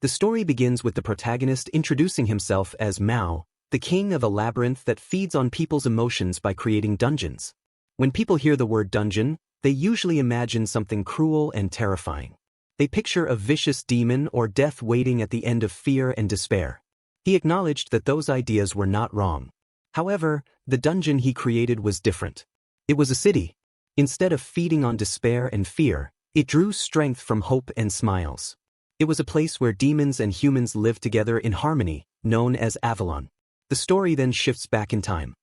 The story begins with the protagonist introducing himself as Mao, the king of a labyrinth that feeds on people's emotions by creating dungeons. When people hear the word dungeon, they usually imagine something cruel and terrifying. They picture a vicious demon or death waiting at the end of fear and despair. He acknowledged that those ideas were not wrong. However, the dungeon he created was different. It was a city. Instead of feeding on despair and fear, it drew strength from hope and smiles. It was a place where demons and humans lived together in harmony, known as Avalon. The story then shifts back in time.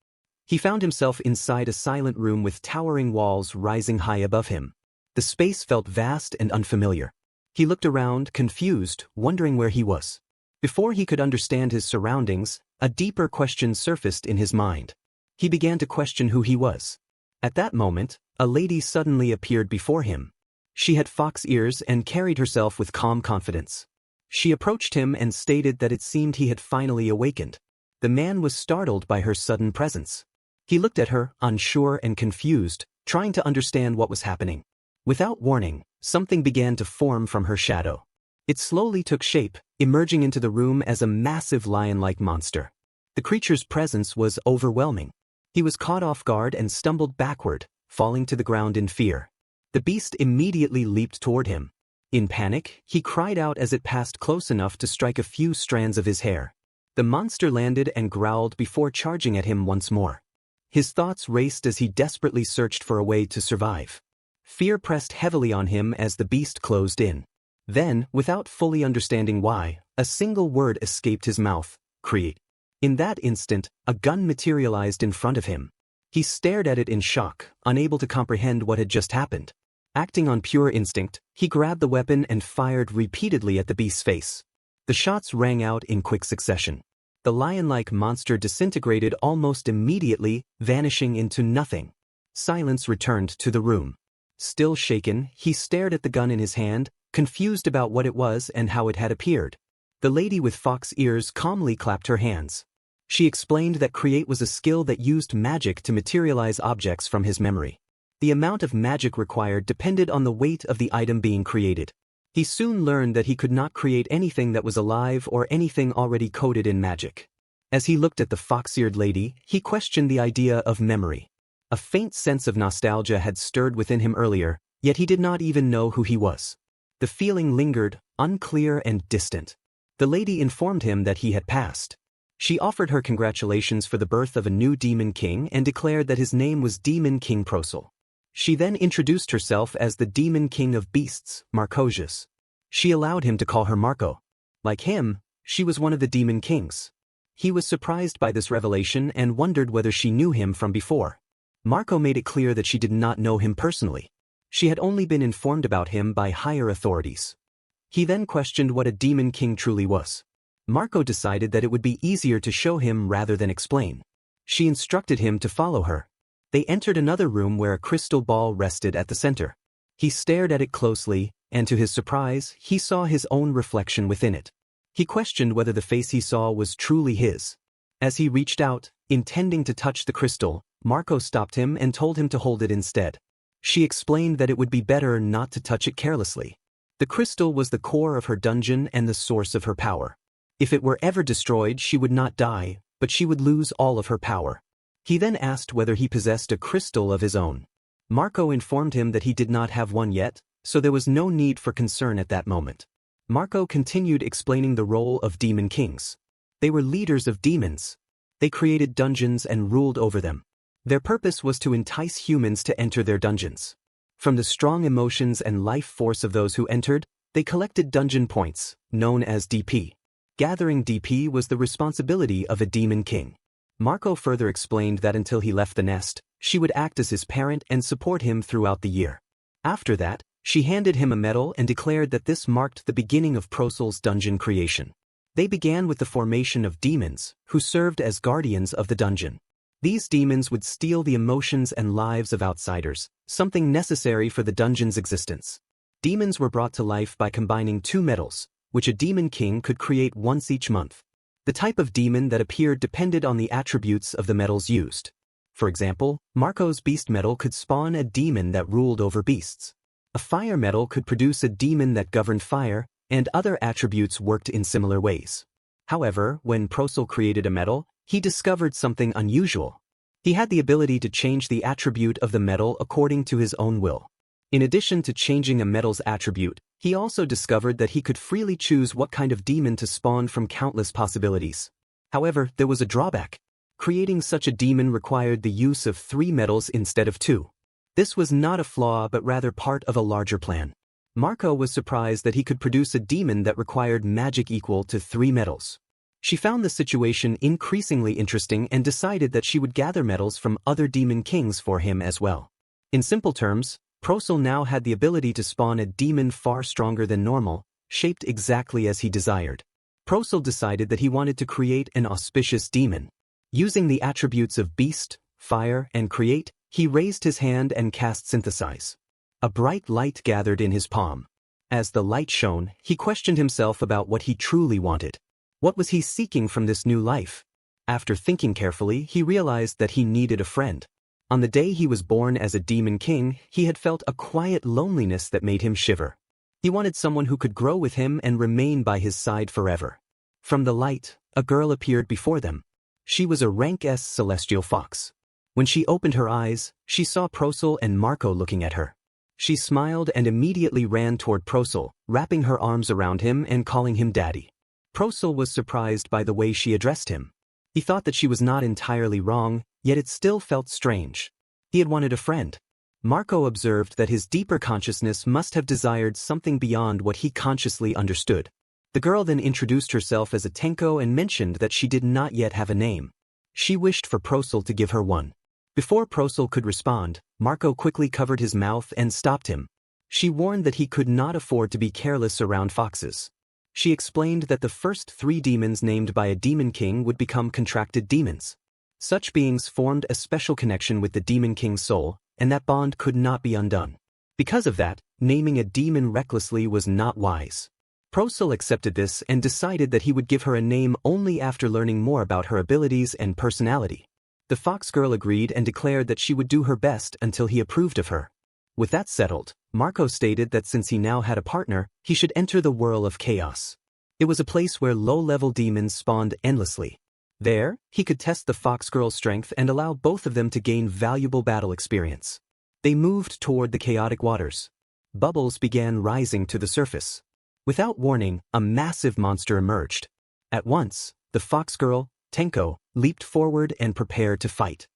He found himself inside a silent room with towering walls rising high above him. The space felt vast and unfamiliar. He looked around, confused, wondering where he was. Before he could understand his surroundings, a deeper question surfaced in his mind. He began to question who he was. At that moment, a lady suddenly appeared before him. She had fox ears and carried herself with calm confidence. She approached him and stated that it seemed he had finally awakened. The man was startled by her sudden presence. He looked at her, unsure and confused, trying to understand what was happening. Without warning, something began to form from her shadow. It slowly took shape, emerging into the room as a massive lion-like monster. The creature's presence was overwhelming. He was caught off guard and stumbled backward, falling to the ground in fear. The beast immediately leaped toward him. In panic, he cried out as it passed close enough to strike a few strands of his hair. The monster landed and growled before charging at him once more. His thoughts raced as he desperately searched for a way to survive. Fear pressed heavily on him as the beast closed in. Then, without fully understanding why, a single word escaped his mouth: create. In that instant, a gun materialized in front of him. He stared at it in shock, unable to comprehend what had just happened. Acting on pure instinct, he grabbed the weapon and fired repeatedly at the beast's face. The shots rang out in quick succession. The lion-like monster disintegrated almost immediately, vanishing into nothing. Silence returned to the room. Still shaken, he stared at the gun in his hand, confused about what it was and how it had appeared. The lady with fox ears calmly clapped her hands. She explained that create was a skill that used magic to materialize objects from his memory. The amount of magic required depended on the weight of the item being created. He soon learned that he could not create anything that was alive or anything already coded in magic. As he looked at the fox-eared lady, he questioned the idea of memory. A faint sense of nostalgia had stirred within him earlier, yet he did not even know who he was. The feeling lingered, unclear and distant. The lady informed him that he had passed. She offered her congratulations for the birth of a new demon king and declared that his name was Demon King Prosel. She then introduced herself as the Demon King of Beasts, Marcosius. She allowed him to call her Marco. Like him, she was one of the Demon Kings. He was surprised by this revelation and wondered whether she knew him from before. Marco made it clear that she did not know him personally. She had only been informed about him by higher authorities. He then questioned what a Demon King truly was. Marco decided that it would be easier to show him rather than explain. She instructed him to follow her. They entered another room where a crystal ball rested at the center. He stared at it closely, and to his surprise, he saw his own reflection within it. He questioned whether the face he saw was truly his. As he reached out, intending to touch the crystal, Marco stopped him and told him to hold it instead. She explained that it would be better not to touch it carelessly. The crystal was the core of her dungeon and the source of her power. If it were ever destroyed, she would not die, but she would lose all of her power. He then asked whether he possessed a crystal of his own. Marco informed him that he did not have one yet, so there was no need for concern at that moment. Marco continued explaining the role of demon kings. They were leaders of demons. They created dungeons and ruled over them. Their purpose was to entice humans to enter their dungeons. From the strong emotions and life force of those who entered, they collected dungeon points, known as DP. Gathering DP was the responsibility of a demon king. Marco further explained that until he left the nest, she would act as his parent and support him throughout the year. After that, she handed him a medal and declared that this marked the beginning of Prosel's dungeon creation. They began with the formation of demons, who served as guardians of the dungeon. These demons would steal the emotions and lives of outsiders, something necessary for the dungeon's existence. Demons were brought to life by combining two metals, which a demon king could create once each month. The type of demon that appeared depended on the attributes of the metals used. For example, Marco's beast metal could spawn a demon that ruled over beasts. A fire metal could produce a demon that governed fire, and other attributes worked in similar ways. However, when Procel created a metal, he discovered something unusual. He had the ability to change the attribute of the metal according to his own will. In addition to changing a metal's attribute, he also discovered that he could freely choose what kind of demon to spawn from countless possibilities. However, there was a drawback. Creating such a demon required the use of 3 metals instead of 2. This was not a flaw but rather part of a larger plan. Marco was surprised that he could produce a demon that required magic equal to 3 metals. She found the situation increasingly interesting and decided that she would gather metals from other demon kings for him as well. In simple terms, Procel now had the ability to spawn a demon far stronger than normal, shaped exactly as he desired. Procel decided that he wanted to create an auspicious demon. Using the attributes of Beast, Fire, and Create, he raised his hand and cast Synthesize. A bright light gathered in his palm. As the light shone, he questioned himself about what he truly wanted. What was he seeking from this new life? After thinking carefully, he realized that he needed a friend. On the day he was born as a demon king, he had felt a quiet loneliness that made him shiver. He wanted someone who could grow with him and remain by his side forever. From the light, a girl appeared before them. She was a rank S celestial fox. When she opened her eyes, she saw Procel and Marco looking at her. She smiled and immediately ran toward Procel, wrapping her arms around him and calling him daddy. Procel was surprised by the way she addressed him. He thought that she was not entirely wrong, yet it still felt strange. He had wanted a friend. Marco observed that his deeper consciousness must have desired something beyond what he consciously understood. The girl then introduced herself as a Tenko and mentioned that she did not yet have a name. She wished for Procel to give her one. Before Procel could respond, Marco quickly covered his mouth and stopped him. She warned that he could not afford to be careless around foxes. She explained that the first 3 demons named by a demon king would become contracted demons. Such beings formed a special connection with the demon king's soul, and that bond could not be undone. Because of that, naming a demon recklessly was not wise. Procel accepted this and decided that he would give her a name only after learning more about her abilities and personality. The fox girl agreed and declared that she would do her best until he approved of her. With that settled, Marco stated that since he now had a partner, he should enter the whirl of chaos. It was a place where low-level demons spawned endlessly. There, he could test the fox girl's strength and allow both of them to gain valuable battle experience. They moved toward the chaotic waters. Bubbles began rising to the surface. Without warning, a massive monster emerged. At once, the fox girl, Tenko, leaped forward and prepared to fight.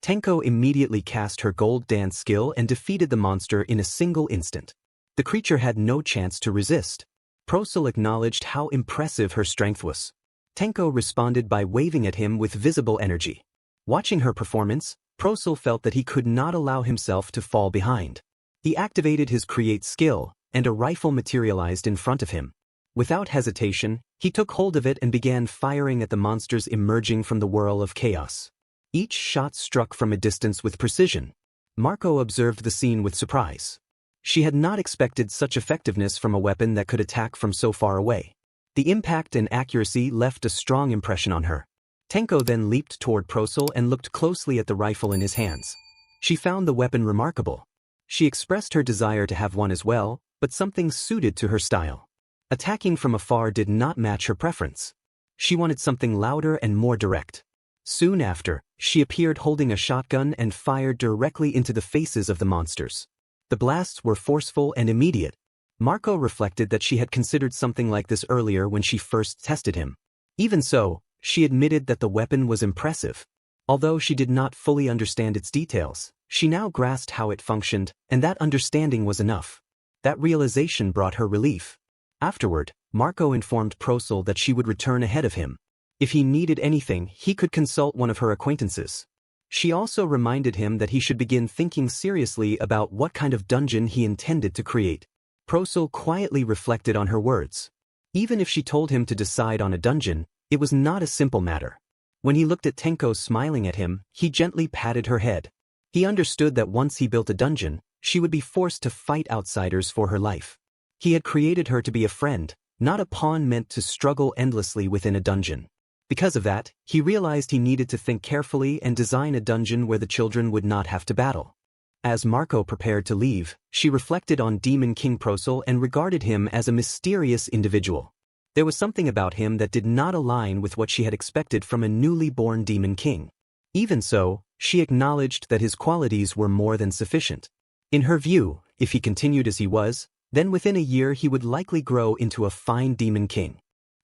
Tenko immediately cast her gold dance skill and defeated the monster in a single instant. The creature had no chance to resist. Procel acknowledged how impressive her strength was. Tenko responded by waving at him with visible energy. Watching her performance, Procel felt that he could not allow himself to fall behind. He activated his Create skill, and a rifle materialized in front of him. Without hesitation, he took hold of it and began firing at the monsters emerging from the whirl of chaos. Each shot struck from a distance with precision. Marco observed the scene with surprise. She had not expected such effectiveness from a weapon that could attack from so far away. The impact and accuracy left a strong impression on her. Tenko then leaped toward Procel and looked closely at the rifle in his hands. She found the weapon remarkable. She expressed her desire to have one as well, but something suited to her style. Attacking from afar did not match her preference. She wanted something louder and more direct. Soon after, she appeared holding a shotgun and fired directly into the faces of the monsters. The blasts were forceful and immediate. Marco reflected that she had considered something like this earlier when she first tested him. Even so, she admitted that the weapon was impressive. Although she did not fully understand its details, she now grasped how it functioned, and that understanding was enough. That realization brought her relief. Afterward, Marco informed Procel that she would return ahead of him. If he needed anything, he could consult one of her acquaintances. She also reminded him that he should begin thinking seriously about what kind of dungeon he intended to create. Procel quietly reflected on her words. Even if she told him to decide on a dungeon, it was not a simple matter. When he looked at Tenko smiling at him, he gently patted her head. He understood that once he built a dungeon, she would be forced to fight outsiders for her life. He had created her to be a friend, not a pawn meant to struggle endlessly within a dungeon. Because of that, he realized he needed to think carefully and design a dungeon where the children would not have to battle. As Marco prepared to leave, she reflected on Demon King Prosel and regarded him as a mysterious individual. There was something about him that did not align with what she had expected from a newly born Demon King. Even so, she acknowledged that his qualities were more than sufficient. In her view, if he continued as he was, then within a year he would likely grow into a fine Demon King.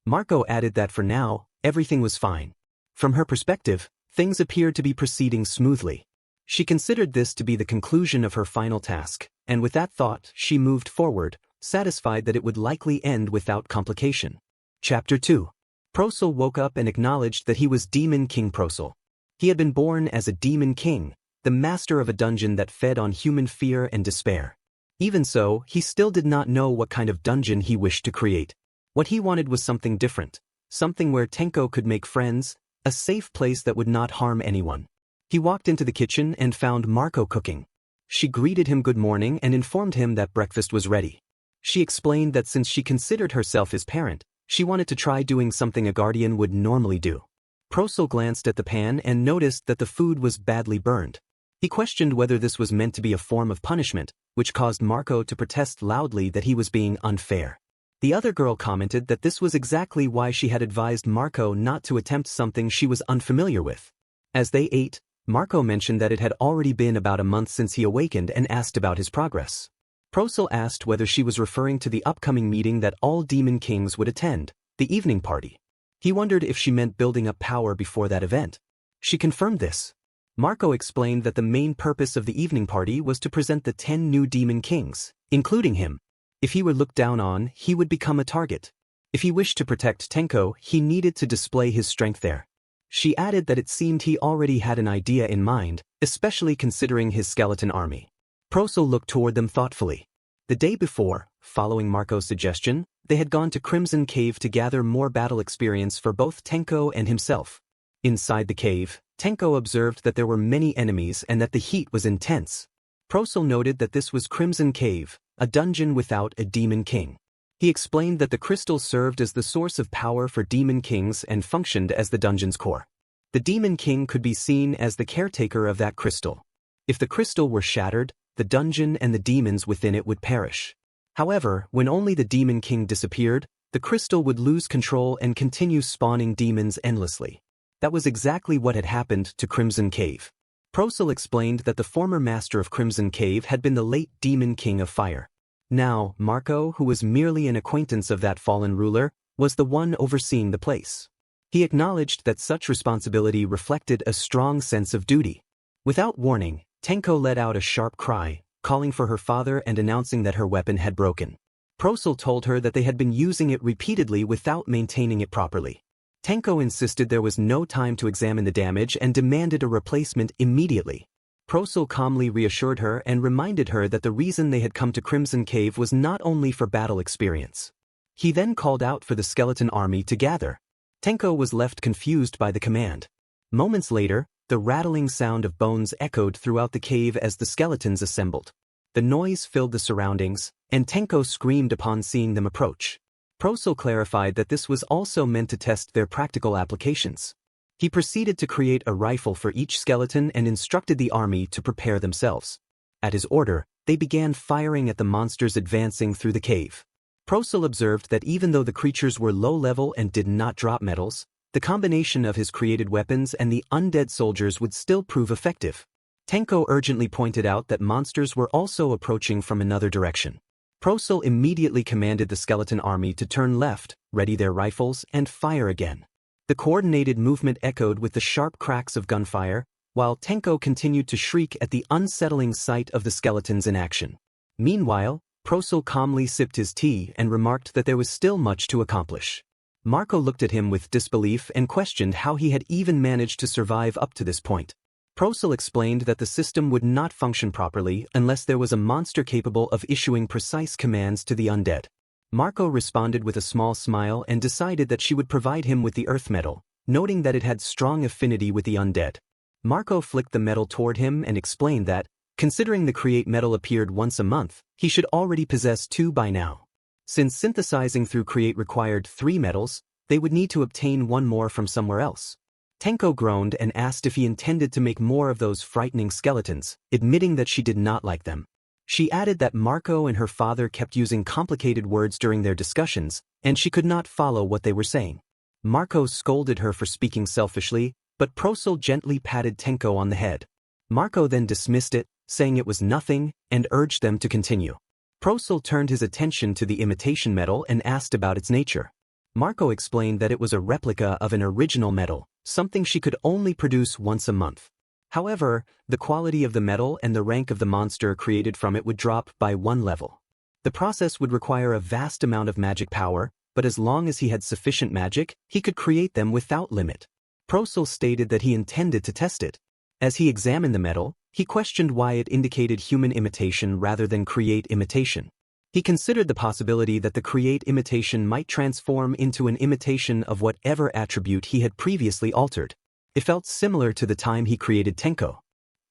Marco added that for now, everything was fine. From her perspective, things appeared to be proceeding smoothly. She considered this to be the conclusion of her final task, and with that thought, she moved forward, satisfied that it would likely end without complication. Chapter 2. Prosel woke up and acknowledged that he was Demon King Prosel. He had been born as a Demon King, the master of a dungeon that fed on human fear and despair. Even so, he still did not know what kind of dungeon he wished to create. What he wanted was something different, something where Tenko could make friends, a safe place that would not harm anyone. He walked into the kitchen and found Marco cooking. She greeted him good morning and informed him that breakfast was ready. She explained that since she considered herself his parent, she wanted to try doing something a guardian would normally do. Prosel glanced at the pan and noticed that the food was badly burned. He questioned whether this was meant to be a form of punishment, which caused Marco to protest loudly that he was being unfair. The other girl commented that this was exactly why she had advised Marco not to attempt something she was unfamiliar with. As they ate, Marco mentioned that it had already been about a month since he awakened and asked about his progress. Prosel asked whether she was referring to the upcoming meeting that all Demon Kings would attend, the evening party. He wondered if she meant building up power before that event. She confirmed this. Marco explained that the main purpose of the evening party was to present the 10 new Demon Kings, including him. If he were looked down on, he would become a target. If he wished to protect Tenko, he needed to display his strength there. She added that it seemed he already had an idea in mind, especially considering his skeleton army. Prosel looked toward them thoughtfully. The day before, following Marco's suggestion, they had gone to Crimson Cave to gather more battle experience for both Tenko and himself. Inside the cave, Tenko observed that there were many enemies and that the heat was intense. Prosel noted that this was Crimson Cave, a dungeon without a Demon King. He explained that the crystal served as the source of power for Demon Kings and functioned as the dungeon's core. The Demon King could be seen as the caretaker of that crystal. If the crystal were shattered, the dungeon and the demons within it would perish. However, when only the Demon King disappeared, the crystal would lose control and continue spawning demons endlessly. That was exactly what had happened to Crimson Cave. Prosel explained that the former master of Crimson Cave had been the late Demon King of Fire. Now, Marco, who was merely an acquaintance of that fallen ruler, was the one overseeing the place. He acknowledged that such responsibility reflected a strong sense of duty. Without warning, Tenko let out a sharp cry, calling for her father and announcing that her weapon had broken. Prosel told her that they had been using it repeatedly without maintaining it properly. Tenko insisted there was no time to examine the damage and demanded a replacement immediately. Prosel calmly reassured her and reminded her that the reason they had come to Crimson Cave was not only for battle experience. He then called out for the skeleton army to gather. Tenko was left confused by the command. Moments later, the rattling sound of bones echoed throughout the cave as the skeletons assembled. The noise filled the surroundings, and Tenko screamed upon seeing them approach. Prosel clarified that this was also meant to test their practical applications. He proceeded to create a rifle for each skeleton and instructed the army to prepare themselves. At his order, they began firing at the monsters advancing through the cave. Prosel observed that even though the creatures were low level and did not drop medals, the combination of his created weapons and the undead soldiers would still prove effective. Tenko urgently pointed out that monsters were also approaching from another direction. Prosel immediately commanded the skeleton army to turn left, ready their rifles, and fire again. The coordinated movement echoed with the sharp cracks of gunfire, while Tenko continued to shriek at the unsettling sight of the skeletons in action. Meanwhile, Prosel calmly sipped his tea and remarked that there was still much to accomplish. Marco looked at him with disbelief and questioned how he had even managed to survive up to this point. Prosel explained that the system would not function properly unless there was a monster capable of issuing precise commands to the undead. Marco responded with a small smile and decided that she would provide him with the earth metal, noting that it had strong affinity with the undead. Marco flicked the metal toward him and explained that, considering the create metal appeared once a month, he should already possess 2 by now. Since synthesizing through create required 3 metals, they would need to obtain 1 more from somewhere else. Tenko groaned and asked if he intended to make more of those frightening skeletons, admitting that she did not like them. She added that Marco and her father kept using complicated words during their discussions, and she could not follow what they were saying. Marco scolded her for speaking selfishly, but Procel gently patted Tenko on the head. Marco then dismissed it, saying it was nothing, and urged them to continue. Procel turned his attention to the imitation medal and asked about its nature. Marco explained that it was a replica of an original medal, something she could only produce once a month. However, the quality of the medal and the rank of the monster created from it would drop by 1 level. The process would require a vast amount of magic power, but as long as he had sufficient magic, he could create them without limit. Procel stated that he intended to test it. As he examined the medal, he questioned why it indicated human imitation rather than create imitation. He considered the possibility that the create imitation might transform into an imitation of whatever attribute he had previously altered. It felt similar to the time he created Tenko.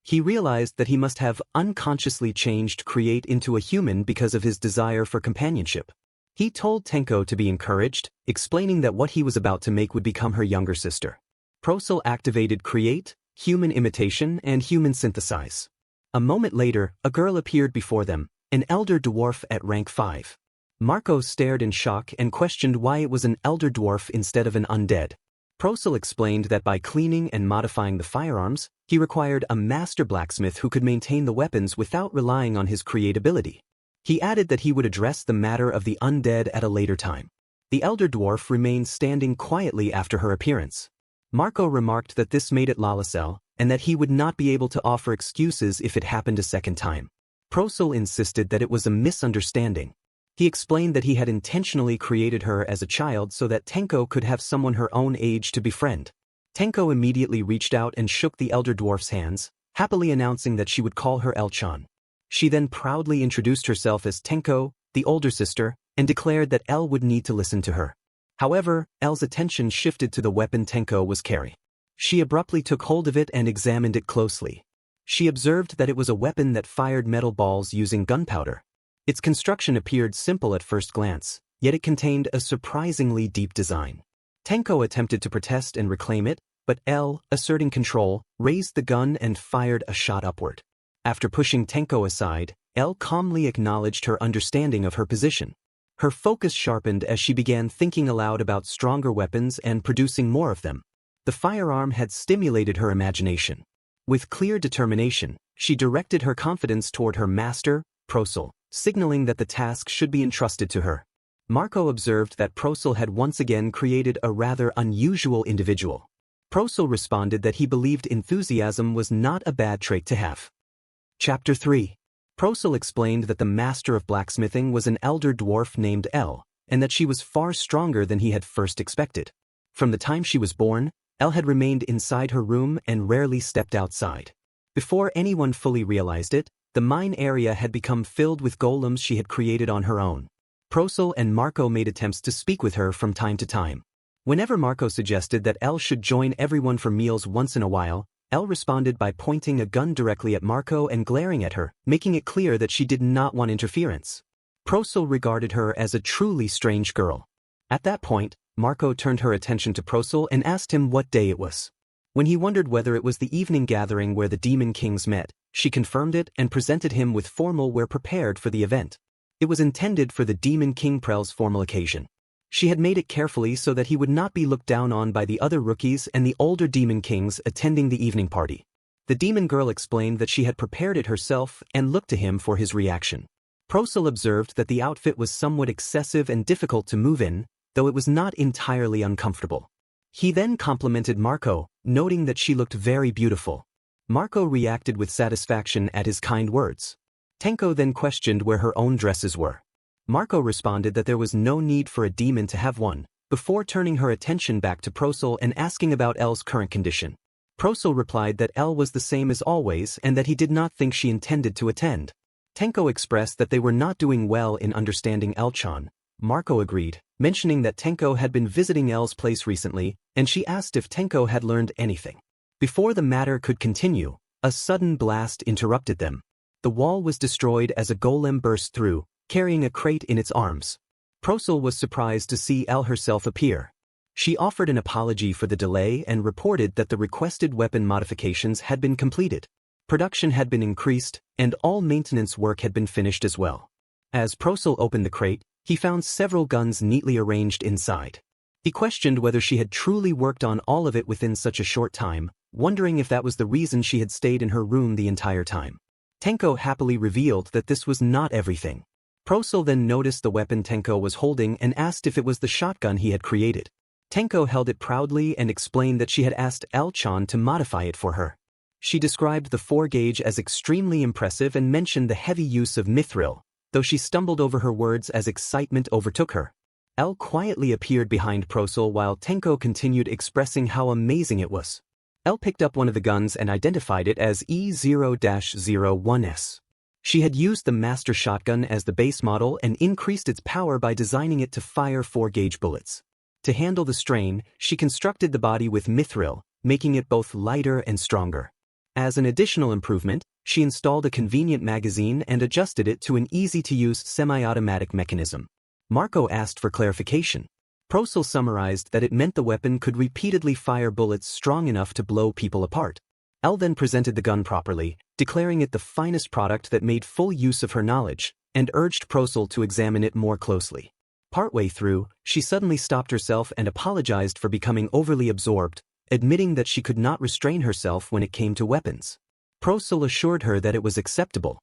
He realized that he must have unconsciously changed create into a human because of his desire for companionship. He told Tenko to be encouraged, explaining that what he was about to make would become her younger sister. Procel activated create, human imitation, and human synthesize. A moment later, a girl appeared before them, an elder dwarf at rank 5. Marco stared in shock and questioned why it was an elder dwarf instead of an undead. Procel explained that by cleaning and modifying the firearms, he required a master blacksmith who could maintain the weapons without relying on his creatability. He added that he would address the matter of the undead at a later time. The elder dwarf remained standing quietly after her appearance. Marco remarked that this made it Lalacel, and that he would not be able to offer excuses if it happened a second time. Procel insisted that it was a misunderstanding. He explained that he had intentionally created her as a child so that Tenko could have someone her own age to befriend. Tenko immediately reached out and shook the elder dwarf's hands, happily announcing that she would call her El-chan. She then proudly introduced herself as Tenko, the older sister, and declared that El would need to listen to her. However, El's attention shifted to the weapon Tenko was carrying. She abruptly took hold of it and examined it closely. She observed that it was a weapon that fired metal balls using gunpowder. Its construction appeared simple at first glance, yet it contained a surprisingly deep design. Tenko attempted to protest and reclaim it, but El, asserting control, raised the gun and fired a shot upward. After pushing Tenko aside, El calmly acknowledged her understanding of her position. Her focus sharpened as she began thinking aloud about stronger weapons and producing more of them. The firearm had stimulated her imagination. With clear determination, she directed her confidence toward her master, Procel, signaling that the task should be entrusted to her. Marco observed that Procel had once again created a rather unusual individual. Procel responded that he believed enthusiasm was not a bad trait to have. Chapter 3. Procel explained that the master of blacksmithing was an elder dwarf named El, and that she was far stronger than he had first expected. From the time she was born, El had remained inside her room and rarely stepped outside. Before anyone fully realized it, the mine area had become filled with golems she had created on her own. Procel and Marco made attempts to speak with her from time to time. Whenever Marco suggested that El should join everyone for meals once in a while, El responded by pointing a gun directly at Marco and glaring at her, making it clear that she did not want interference. Procel regarded her as a truly strange girl. At that point, Marco turned her attention to Procel and asked him what day it was. When he wondered whether it was the evening gathering where the demon kings met, she confirmed it and presented him with formal wear prepared for the event. It was intended for the demon king Prel's formal occasion. She had made it carefully so that he would not be looked down on by the other rookies and the older demon kings attending the evening party. The demon girl explained that she had prepared it herself and looked to him for his reaction. Procel observed that the outfit was somewhat excessive and difficult to move in, though it was not entirely uncomfortable. He then complimented Marco, noting that she looked very beautiful. Marco reacted with satisfaction at his kind words. Tenko then questioned where her own dresses were. Marco responded that there was no need for a demon to have one, before turning her attention back to Procel and asking about El's current condition. Procel replied that El was the same as always and that he did not think she intended to attend. Tenko expressed that they were not doing well in understanding El-chan. Marco agreed, mentioning that Tenko had been visiting El's place recently, and she asked if Tenko had learned anything. Before the matter could continue, a sudden blast interrupted them. The wall was destroyed as a golem burst through, carrying a crate in its arms. Procel was surprised to see El herself appear. She offered an apology for the delay and reported that the requested weapon modifications had been completed. Production had been increased, and all maintenance work had been finished as well. As Procel opened the crate, he found several guns neatly arranged inside. He questioned whether she had truly worked on all of it within such a short time, wondering if that was the reason she had stayed in her room the entire time. Tenko happily revealed that this was not everything. Procel then noticed the weapon Tenko was holding and asked if it was the shotgun he had created. Tenko held it proudly and explained that she had asked El-chan to modify it for her. She described the 4-gauge as extremely impressive and mentioned the heavy use of mithril, though she stumbled over her words as excitement overtook her. El quietly appeared behind Procel while Tenko continued expressing how amazing it was. El picked up one of the guns and identified it as E0-01S. She had used the master shotgun as the base model and increased its power by designing it to fire 4-gauge bullets. To handle the strain, she constructed the body with mithril, making it both lighter and stronger. As an additional improvement, she installed a convenient magazine and adjusted it to an easy-to-use semi-automatic mechanism. Marco asked for clarification. Procel summarized that it meant the weapon could repeatedly fire bullets strong enough to blow people apart. El then presented the gun properly, declaring it the finest product that made full use of her knowledge, and urged Procel to examine it more closely. Partway through, she suddenly stopped herself and apologized for becoming overly absorbed, admitting that she could not restrain herself when it came to weapons. Procel assured her that it was acceptable.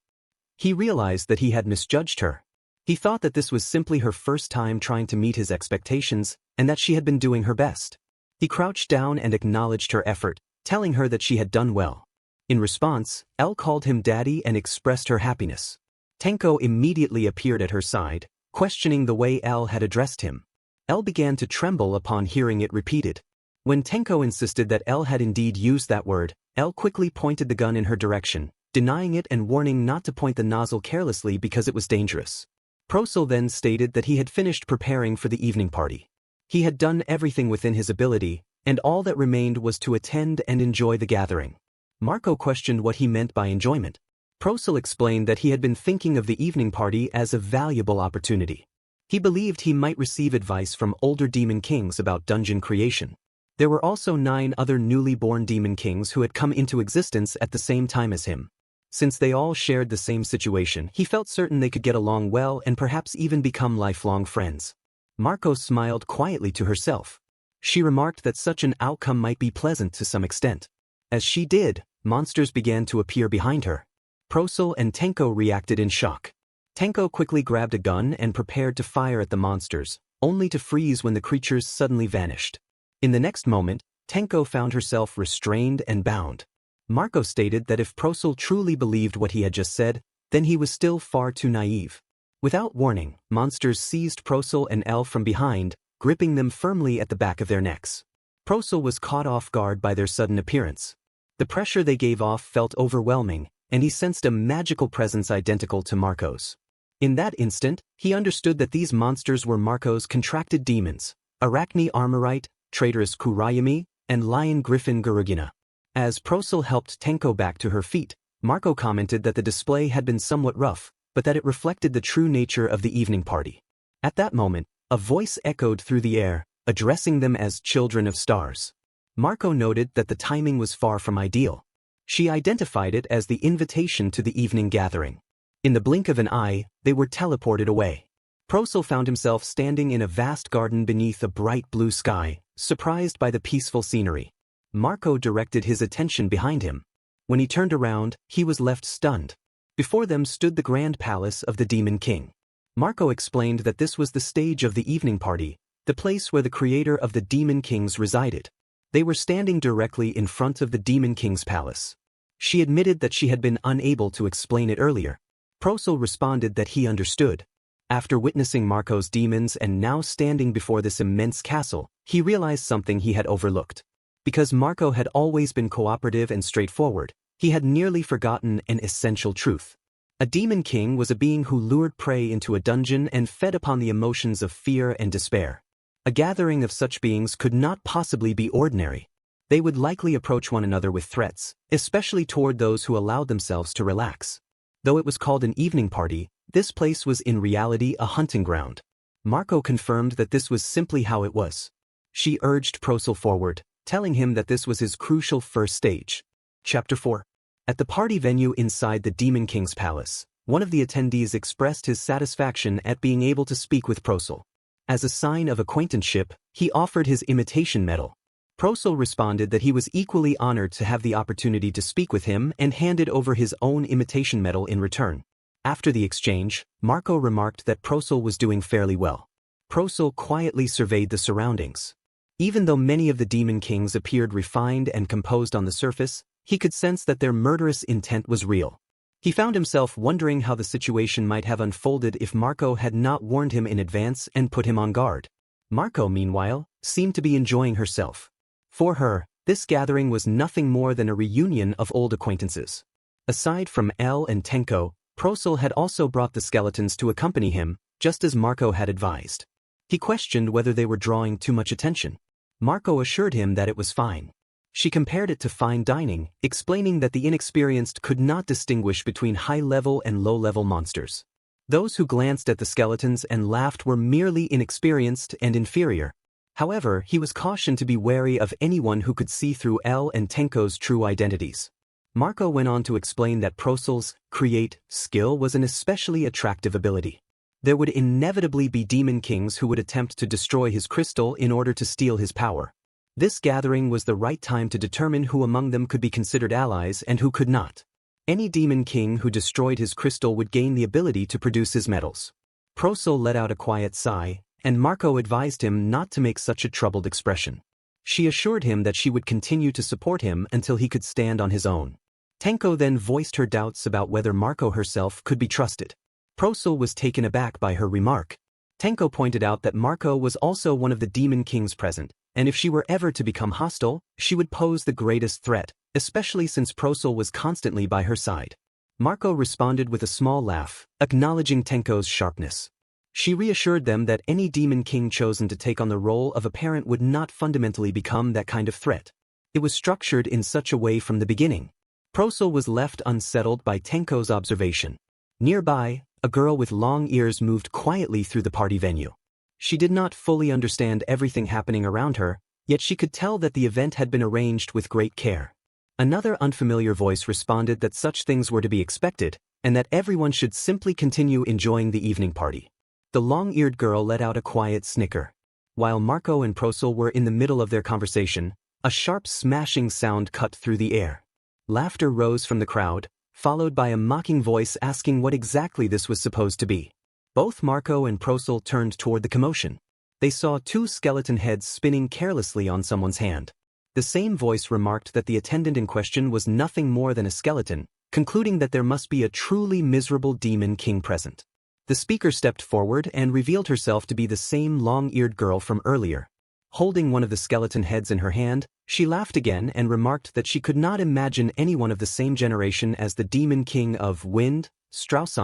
He realized that he had misjudged her. He thought that this was simply her first time trying to meet his expectations, and that she had been doing her best. He crouched down and acknowledged her effort, telling her that she had done well. In response, El called him daddy and expressed her happiness. Tenko immediately appeared at her side, questioning the way El had addressed him. El began to tremble upon hearing it repeated. When Tenko insisted that El had indeed used that word, El quickly pointed the gun in her direction, denying it and warning not to point the nozzle carelessly because it was dangerous. Procel then stated that he had finished preparing for the evening party. He had done everything within his ability, and all that remained was to attend and enjoy the gathering. Marco questioned what he meant by enjoyment. Procel explained that he had been thinking of the evening party as a valuable opportunity. He believed he might receive advice from older demon kings about dungeon creation. There were also 9 other newly born demon kings who had come into existence at the same time as him. Since they all shared the same situation, he felt certain they could get along well and perhaps even become lifelong friends. Marco smiled quietly to herself. She remarked that such an outcome might be pleasant to some extent. As she did, monsters began to appear behind her. Procel and Tenko reacted in shock. Tenko quickly grabbed a gun and prepared to fire at the monsters, only to freeze when the creatures suddenly vanished. In the next moment, Tenko found herself restrained and bound. Marco stated that if Procel truly believed what he had just said, then he was still far too naive. Without warning, monsters seized Procel and El from behind, gripping them firmly at the back of their necks. Procel was caught off guard by their sudden appearance. The pressure they gave off felt overwhelming, and he sensed a magical presence identical to Marco's. In that instant, he understood that these monsters were Marco's contracted demons, Arachne Armorite, traitorous Kurayami, and Lion Griffin Gurugina. As Procel helped Tenko back to her feet, Marco commented that the display had been somewhat rough, but that it reflected the true nature of the evening party. At that moment, a voice echoed through the air, addressing them as children of stars. Marco noted that the timing was far from ideal. She identified it as the invitation to the evening gathering. In the blink of an eye, they were teleported away. Procel found himself standing in a vast garden beneath a bright blue sky, surprised by the peaceful scenery. Marco directed his attention behind him. When he turned around, he was left stunned. Before them stood the grand palace of the Demon King. Marco explained that this was the stage of the evening party, the place where the creator of the Demon Kings resided. They were standing directly in front of the Demon King's palace. She admitted that she had been unable to explain it earlier. Procel responded that he understood. After witnessing Marco's demons and now standing before this immense castle, he realized something he had overlooked. Because Marco had always been cooperative and straightforward, he had nearly forgotten an essential truth. A demon king was a being who lured prey into a dungeon and fed upon the emotions of fear and despair. A gathering of such beings could not possibly be ordinary. They would likely approach one another with threats, especially toward those who allowed themselves to relax. Though it was called an evening party, this place was in reality a hunting ground. Marco confirmed that this was simply how it was. She urged Procel forward, telling him that this was his crucial first stage. Chapter 4. At the party venue inside the Demon King's palace, one of the attendees expressed his satisfaction at being able to speak with Procel. As a sign of acquaintanceship, he offered his imitation medal. Procel responded that he was equally honored to have the opportunity to speak with him and handed over his own imitation medal in return. After the exchange, Marco remarked that Procel was doing fairly well. Procel quietly surveyed the surroundings. Even though many of the Demon Kings appeared refined and composed on the surface, he could sense that their murderous intent was real. He found himself wondering how the situation might have unfolded if Marco had not warned him in advance and put him on guard. Marco, meanwhile, seemed to be enjoying herself. For her, this gathering was nothing more than a reunion of old acquaintances. Aside from El and Tenko, Procel had also brought the skeletons to accompany him, just as Marco had advised. He questioned whether they were drawing too much attention. Marco assured him that it was fine. She compared it to fine dining, explaining that the inexperienced could not distinguish between high-level and low-level monsters. Those who glanced at the skeletons and laughed were merely inexperienced and inferior. However, he was cautioned to be wary of anyone who could see through El and Tenko's true identities. Marco went on to explain that Procel's create skill was an especially attractive ability. There would inevitably be demon kings who would attempt to destroy his crystal in order to steal his power. This gathering was the right time to determine who among them could be considered allies and who could not. Any demon king who destroyed his crystal would gain the ability to produce his metals. Procel let out a quiet sigh, and Marco advised him not to make such a troubled expression. She assured him that she would continue to support him until he could stand on his own. Tenko then voiced her doubts about whether Marco herself could be trusted. Procel was taken aback by her remark. Tenko pointed out that Marco was also one of the demon kings present, and if she were ever to become hostile, she would pose the greatest threat, especially since Procel was constantly by her side. Marco responded with a small laugh, acknowledging Tenko's sharpness. She reassured them that any demon king chosen to take on the role of a parent would not fundamentally become that kind of threat. It was structured in such a way from the beginning. Procel was left unsettled by Tenko's observation. Nearby, a girl with long ears moved quietly through the party venue. She did not fully understand everything happening around her, yet she could tell that the event had been arranged with great care. Another unfamiliar voice responded that such things were to be expected, and that everyone should simply continue enjoying the evening party. The long-eared girl let out a quiet snicker. While Marco and Procel were in the middle of their conversation, a sharp smashing sound cut through the air. Laughter rose from the crowd, followed by a mocking voice asking what exactly this was supposed to be. Both Marco and Procel turned toward the commotion. They saw two skeleton heads spinning carelessly on someone's hand. The same voice remarked that the attendant in question was nothing more than a skeleton, concluding that there must be a truly miserable demon king present. The speaker stepped forward and revealed herself to be the same long-eared girl from earlier. Holding one of the skeleton heads in her hand, she laughed again and remarked that she could not imagine anyone of the same generation as the demon king of Wind, Strauss,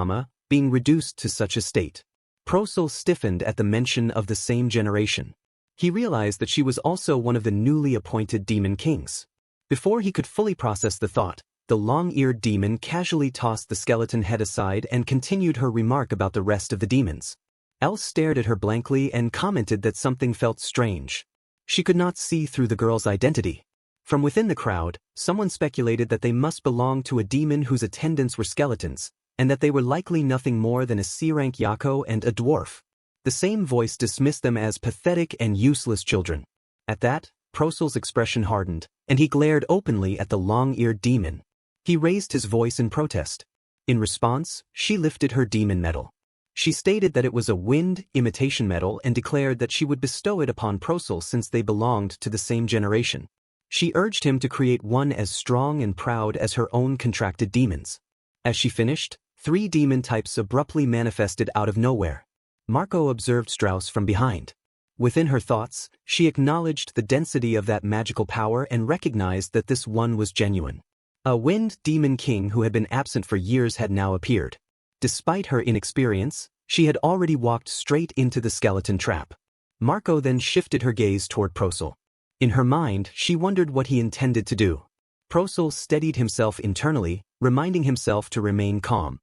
being reduced to such a state. Procel stiffened at the mention of the same generation. He realized that she was also one of the newly appointed demon kings. Before he could fully process the thought, the long-eared demon casually tossed the skeleton head aside and continued her remark about the rest of the demons. Elle stared at her blankly and commented that something felt strange. She could not see through the girl's identity. From within the crowd, someone speculated that they must belong to a demon whose attendants were skeletons, and that they were likely nothing more than a C-rank Yako and a dwarf. The same voice dismissed them as pathetic and useless children. At that, Procel's expression hardened, and he glared openly at the long-eared demon. He raised his voice in protest. In response, she lifted her demon medal. She stated that it was a wind imitation medal and declared that she would bestow it upon Procel since they belonged to the same generation. She urged him to create one as strong and proud as her own contracted demons. As she finished, 3 demon types abruptly manifested out of nowhere. Marco observed Strauss from behind. Within her thoughts, she acknowledged the density of that magical power and recognized that this one was genuine. A wind demon king who had been absent for years had now appeared. Despite her inexperience, she had already walked straight into the skeleton trap. Marco then shifted her gaze toward Procel. In her mind, she wondered what he intended to do. Procel steadied himself internally, reminding himself to remain calm.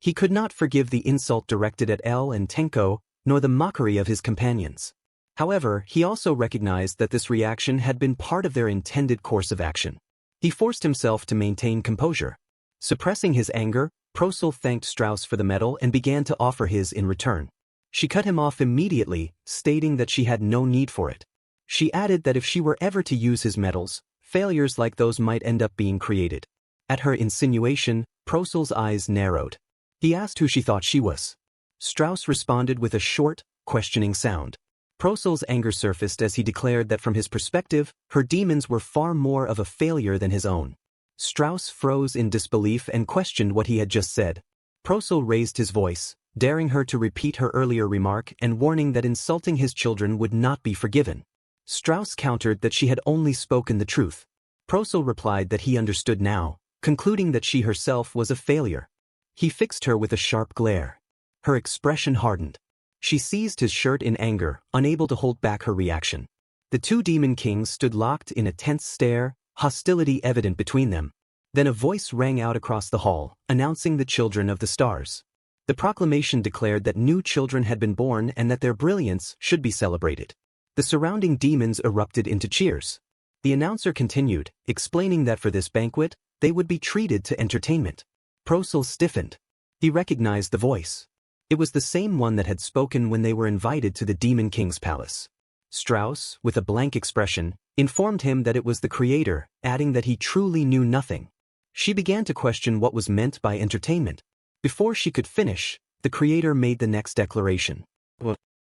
He could not forgive the insult directed at El and Tenko, nor the mockery of his companions. However, he also recognized that this reaction had been part of their intended course of action. He forced himself to maintain composure. Suppressing his anger, Procel thanked Strauss for the medal and began to offer his in return. She cut him off immediately, stating that she had no need for it. She added that if she were ever to use his medals, failures like those might end up being created. At her insinuation, Procel's eyes narrowed. He asked who she thought she was. Strauss responded with a short, questioning sound. Procel's anger surfaced as he declared that from his perspective, her demons were far more of a failure than his own. Strauss froze in disbelief and questioned what he had just said. Procel raised his voice, daring her to repeat her earlier remark and warning that insulting his children would not be forgiven. Strauss countered that she had only spoken the truth. Procel replied that he understood now, concluding that she herself was a failure. He fixed her with a sharp glare. Her expression hardened. She seized his shirt in anger, unable to hold back her reaction. The two demon kings stood locked in a tense stare, hostility evident between them. Then a voice rang out across the hall, announcing the children of the stars. The proclamation declared that new children had been born and that their brilliance should be celebrated. The surrounding demons erupted into cheers. The announcer continued, explaining that for this banquet, they would be treated to entertainment. Procel stiffened. He recognized the voice. It was the same one that had spoken when they were invited to the Demon King's palace. Strauss, with a blank expression, informed him that it was the creator, adding that he truly knew nothing. She began to question what was meant by entertainment. Before she could finish, the creator made the next declaration.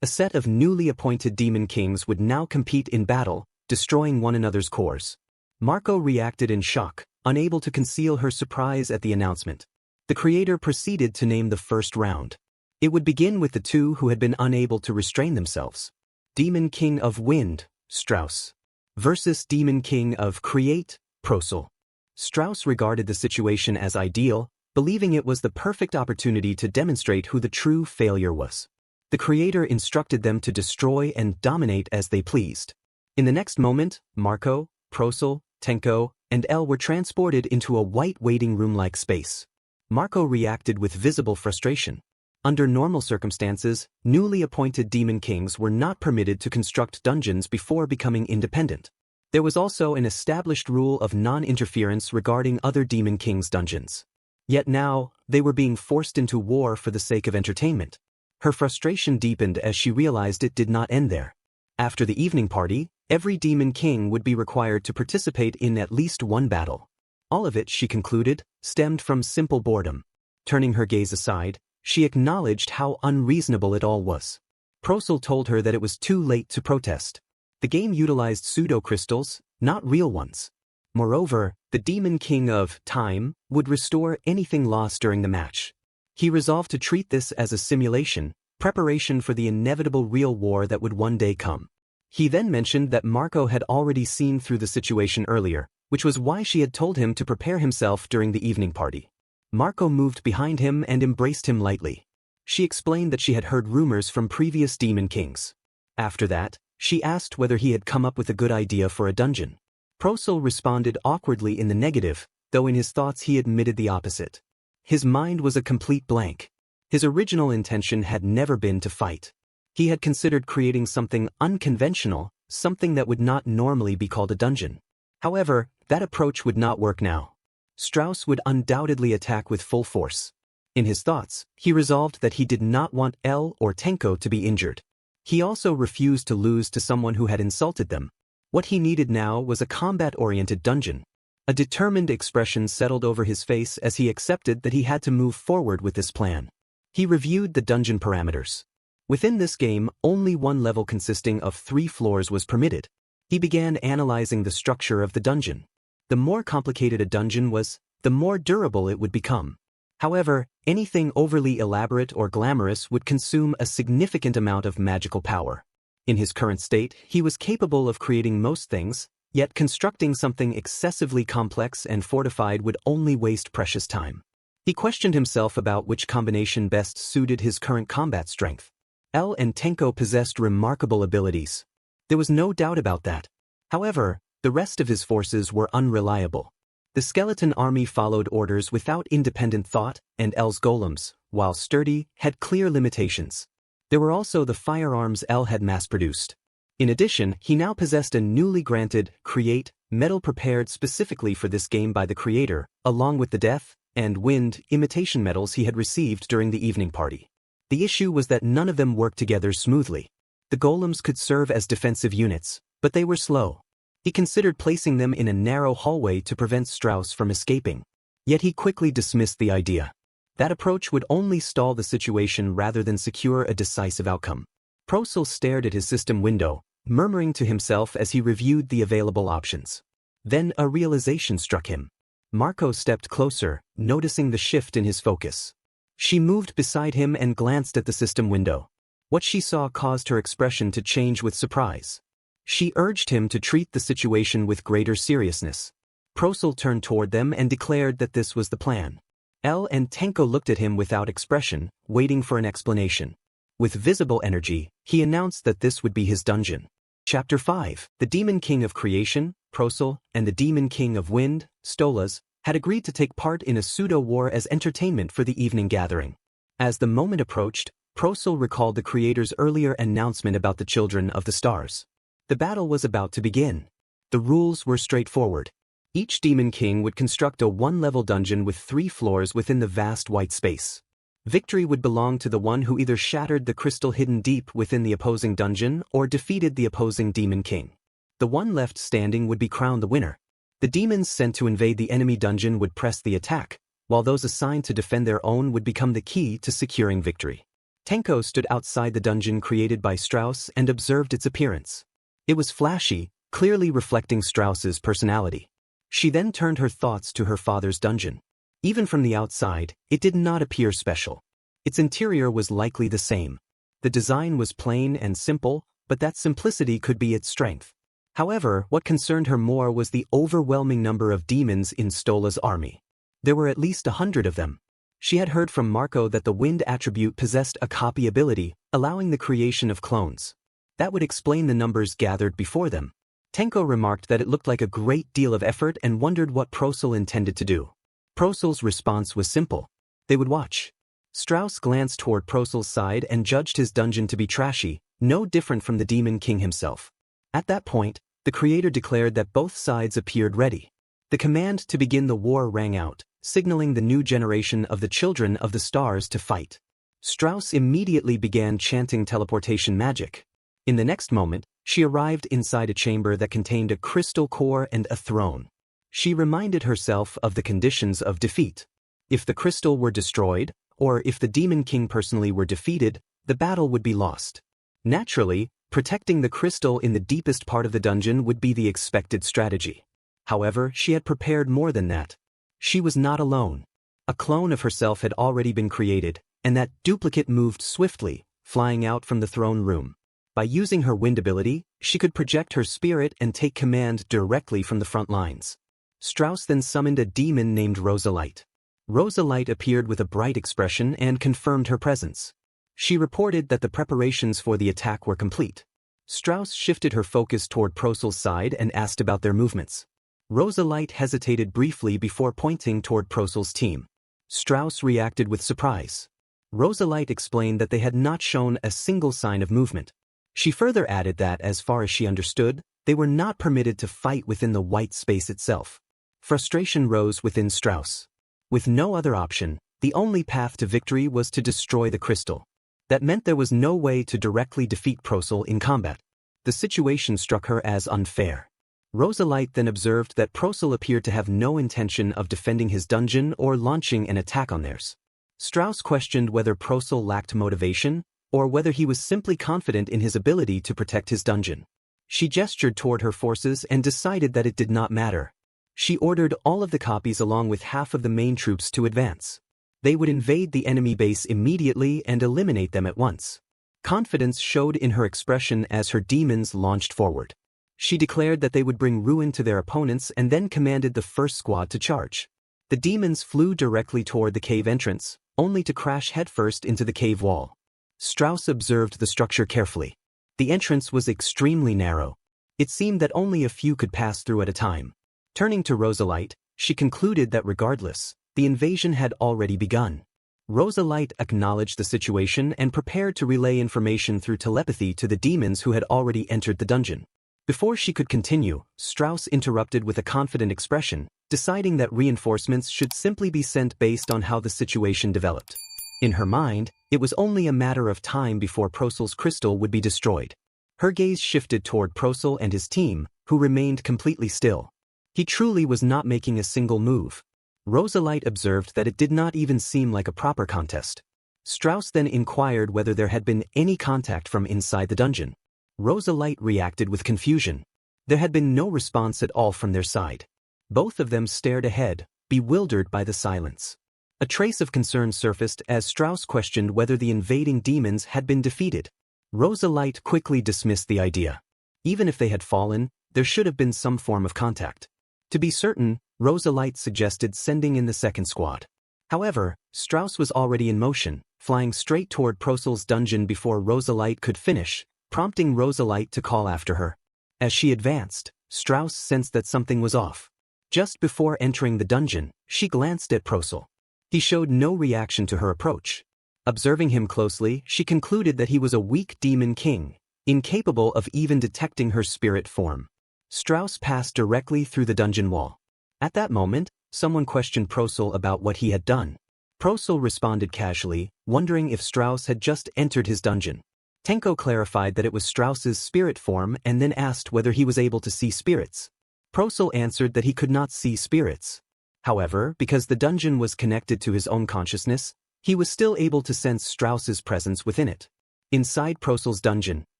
A set of newly appointed demon kings would now compete in battle, destroying one another's cores. Marco reacted in shock, unable to conceal her surprise at the announcement. The creator proceeded to name the first round. It would begin with the two who had been unable to restrain themselves. Demon King of Wind, Strauss, versus Demon King of Create, Procel. Strauss regarded the situation as ideal, believing it was the perfect opportunity to demonstrate who the true failure was. The creator instructed them to destroy and dominate as they pleased. In the next moment, Marco, Procel, Tenko, and El were transported into a white waiting room-like space. Marco reacted with visible frustration. Under normal circumstances, newly appointed demon kings were not permitted to construct dungeons before becoming independent. There was also an established rule of non-interference regarding other demon kings' dungeons. Yet now, they were being forced into war for the sake of entertainment. Her frustration deepened as she realized it did not end there. After the evening party, every demon king would be required to participate in at least one battle. All of it, she concluded, stemmed from simple boredom. Turning her gaze aside, she acknowledged how unreasonable it all was. Procel told her that it was too late to protest. The game utilized pseudo-crystals, not real ones. Moreover, the Demon King of Time would restore anything lost during the match. He resolved to treat this as a simulation, preparation for the inevitable real war that would one day come. He then mentioned that Marco had already seen through the situation earlier, which was why she had told him to prepare himself during the evening party. Marco moved behind him and embraced him lightly. She explained that she had heard rumors from previous demon kings. After that, she asked whether he had come up with a good idea for a dungeon. Procel responded awkwardly in the negative, though in his thoughts he admitted the opposite. His mind was a complete blank. His original intention had never been to fight. He had considered creating something unconventional, something that would not normally be called a dungeon. However, that approach would not work now. Strauss would undoubtedly attack with full force. In his thoughts, he resolved that he did not want El or Tenko to be injured. He also refused to lose to someone who had insulted them. What he needed now was a combat-oriented dungeon. A determined expression settled over his face as he accepted that he had to move forward with this plan. He reviewed the dungeon parameters. Within this game, only one level consisting of 3 floors was permitted. He began analyzing the structure of the dungeon. The more complicated a dungeon was, the more durable it would become. However, anything overly elaborate or glamorous would consume a significant amount of magical power. In his current state, he was capable of creating most things, yet constructing something excessively complex and fortified would only waste precious time. He questioned himself about which combination best suited his current combat strength. El and Tenko possessed remarkable abilities. There was no doubt about that. However, the rest of his forces were unreliable. The skeleton army followed orders without independent thought, and El's golems, while sturdy, had clear limitations. There were also the firearms El had mass-produced. In addition, he now possessed a newly granted Create medal prepared specifically for this game by the creator, along with the Death and Wind imitation medals he had received during the evening party. The issue was that none of them worked together smoothly. The golems could serve as defensive units, but they were slow. He considered placing them in a narrow hallway to prevent Strauss from escaping. Yet he quickly dismissed the idea. That approach would only stall the situation rather than secure a decisive outcome. Procel stared at his system window, murmuring to himself as he reviewed the available options. Then a realization struck him. Marco stepped closer, noticing the shift in his focus. She moved beside him and glanced at the system window. What she saw caused her expression to change with surprise. She urged him to treat the situation with greater seriousness. Procel turned toward them and declared that this was the plan. El and Tenko looked at him without expression, waiting for an explanation. With visible energy, he announced that this would be his dungeon. Chapter 5. The Demon King of Creation, Procel, and the Demon King of Wind, Stolas, had agreed to take part in a pseudo-war as entertainment for the evening gathering. As the moment approached, Procel recalled the creator's earlier announcement about the Children of the Stars. The battle was about to begin. The rules were straightforward. Each Demon King would construct a one-level dungeon with 3 floors within the vast white space. Victory would belong to the one who either shattered the crystal hidden deep within the opposing dungeon or defeated the opposing Demon King. The one left standing would be crowned the winner. The demons sent to invade the enemy dungeon would press the attack, while those assigned to defend their own would become the key to securing victory. Tenko stood outside the dungeon created by Strauss and observed its appearance. It was flashy, clearly reflecting Strauss's personality. She then turned her thoughts to her father's dungeon. Even from the outside, it did not appear special. Its interior was likely the same. The design was plain and simple, but that simplicity could be its strength. However, what concerned her more was the overwhelming number of demons in Stola's army. There were at least 100 of them. She had heard from Marco that the wind attribute possessed a copy ability, allowing the creation of clones. That would explain the numbers gathered before them. Tenko remarked that it looked like a great deal of effort and wondered what Procel intended to do. Procel's response was simple. They would watch. Strauss glanced toward Procel's side and judged his dungeon to be trashy, no different from the Demon King himself. At that point, the creator declared that both sides appeared ready. The command to begin the war rang out, signaling the new generation of the Children of the Stars to fight. Strauss immediately began chanting teleportation magic. In the next moment, she arrived inside a chamber that contained a crystal core and a throne. She reminded herself of the conditions of defeat. If the crystal were destroyed, or if the Demon King personally were defeated, the battle would be lost. Naturally, protecting the crystal in the deepest part of the dungeon would be the expected strategy. However, she had prepared more than that. She was not alone. A clone of herself had already been created, and that duplicate moved swiftly, flying out from the throne room. By using her wind ability, she could project her spirit and take command directly from the front lines. Strauss then summoned a demon named Rosalite. Rosalite appeared with a bright expression and confirmed her presence. She reported that the preparations for the attack were complete. Strauss shifted her focus toward Procel's side and asked about their movements. Rosalite hesitated briefly before pointing toward Procel's team. Strauss reacted with surprise. Rosalite explained that they had not shown a single sign of movement. She further added that, as far as she understood, they were not permitted to fight within the white space itself. Frustration rose within Strauss. With no other option, the only path to victory was to destroy the crystal. That meant there was no way to directly defeat Procel in combat. The situation struck her as unfair. Rosalite then observed that Procel appeared to have no intention of defending his dungeon or launching an attack on theirs. Strauss questioned whether Procel lacked motivation, or whether he was simply confident in his ability to protect his dungeon. She gestured toward her forces and decided that it did not matter. She ordered all of the copies along with half of the main troops to advance. They would invade the enemy base immediately and eliminate them at once. Confidence showed in her expression as her demons launched forward. She declared that they would bring ruin to their opponents and then commanded the first squad to charge. The demons flew directly toward the cave entrance, only to crash headfirst into the cave wall. Strauss observed the structure carefully. The entrance was extremely narrow. It seemed that only a few could pass through at a time. Turning to Rosalite, she concluded that regardless, the invasion had already begun. Rosa Light acknowledged the situation and prepared to relay information through telepathy to the demons who had already entered the dungeon. Before she could continue, Strauss interrupted with a confident expression, deciding that reinforcements should simply be sent based on how the situation developed. In her mind, it was only a matter of time before Procel's crystal would be destroyed. Her gaze shifted toward Procel and his team, who remained completely still. He truly was not making a single move. Rosa Light observed that it did not even seem like a proper contest. Strauss then inquired whether there had been any contact from inside the dungeon. Rosa Light reacted with confusion. There had been no response at all from their side. Both of them stared ahead, bewildered by the silence. A trace of concern surfaced as Strauss questioned whether the invading demons had been defeated. Rosa Light quickly dismissed the idea. Even if they had fallen, there should have been some form of contact. To be certain, Rosa Light suggested sending in the second squad. However, Strauss was already in motion, flying straight toward Procel's dungeon before Rosa Light could finish, prompting Rosa Light to call after her. As she advanced, Strauss sensed that something was off. Just before entering the dungeon, she glanced at Procel. He showed no reaction to her approach. Observing him closely, she concluded that he was a weak demon king, incapable of even detecting her spirit form. Strauss passed directly through the dungeon wall. At that moment, someone questioned Procel about what he had done. Procel responded casually, wondering if Strauss had just entered his dungeon. Tenko clarified that it was Strauss's spirit form and then asked whether he was able to see spirits. Procel answered that he could not see spirits. However, because the dungeon was connected to his own consciousness, he was still able to sense Strauss's presence within it. Inside Procel's dungeon,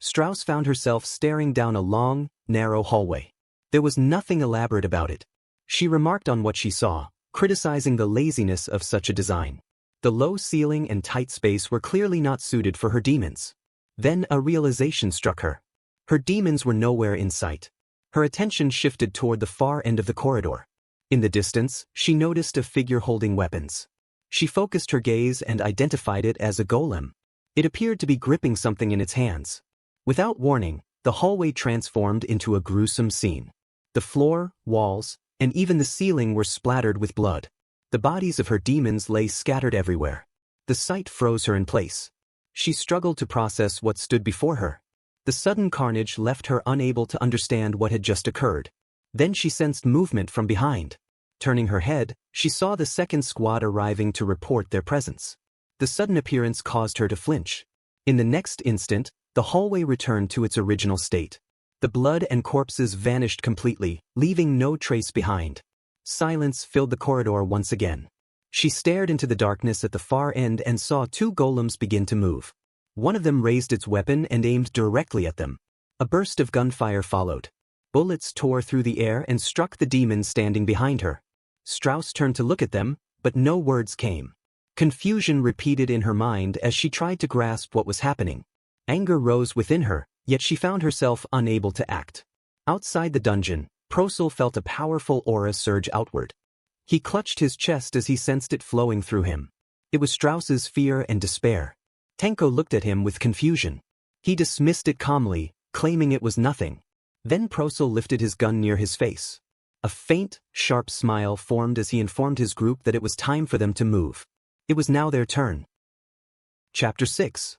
Strauss found herself staring down a long, narrow hallway. There was nothing elaborate about it. She remarked on what she saw, criticizing the laziness of such a design. The low ceiling and tight space were clearly not suited for her demons. Then a realization struck her. Her demons were nowhere in sight. Her attention shifted toward the far end of the corridor. In the distance, she noticed a figure holding weapons. She focused her gaze and identified it as a golem. It appeared to be gripping something in its hands. Without warning, the hallway transformed into a gruesome scene. The floor, walls, and even the ceiling were splattered with blood. The bodies of her demons lay scattered everywhere. The sight froze her in place. She struggled to process what stood before her. The sudden carnage left her unable to understand what had just occurred. Then she sensed movement from behind. Turning her head, she saw the second squad arriving to report their presence. The sudden appearance caused her to flinch. In the next instant, the hallway returned to its original state. The blood and corpses vanished completely, leaving no trace behind. Silence filled the corridor once again. She stared into the darkness at the far end and saw two golems begin to move. One of them raised its weapon and aimed directly at them. A burst of gunfire followed. Bullets tore through the air and struck the demon standing behind her. Strauss turned to look at them, but no words came. Confusion repeated in her mind as she tried to grasp what was happening. Anger rose within her, yet she found herself unable to act. Outside the dungeon, Procel felt a powerful aura surge outward. He clutched his chest as he sensed it flowing through him. It was Strauss's fear and despair. Tenko looked at him with confusion. He dismissed it calmly, claiming it was nothing. Then Procel lifted his gun near his face. A faint, sharp smile formed as he informed his group that it was time for them to move. It was now their turn. Chapter 6.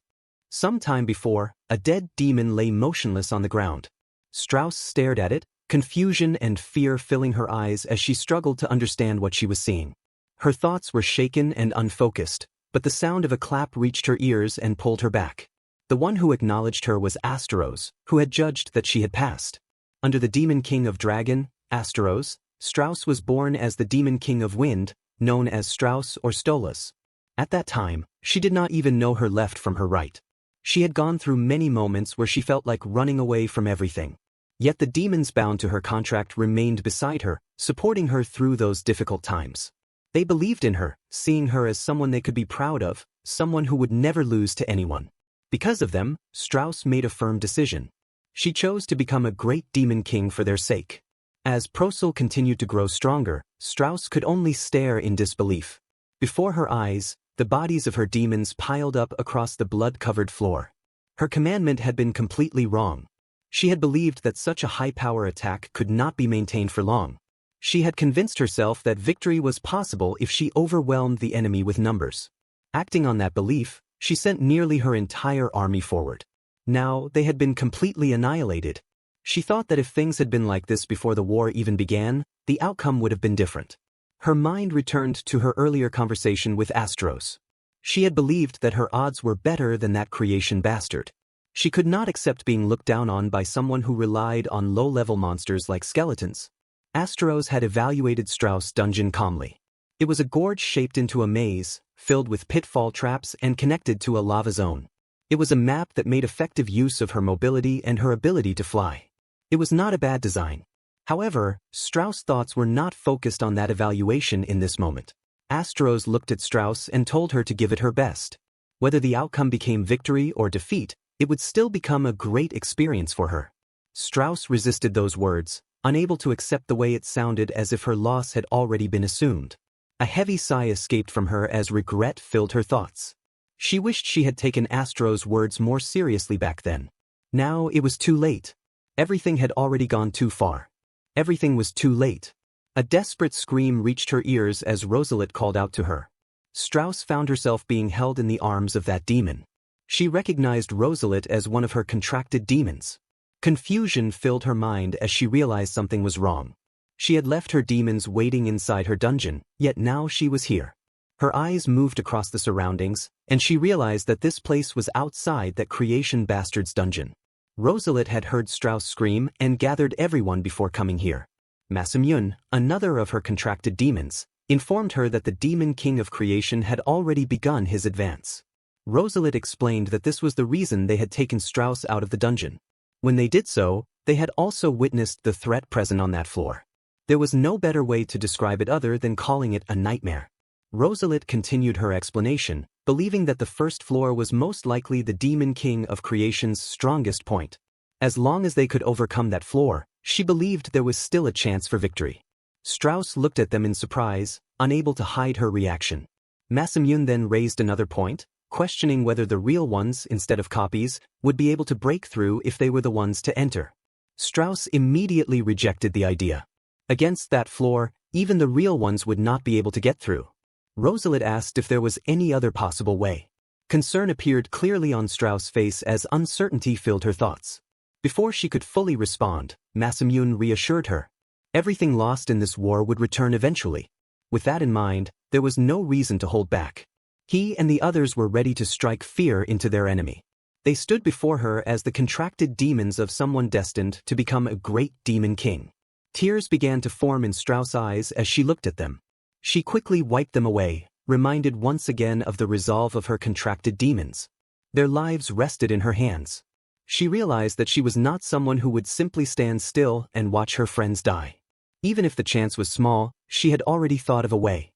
Some time before, a dead demon lay motionless on the ground. Strauss stared at it, confusion and fear filling her eyes as she struggled to understand what she was seeing. Her thoughts were shaken and unfocused, but the sound of a clap reached her ears and pulled her back. The one who acknowledged her was Asteros, who had judged that she had passed. Under the demon king of dragon, Asteros, Strauss was born as the demon king of wind, known as Strauss or Stolas. At that time, she did not even know her left from her right. She had gone through many moments where she felt like running away from everything. Yet the demons bound to her contract remained beside her, supporting her through those difficult times. They believed in her, seeing her as someone they could be proud of, someone who would never lose to anyone. Because of them, Strauss made a firm decision. She chose to become a great demon king for their sake. As Procel continued to grow stronger, Strauss could only stare in disbelief. Before her eyes, the bodies of her demons piled up across the blood-covered floor. Her commandment had been completely wrong. She had believed that such a high-power attack could not be maintained for long. She had convinced herself that victory was possible if she overwhelmed the enemy with numbers. Acting on that belief, she sent nearly her entire army forward. Now, they had been completely annihilated. She thought that if things had been like this before the war even began, the outcome would have been different. Her mind returned to her earlier conversation with Strauss. She had believed that her odds were better than that creation bastard. She could not accept being looked down on by someone who relied on low-level monsters like skeletons. Strauss had evaluated Strauss' dungeon calmly. It was a gorge shaped into a maze, filled with pitfall traps and connected to a lava zone. It was a map that made effective use of her mobility and her ability to fly. It was not a bad design. However, Strauss' thoughts were not focused on that evaluation in this moment. Strauss looked at Strauss and told her to give it her best. Whether the outcome became victory or defeat, it would still become a great experience for her. Strauss resisted those words, unable to accept the way it sounded as if her loss had already been assumed. A heavy sigh escaped from her as regret filled her thoughts. She wished she had taken Strauss' words more seriously back then. Now it was too late. Everything had already gone too far. Everything was too late. A desperate scream reached her ears as Rosalit called out to her. Strauss found herself being held in the arms of that demon. She recognized Rosalit as one of her contracted demons. Confusion filled her mind as she realized something was wrong. She had left her demons waiting inside her dungeon, yet now she was here. Her eyes moved across the surroundings, and she realized that this place was outside that creation bastard's dungeon. Rosalit had heard Strauss scream and gathered everyone before coming here. Masamune, another of her contracted demons, informed her that the demon king of creation had already begun his advance. Rosalit explained that this was the reason they had taken Strauss out of the dungeon. When they did so, they had also witnessed the threat present on that floor. There was no better way to describe it other than calling it a nightmare. Rosalit continued her explanation, believing that the first floor was most likely the demon king of creation's strongest point. As long as they could overcome that floor, she believed there was still a chance for victory. Strauss looked at them in surprise, unable to hide her reaction. Masamune then raised another point, questioning whether the real ones, instead of copies, would be able to break through if they were the ones to enter. Strauss immediately rejected the idea. Against that floor, even the real ones would not be able to get through. Rosalit asked if there was any other possible way. Concern appeared clearly on Strauss' face as uncertainty filled her thoughts. Before she could fully respond, Masamune reassured her. Everything lost in this war would return eventually. With that in mind, there was no reason to hold back. He and the others were ready to strike fear into their enemy. They stood before her as the contracted demons of someone destined to become a great demon king. Tears began to form in Strauss' eyes as she looked at them. She quickly wiped them away, reminded once again of the resolve of her contracted demons. Their lives rested in her hands. She realized that she was not someone who would simply stand still and watch her friends die. Even if the chance was small, she had already thought of a way.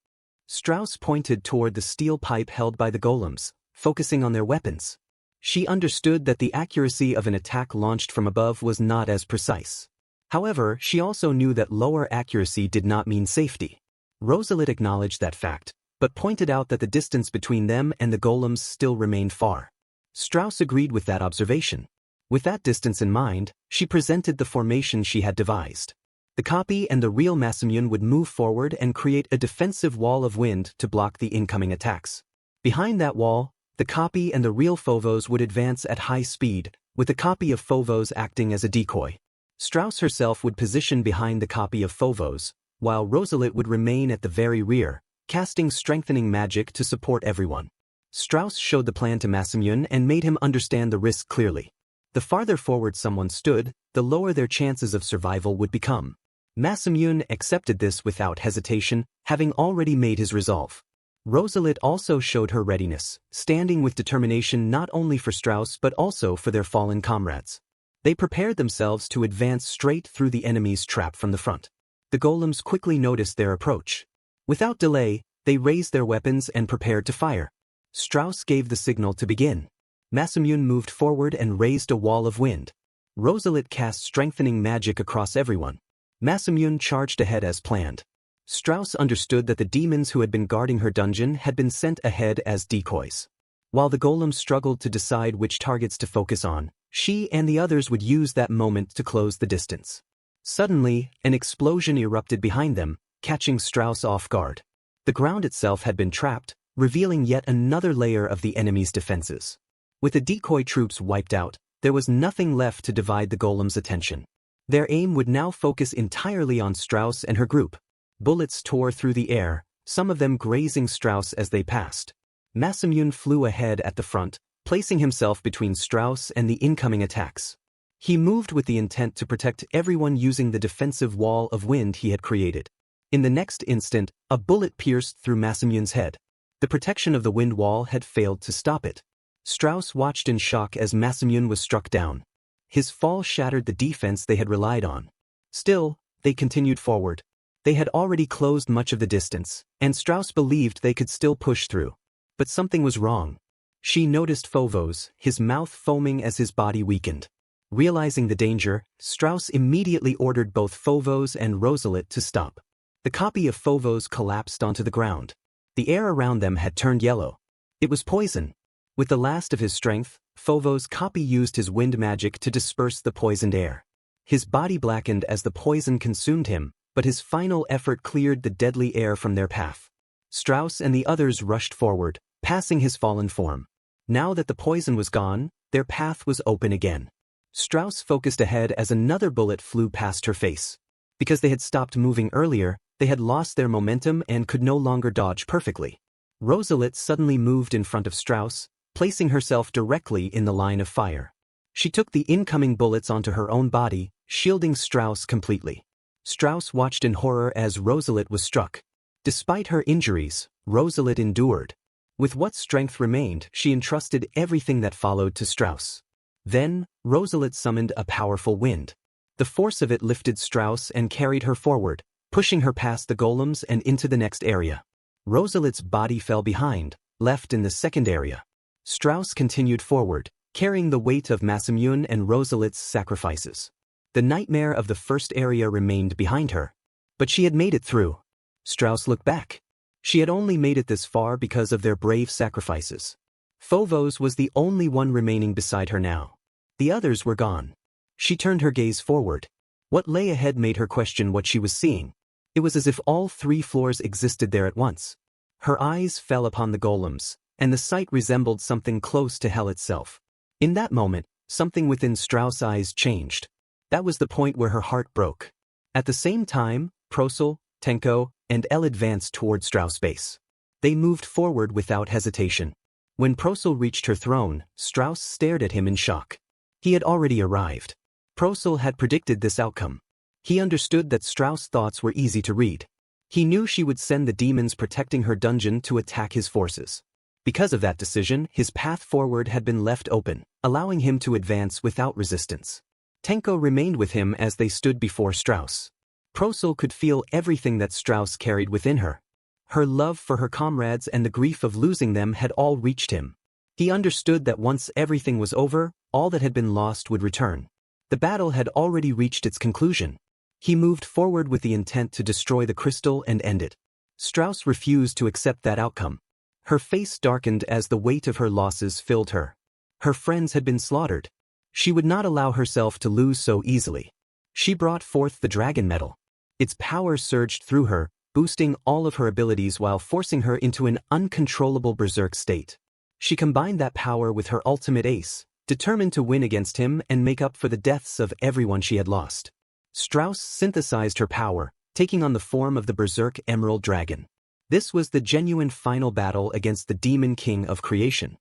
Strauss pointed toward the steel pipe held by the golems, focusing on their weapons. She understood that the accuracy of an attack launched from above was not as precise. However, she also knew that lower accuracy did not mean safety. Rosalit acknowledged that fact, but pointed out that the distance between them and the golems still remained far. Strauss agreed with that observation. With that distance in mind, she presented the formation she had devised. The copy and the real Masamune would move forward and create a defensive wall of wind to block the incoming attacks. Behind that wall, the copy and the real Phobos would advance at high speed, with the copy of Phobos acting as a decoy. Strauss herself would position behind the copy of Phobos, while Rosalit would remain at the very rear, casting strengthening magic to support everyone. Strauss showed the plan to Masamune and made him understand the risk clearly. The farther forward someone stood, the lower their chances of survival would become. Masamune accepted this without hesitation, having already made his resolve. Rosalit also showed her readiness, standing with determination not only for Strauss but also for their fallen comrades. They prepared themselves to advance straight through the enemy's trap from the front. The golems quickly noticed their approach. Without delay, they raised their weapons and prepared to fire. Strauss gave the signal to begin. Masamune moved forward and raised a wall of wind. Rosalit cast strengthening magic across everyone. Masamune charged ahead as planned. Strauss understood that the demons who had been guarding her dungeon had been sent ahead as decoys. While the golems struggled to decide which targets to focus on, she and the others would use that moment to close the distance. Suddenly, an explosion erupted behind them, catching Strauss off guard. The ground itself had been trapped, revealing yet another layer of the enemy's defenses. With the decoy troops wiped out, there was nothing left to divide the golem's attention. Their aim would now focus entirely on Strauss and her group. Bullets tore through the air, some of them grazing Strauss as they passed. Masamune flew ahead at the front, placing himself between Strauss and the incoming attacks. He moved with the intent to protect everyone using the defensive wall of wind he had created. In the next instant, a bullet pierced through Masamune's head. The protection of the wind wall had failed to stop it. Strauss watched in shock as Masamune was struck down. His fall shattered the defense they had relied on. Still, they continued forward. They had already closed much of the distance, and Strauss believed they could still push through. But something was wrong. She noticed Phobos, his mouth foaming as his body weakened. Realizing the danger, Strauss immediately ordered both Phobos and Rosalit to stop. The copy of Phobos collapsed onto the ground. The air around them had turned yellow. It was poison. With the last of his strength, Phobos' copy used his wind magic to disperse the poisoned air. His body blackened as the poison consumed him, but his final effort cleared the deadly air from their path. Strauss and the others rushed forward, passing his fallen form. Now that the poison was gone, their path was open again. Strauss focused ahead as another bullet flew past her face. Because they had stopped moving earlier, they had lost their momentum and could no longer dodge perfectly. Rosalit suddenly moved in front of Strauss, placing herself directly in the line of fire. She took the incoming bullets onto her own body, shielding Strauss completely. Strauss watched in horror as Rosalit was struck. Despite her injuries, Rosalit endured. With what strength remained, she entrusted everything that followed to Strauss. Then, Rosalit summoned a powerful wind. The force of it lifted Strauss and carried her forward, pushing her past the golems and into the next area. Rosalit's body fell behind, left in the second area. Strauss continued forward, carrying the weight of Masamune and Rosalit's sacrifices. The nightmare of the first area remained behind her. But she had made it through. Strauss looked back. She had only made it this far because of their brave sacrifices. Phobos was the only one remaining beside her now. The others were gone. She turned her gaze forward. What lay ahead made her question what she was seeing. It was as if all 3 floors existed there at once. Her eyes fell upon the golems, and the sight resembled something close to hell itself. In that moment, something within Strauss' eyes changed. That was the point where her heart broke. At the same time, Prosel, Tenko, and El advanced toward Strauss' base. They moved forward without hesitation. When Prosel reached her throne, Strauss stared at him in shock. He had already arrived. Prosel had predicted this outcome. He understood that Strauss' thoughts were easy to read. He knew she would send the demons protecting her dungeon to attack his forces. Because of that decision, his path forward had been left open, allowing him to advance without resistance. Tenko remained with him as they stood before Strauss. Prosel could feel everything that Strauss carried within her. Her love for her comrades and the grief of losing them had all reached him. He understood that once everything was over, all that had been lost would return. The battle had already reached its conclusion. He moved forward with the intent to destroy the crystal and end it. Strauss refused to accept that outcome. Her face darkened as the weight of her losses filled her. Her friends had been slaughtered. She would not allow herself to lose so easily. She brought forth the dragon metal. Its power surged through her, boosting all of her abilities while forcing her into an uncontrollable berserk state. She combined that power with her ultimate ace, determined to win against him and make up for the deaths of everyone she had lost. Strauss synthesized her power, taking on the form of the berserk emerald dragon. This was the genuine final battle against the demon king of creation.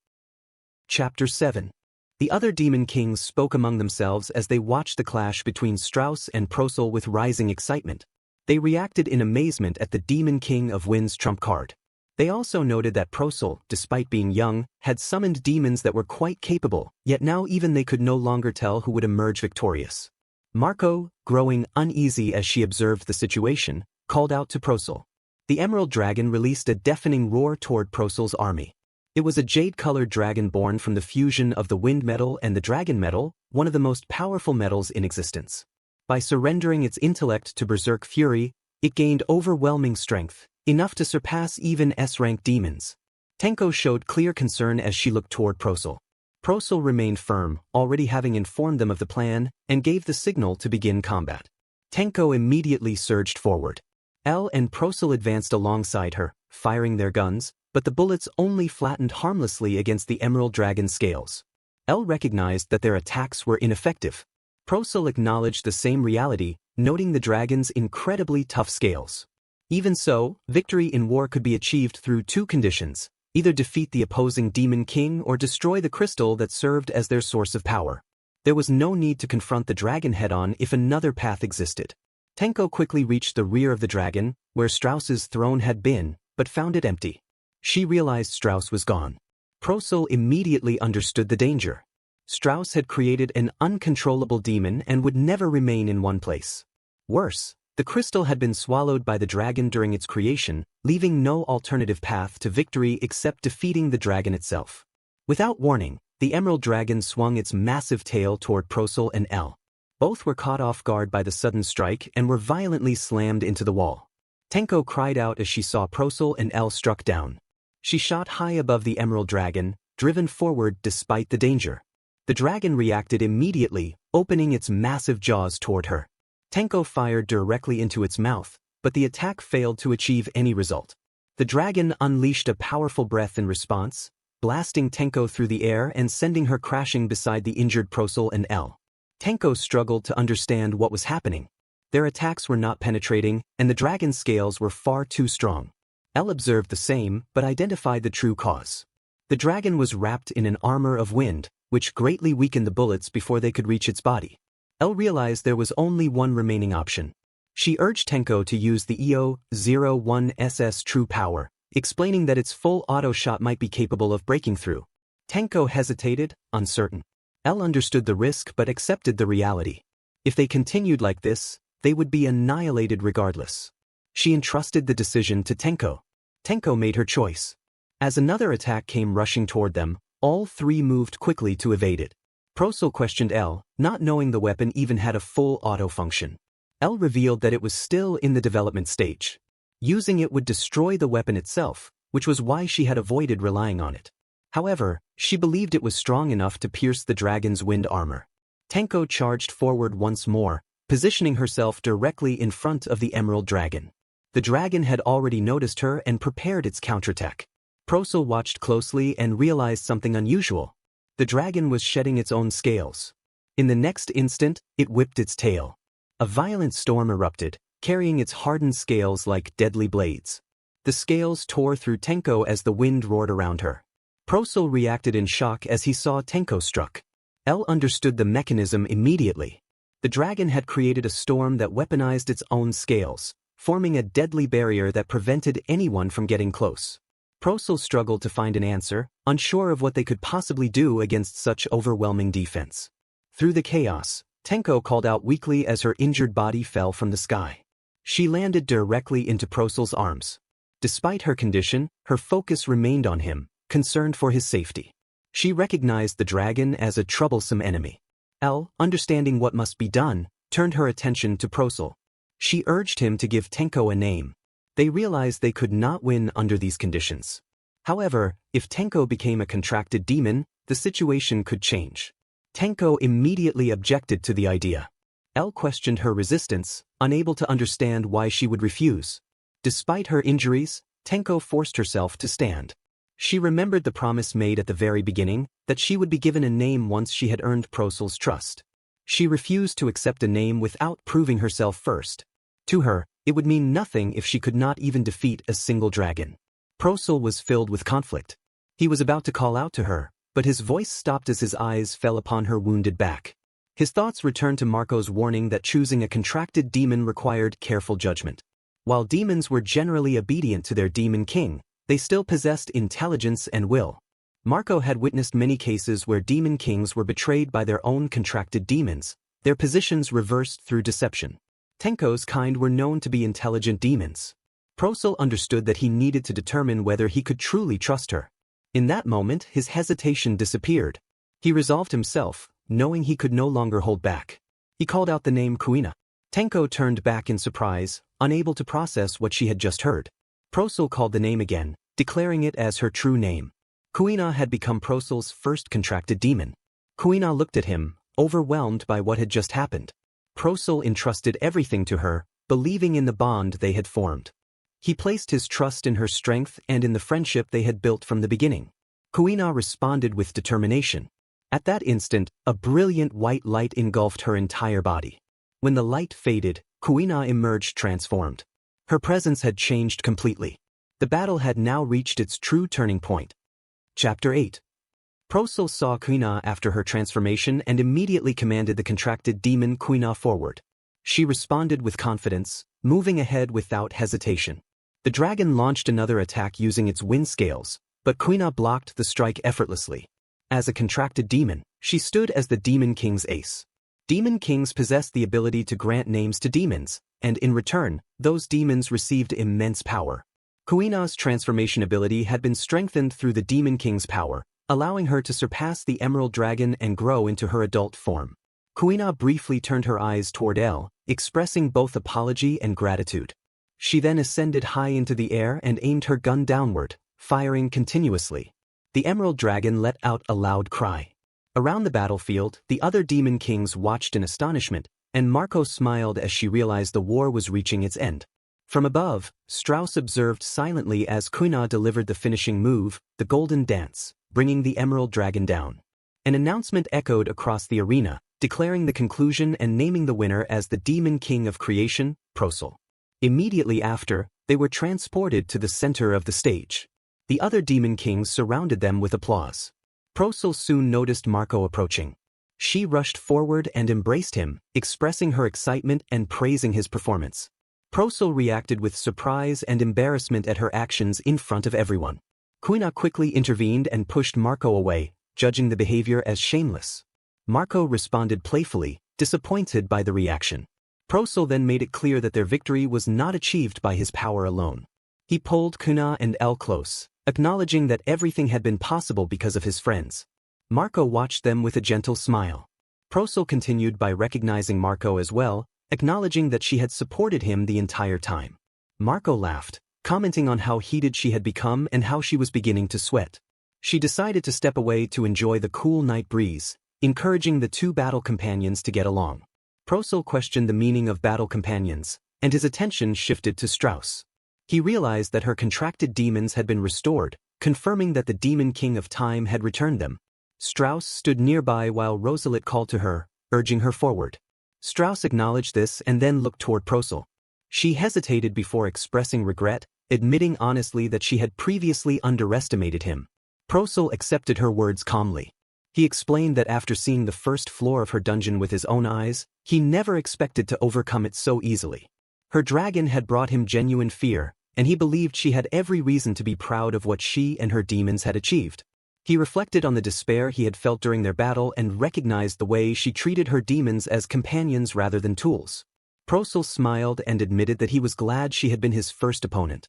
Chapter 7. The other demon kings spoke among themselves as they watched the clash between Strauss and Prosel with rising excitement. They reacted in amazement at the demon king of wind's trump card. They also noted that Prosel, despite being young, had summoned demons that were quite capable, yet now even they could no longer tell who would emerge victorious. Marco, growing uneasy as she observed the situation, called out to Prosel. The emerald dragon released a deafening roar toward Prosel's army. It was a jade-colored dragon born from the fusion of the wind metal and the dragon metal, one of the most powerful metals in existence. By surrendering its intellect to berserk fury, it gained overwhelming strength, enough to surpass even S-rank demons. Tenko showed clear concern as she looked toward Prosel. Prosel remained firm, already having informed them of the plan, and gave the signal to begin combat. Tenko immediately surged forward. El and Prosel advanced alongside her, firing their guns, but the bullets only flattened harmlessly against the emerald dragon's scales. El recognized that their attacks were ineffective. Prosul acknowledged the same reality, noting the dragon's incredibly tough scales. Even so, victory in war could be achieved through two conditions: either defeat the opposing demon king or destroy the crystal that served as their source of power. There was no need to confront the dragon head-on if another path existed. Tenko quickly reached the rear of the dragon, where Strauss's throne had been, but found it empty. She realized Strauss was gone. Prosul immediately understood the danger. Strauss had created an uncontrollable demon and would never remain in one place. Worse, the crystal had been swallowed by the dragon during its creation, leaving no alternative path to victory except defeating the dragon itself. Without warning, the emerald dragon swung its massive tail toward Prosul and El. Both were caught off guard by the sudden strike and were violently slammed into the wall. Tenko cried out as she saw Prosul and El struck down. She shot high above the emerald dragon, driven forward despite the danger. The dragon reacted immediately, opening its massive jaws toward her. Tenko fired directly into its mouth, but the attack failed to achieve any result. The dragon unleashed a powerful breath in response, blasting Tenko through the air and sending her crashing beside the injured Prosul and El. Tenko struggled to understand what was happening. Their attacks were not penetrating, and the dragon's scales were far too strong. El observed the same, but identified the true cause. The dragon was wrapped in an armor of wind, which greatly weakened the bullets before they could reach its body. El realized there was only one remaining option. She urged Tenko to use the EO-01SS true power, explaining that its full auto shot might be capable of breaking through. Tenko hesitated, uncertain. El understood the risk but accepted the reality. If they continued like this, they would be annihilated regardless. She entrusted the decision to Tenko. Tenko made her choice. As another attack came rushing toward them, all three moved quickly to evade it. Prosul questioned El, not knowing the weapon even had a full auto function. El revealed that it was still in the development stage. Using it would destroy the weapon itself, which was why she had avoided relying on it. However, she believed it was strong enough to pierce the dragon's wind armor. Tenko charged forward once more, positioning herself directly in front of the emerald dragon. The dragon had already noticed her and prepared its counterattack. Prosul watched closely and realized something unusual. The dragon was shedding its own scales. In the next instant, it whipped its tail. A violent storm erupted, carrying its hardened scales like deadly blades. The scales tore through Tenko as the wind roared around her. Prosul reacted in shock as he saw Tenko struck. El understood the mechanism immediately. The dragon had created a storm that weaponized its own scales, forming a deadly barrier that prevented anyone from getting close. Prosul struggled to find an answer, unsure of what they could possibly do against such overwhelming defense. Through the chaos, Tenko called out weakly as her injured body fell from the sky. She landed directly into Prosul's arms. Despite her condition, her focus remained on him, concerned for his safety. She recognized the dragon as a troublesome enemy. El, understanding what must be done, turned her attention to Prosul. She urged him to give Tenko a name. They realized they could not win under these conditions. However, if Tenko became a contracted demon, the situation could change. Tenko immediately objected to the idea. El questioned her resistance, unable to understand why she would refuse. Despite her injuries, Tenko forced herself to stand. She remembered the promise made at the very beginning, that she would be given a name once she had earned Prosul's trust. She refused to accept a name without proving herself first. To her, it would mean nothing if she could not even defeat a single dragon. Prosul was filled with conflict. He was about to call out to her, but his voice stopped as his eyes fell upon her wounded back. His thoughts returned to Marco's warning that choosing a contracted demon required careful judgment. While demons were generally obedient to their demon king, they still possessed intelligence and will. Marco had witnessed many cases where demon kings were betrayed by their own contracted demons, their positions reversed through deception. Tenko's kind were known to be intelligent demons. Prosul understood that he needed to determine whether he could truly trust her. In that moment, his hesitation disappeared. He resolved himself, knowing he could no longer hold back. He called out the name Kuina. Tenko turned back in surprise, unable to process what she had just heard. Prosul called the name again, declaring it as her true name. Kuina had become Prosul's first contracted demon. Kuina looked at him, overwhelmed by what had just happened. Prosul entrusted everything to her, believing in the bond they had formed. He placed his trust in her strength and in the friendship they had built from the beginning. Kuina responded with determination. At that instant, a brilliant white light engulfed her entire body. When the light faded, Kuina emerged transformed. Her presence had changed completely. The battle had now reached its true turning point. Chapter 8. Prosel saw Kuina after her transformation and immediately commanded the contracted demon Kuina forward. She responded with confidence, moving ahead without hesitation. The dragon launched another attack using its wind scales, but Kuina blocked the strike effortlessly. As a contracted demon, she stood as the Demon King's ace. Demon Kings possessed the ability to grant names to demons, and in return, those demons received immense power. Kuina's transformation ability had been strengthened through the Demon King's power, allowing her to surpass the Emerald Dragon and grow into her adult form. Kuina briefly turned her eyes toward El, expressing both apology and gratitude. She then ascended high into the air and aimed her gun downward, firing continuously. The Emerald Dragon let out a loud cry. Around the battlefield, the other Demon Kings watched in astonishment, and Marco smiled as she realized the war was reaching its end. From above, Strauss observed silently as Kuina delivered the finishing move, the Golden Dance, bringing the Emerald Dragon down. An announcement echoed across the arena, declaring the conclusion and naming the winner as the Demon King of Creation, Prosel. Immediately after, they were transported to the center of the stage. The other Demon Kings surrounded them with applause. Prosel soon noticed Marco approaching. She rushed forward and embraced him, expressing her excitement and praising his performance. Prosel reacted with surprise and embarrassment at her actions in front of everyone. Kuina quickly intervened and pushed Marco away, judging the behavior as shameless. Marco responded playfully, disappointed by the reaction. Prosel then made it clear that their victory was not achieved by his power alone. He pulled Kuina and El close, acknowledging that everything had been possible because of his friends. Marco watched them with a gentle smile. Prosel continued by recognizing Marco as well, acknowledging that she had supported him the entire time. Marco laughed, commenting on how heated she had become and how she was beginning to sweat. She decided to step away to enjoy the cool night breeze, encouraging the two battle companions to get along. Prosel questioned the meaning of battle companions, and his attention shifted to Strauss. He realized that her contracted demons had been restored, confirming that the Demon King of Time had returned them. Strauss stood nearby while Rosalit called to her, urging her forward. Strauss acknowledged this and then looked toward Prosel. She hesitated before expressing regret, admitting honestly that she had previously underestimated him. Prosel accepted her words calmly. He explained that after seeing the first floor of her dungeon with his own eyes, he never expected to overcome it so easily. Her dragon had brought him genuine fear, and he believed she had every reason to be proud of what she and her demons had achieved. He reflected on the despair he had felt during their battle and recognized the way she treated her demons as companions rather than tools. Prosel smiled and admitted that he was glad she had been his first opponent.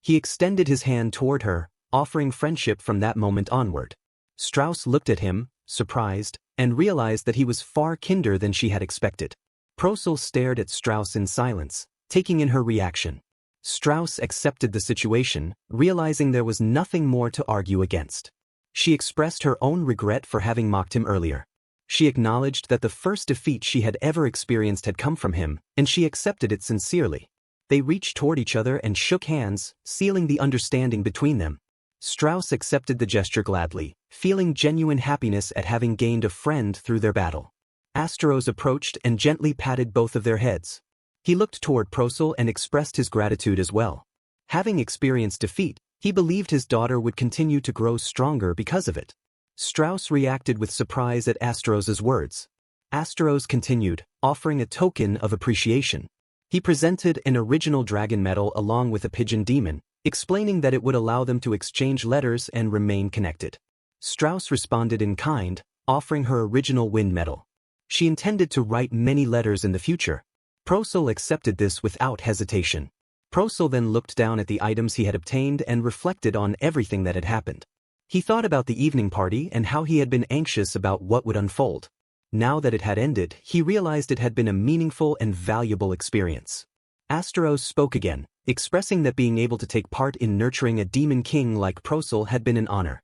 He extended his hand toward her, offering friendship from that moment onward. Strauss looked at him, surprised, and realized that he was far kinder than she had expected. Prosel stared at Strauss in silence, taking in her reaction. Strauss accepted the situation, realizing there was nothing more to argue against. She expressed her own regret for having mocked him earlier. She acknowledged that the first defeat she had ever experienced had come from him, and she accepted it sincerely. They reached toward each other and shook hands, sealing the understanding between them. Strauss accepted the gesture gladly, feeling genuine happiness at having gained a friend through their battle. Asteros approached and gently patted both of their heads. He looked toward Prosel and expressed his gratitude as well. Having experienced defeat, he believed his daughter would continue to grow stronger because of it. Strauss reacted with surprise at Asteros's words. Asteros continued, offering a token of appreciation. He presented an original dragon medal along with a pigeon demon, explaining that it would allow them to exchange letters and remain connected. Strauss responded in kind, offering her original wind medal. She intended to write many letters in the future. Prosel accepted this without hesitation. Prosel then looked down at the items he had obtained and reflected on everything that had happened. He thought about the evening party and how he had been anxious about what would unfold. Now that it had ended, he realized it had been a meaningful and valuable experience. Asteros spoke again, expressing that being able to take part in nurturing a demon king like Prosel had been an honor.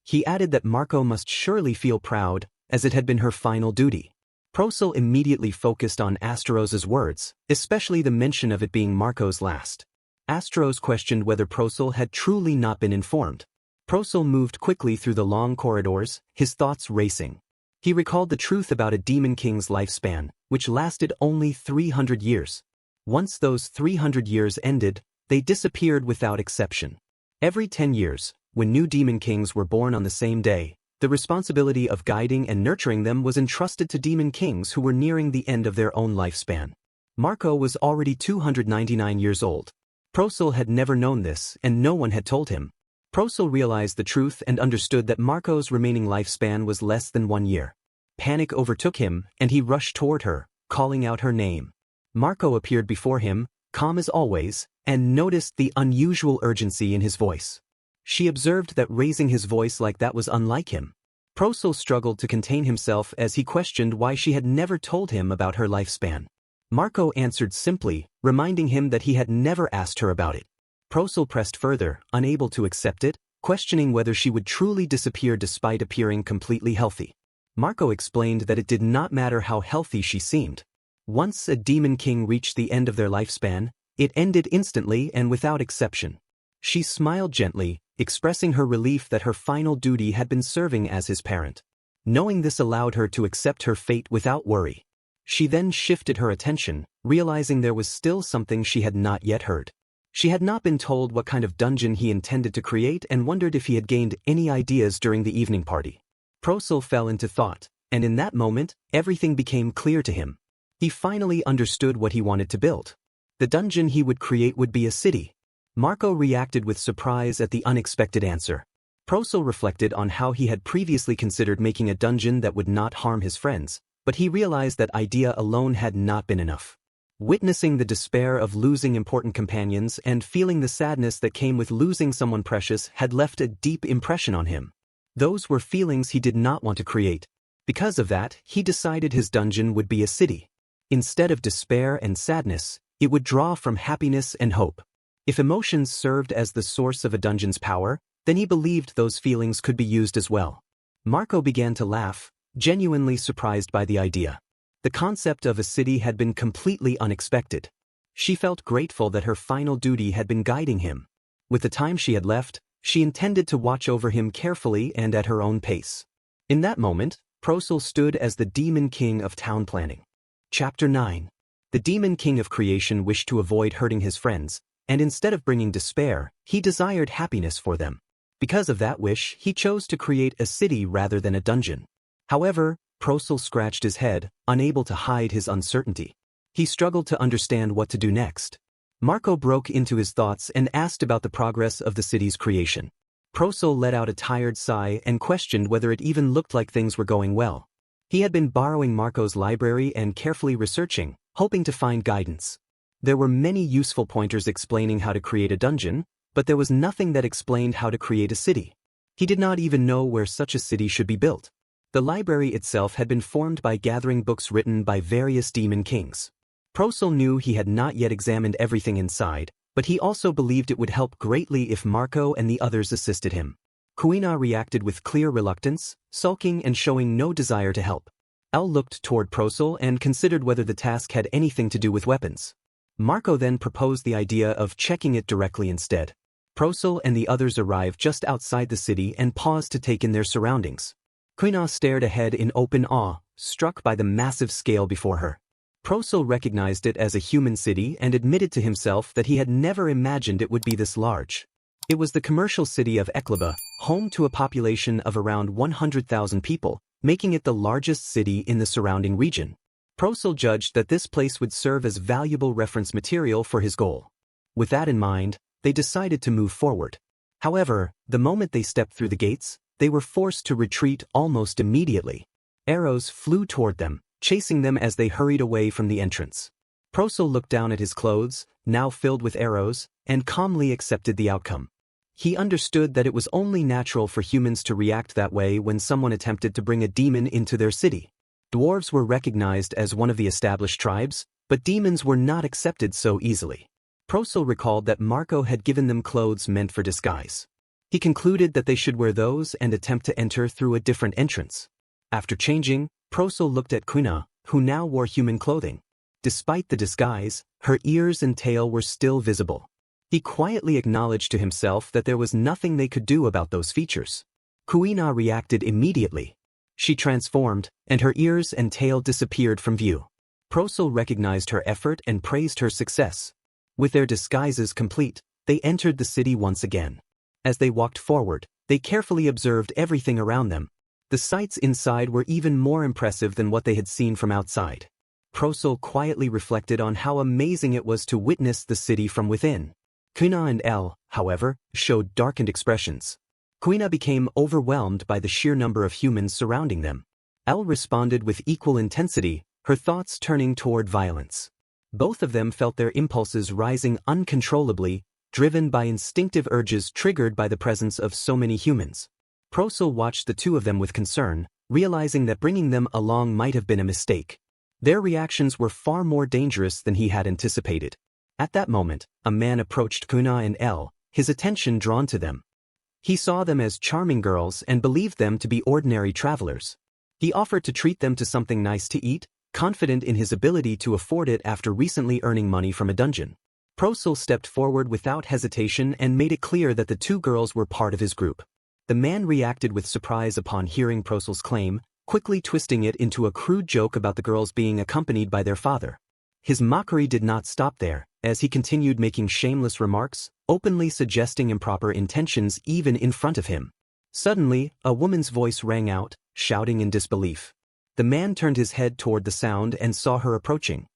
He added that Marco must surely feel proud, as it had been her final duty. Prosel immediately focused on Asteros's words, especially the mention of it being Marco's last. Astros questioned whether Procel had truly not been informed. Procel moved quickly through the long corridors, his thoughts racing. He recalled the truth about a demon king's lifespan, which lasted only 300 years. Once those 300 years ended, they disappeared without exception. Every 10 years, when new demon kings were born on the same day, the responsibility of guiding and nurturing them was entrusted to demon kings who were nearing the end of their own lifespan. Marco was already 299 years old. Procel had never known this, and no one had told him. Procel realized the truth and understood that Marco's remaining lifespan was less than 1 year. Panic overtook him, and he rushed toward her, calling out her name. Marco appeared before him, calm as always, and noticed the unusual urgency in his voice. She observed that raising his voice like that was unlike him. Procel struggled to contain himself as he questioned why she had never told him about her lifespan. Marco answered simply, reminding him that he had never asked her about it. Procel pressed further, unable to accept it, questioning whether she would truly disappear despite appearing completely healthy. Marco explained that it did not matter how healthy she seemed. Once a demon king reached the end of their lifespan, it ended instantly and without exception. She smiled gently, expressing her relief that her final duty had been serving as his parent. Knowing this allowed her to accept her fate without worry. She then shifted her attention, realizing there was still something she had not yet heard. She had not been told what kind of dungeon he intended to create and wondered if he had gained any ideas during the evening party. Procel fell into thought, and in that moment, everything became clear to him. He finally understood what he wanted to build. The dungeon he would create would be a city. Marco reacted with surprise at the unexpected answer. Procel reflected on how he had previously considered making a dungeon that would not harm his friends, but he realized that idea alone had not been enough. Witnessing the despair of losing important companions and feeling the sadness that came with losing someone precious had left a deep impression on him. Those were feelings he did not want to create. Because of that, he decided his dungeon would be a city. Instead of despair and sadness, it would draw from happiness and hope. If emotions served as the source of a dungeon's power, then he believed those feelings could be used as well. Marco began to laugh, genuinely surprised by the idea. The concept of a city had been completely unexpected. She felt grateful that her final duty had been guiding him. With the time she had left, she intended to watch over him carefully and at her own pace. In that moment, Procel stood as the Demon King of town planning. Chapter 9. The Demon King of Creation wished to avoid hurting his friends, and instead of bringing despair, he desired happiness for them. Because of that wish, he chose to create a city rather than a dungeon. However, Procel scratched his head, unable to hide his uncertainty. He struggled to understand what to do next. Marco broke into his thoughts and asked about the progress of the city's creation. Procel let out a tired sigh and questioned whether it even looked like things were going well. He had been borrowing Marco's library and carefully researching, hoping to find guidance. There were many useful pointers explaining how to create a dungeon, but there was nothing that explained how to create a city. He did not even know where such a city should be built. The library itself had been formed by gathering books written by various demon kings. Procel knew he had not yet examined everything inside, but he also believed it would help greatly if Marco and the others assisted him. Kuina reacted with clear reluctance, sulking and showing no desire to help. El looked toward Procel and considered whether the task had anything to do with weapons. Marco then proposed the idea of checking it directly instead. Procel and the others arrived just outside the city and paused to take in their surroundings. Kuina stared ahead in open awe, struck by the massive scale before her. Procel recognized it as a human city and admitted to himself that he had never imagined it would be this large. It was the commercial city of Ekla, home to a population of around 100,000 people, making it the largest city in the surrounding region. Procel judged that this place would serve as valuable reference material for his goal. With that in mind, they decided to move forward. However, the moment they stepped through the gates, they were forced to retreat almost immediately. Arrows flew toward them, chasing them as they hurried away from the entrance. Procel looked down at his clothes, now filled with arrows, and calmly accepted the outcome. He understood that it was only natural for humans to react that way when someone attempted to bring a demon into their city. Dwarves were recognized as one of the established tribes, but demons were not accepted so easily. Procel recalled that Marco had given them clothes meant for disguise. He concluded that they should wear those and attempt to enter through a different entrance. After changing, Procel looked at Kuina, who now wore human clothing. Despite the disguise, her ears and tail were still visible. He quietly acknowledged to himself that there was nothing they could do about those features. Kuina reacted immediately. She transformed, and her ears and tail disappeared from view. Prosel recognized her effort and praised her success. With their disguises complete, they entered the city once again. As they walked forward, they carefully observed everything around them. The sights inside were even more impressive than what they had seen from outside. Prosel quietly reflected on how amazing it was to witness the city from within. Kuina and El, however, showed darkened expressions. Kuina became overwhelmed by the sheer number of humans surrounding them. El responded with equal intensity, her thoughts turning toward violence. Both of them felt their impulses rising uncontrollably, driven by instinctive urges triggered by the presence of so many humans. Prosel watched the two of them with concern, realizing that bringing them along might have been a mistake. Their reactions were far more dangerous than he had anticipated. At that moment, a man approached Kuina and El, his attention drawn to them. He saw them as charming girls and believed them to be ordinary travelers. He offered to treat them to something nice to eat, confident in his ability to afford it after recently earning money from a dungeon. Prosel stepped forward without hesitation and made it clear that the two girls were part of his group. The man reacted with surprise upon hearing Prosel's claim, quickly twisting it into a crude joke about the girls being accompanied by their father. His mockery did not stop there, as he continued making shameless remarks, openly suggesting improper intentions even in front of him. Suddenly, a woman's voice rang out, shouting in disbelief. The man turned his head toward the sound and saw her approaching.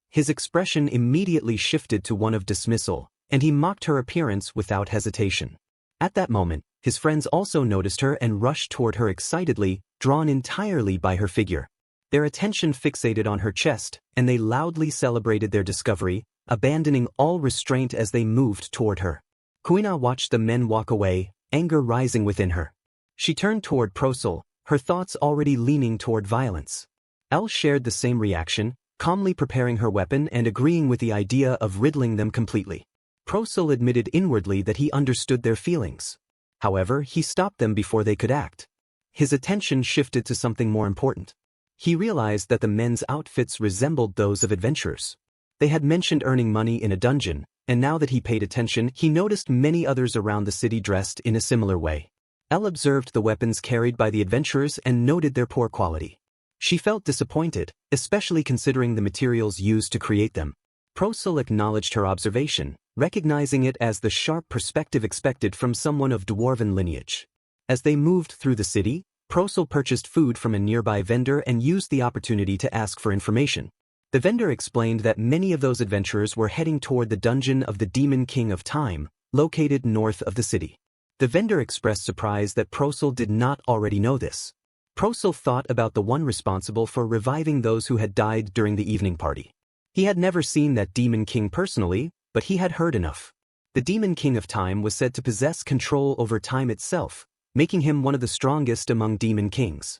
His expression immediately shifted to one of dismissal, and he mocked her appearance without hesitation. At that moment, his friends also noticed her and rushed toward her excitedly, drawn entirely by her figure. Their attention fixated on her chest, and they loudly celebrated their discovery, abandoning all restraint as they moved toward her. Kuina watched the men walk away, anger rising within her. She turned toward Prosel, her thoughts already leaning toward violence. El shared the same reaction, calmly preparing her weapon and agreeing with the idea of riddling them completely. Prosel admitted inwardly that he understood their feelings. However, he stopped them before they could act. His attention shifted to something more important. He realized that the men's outfits resembled those of adventurers. They had mentioned earning money in a dungeon, and now that he paid attention, he noticed many others around the city dressed in a similar way. Elle observed the weapons carried by the adventurers and noted their poor quality. She felt disappointed, especially considering the materials used to create them. Prosel acknowledged her observation, recognizing it as the sharp perspective expected from someone of dwarven lineage. As they moved through the city, Prosel purchased food from a nearby vendor and used the opportunity to ask for information. The vendor explained that many of those adventurers were heading toward the dungeon of the Demon King of Time, located north of the city. The vendor expressed surprise that Prosel did not already know this. Prosel thought about the one responsible for reviving those who had died during the evening party. He had never seen that Demon King personally, but he had heard enough. The Demon King of Time was said to possess control over time itself, making him one of the strongest among demon kings.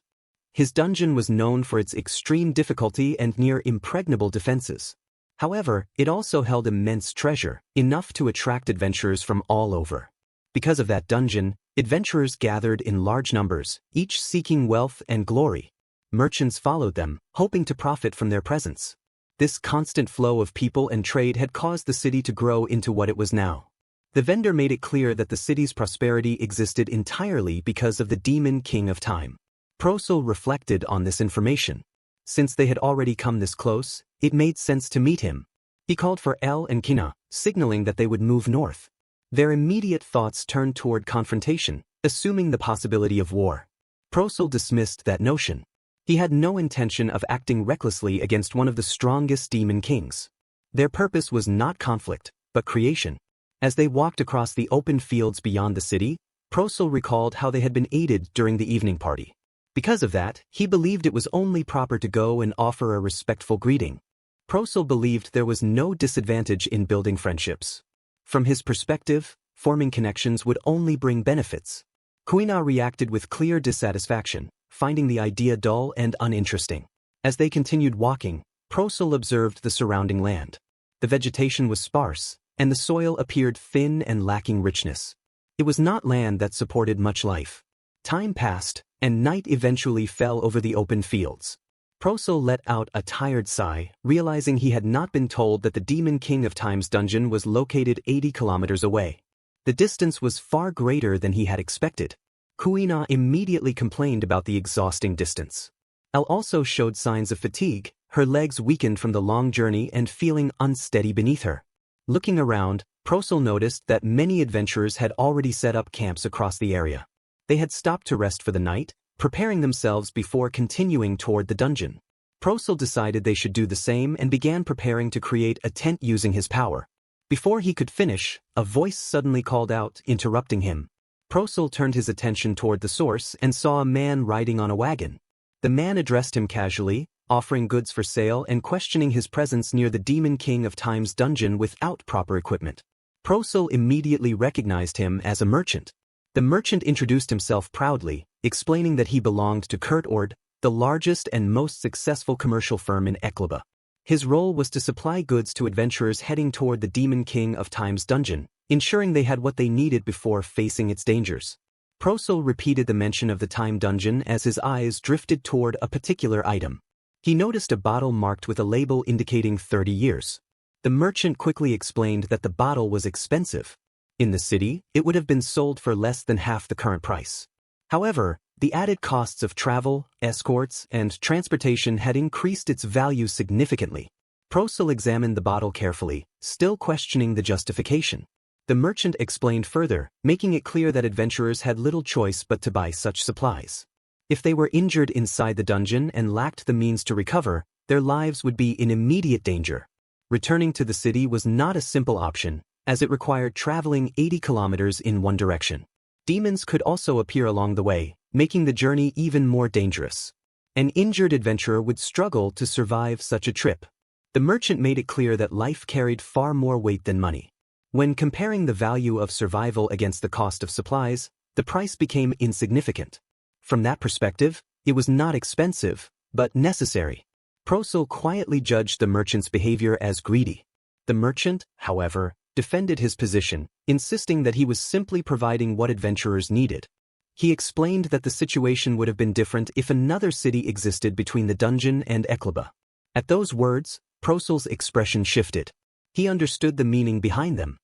His dungeon was known for its extreme difficulty and near impregnable defenses. However, it also held immense treasure, enough to attract adventurers from all over. Because of that dungeon, adventurers gathered in large numbers, each seeking wealth and glory. Merchants followed them, hoping to profit from their presence. This constant flow of people and trade had caused the city to grow into what it was now. The vendor made it clear that the city's prosperity existed entirely because of the Demon King of Time. Prosel reflected on this information. Since they had already come this close, it made sense to meet him. He called for El and Kina, signaling that they would move north. Their immediate thoughts turned toward confrontation, assuming the possibility of war. Prosel dismissed that notion. He had no intention of acting recklessly against one of the strongest demon kings. Their purpose was not conflict, but creation. As they walked across the open fields beyond the city, Prosel recalled how they had been aided during the evening party. Because of that, he believed it was only proper to go and offer a respectful greeting. Prosel believed there was no disadvantage in building friendships. From his perspective, forming connections would only bring benefits. Kuina reacted with clear dissatisfaction, finding the idea dull and uninteresting. As they continued walking, Prosel observed the surrounding land. The vegetation was sparse, and the soil appeared thin and lacking richness. It was not land that supported much life. Time passed, and night eventually fell over the open fields. Prosel let out a tired sigh, realizing he had not been told that the Demon King of Time's dungeon was located 80 kilometers away. The distance was far greater than he had expected. Kuina immediately complained about the exhausting distance. Elle also showed signs of fatigue, her legs weakened from the long journey and feeling unsteady beneath her. Looking around, Prosel noticed that many adventurers had already set up camps across the area. They had stopped to rest for the night, preparing themselves before continuing toward the dungeon. Prosel decided they should do the same and began preparing to create a tent using his power. Before he could finish, a voice suddenly called out, interrupting him. Prosel turned his attention toward the source and saw a man riding on a wagon. The man addressed him casually, offering goods for sale and questioning his presence near the Demon King of Time's dungeon without proper equipment. Prosel immediately recognized him as a merchant. The merchant introduced himself proudly, explaining that he belonged to counterattack, the largest and most successful commercial firm in Ekla. His role was to supply goods to adventurers heading toward the Demon King of Time's dungeon, ensuring they had what they needed before facing its dangers. Prosel repeated the mention of the Time dungeon as his eyes drifted toward a particular item. He noticed a bottle marked with a label indicating 30 years. The merchant quickly explained that the bottle was expensive. In the city, it would have been sold for less than half the current price. However, the added costs of travel, escorts, and transportation had increased its value significantly. Prosel examined the bottle carefully, still questioning the justification. The merchant explained further, making it clear that adventurers had little choice but to buy such supplies. If they were injured inside the dungeon and lacked the means to recover, their lives would be in immediate danger. Returning to the city was not a simple option, as it required traveling 80 kilometers in one direction. Demons could also appear along the way, making the journey even more dangerous. An injured adventurer would struggle to survive such a trip. The merchant made it clear that life carried far more weight than money. When comparing the value of survival against the cost of supplies, the price became insignificant. From that perspective, it was not expensive, but necessary. Prosel quietly judged the merchant's behavior as greedy. The merchant, however, defended his position, insisting that he was simply providing what adventurers needed. He explained that the situation would have been different if another city existed between the dungeon and Ekla. At those words, Prosel's expression shifted. He understood the meaning behind them.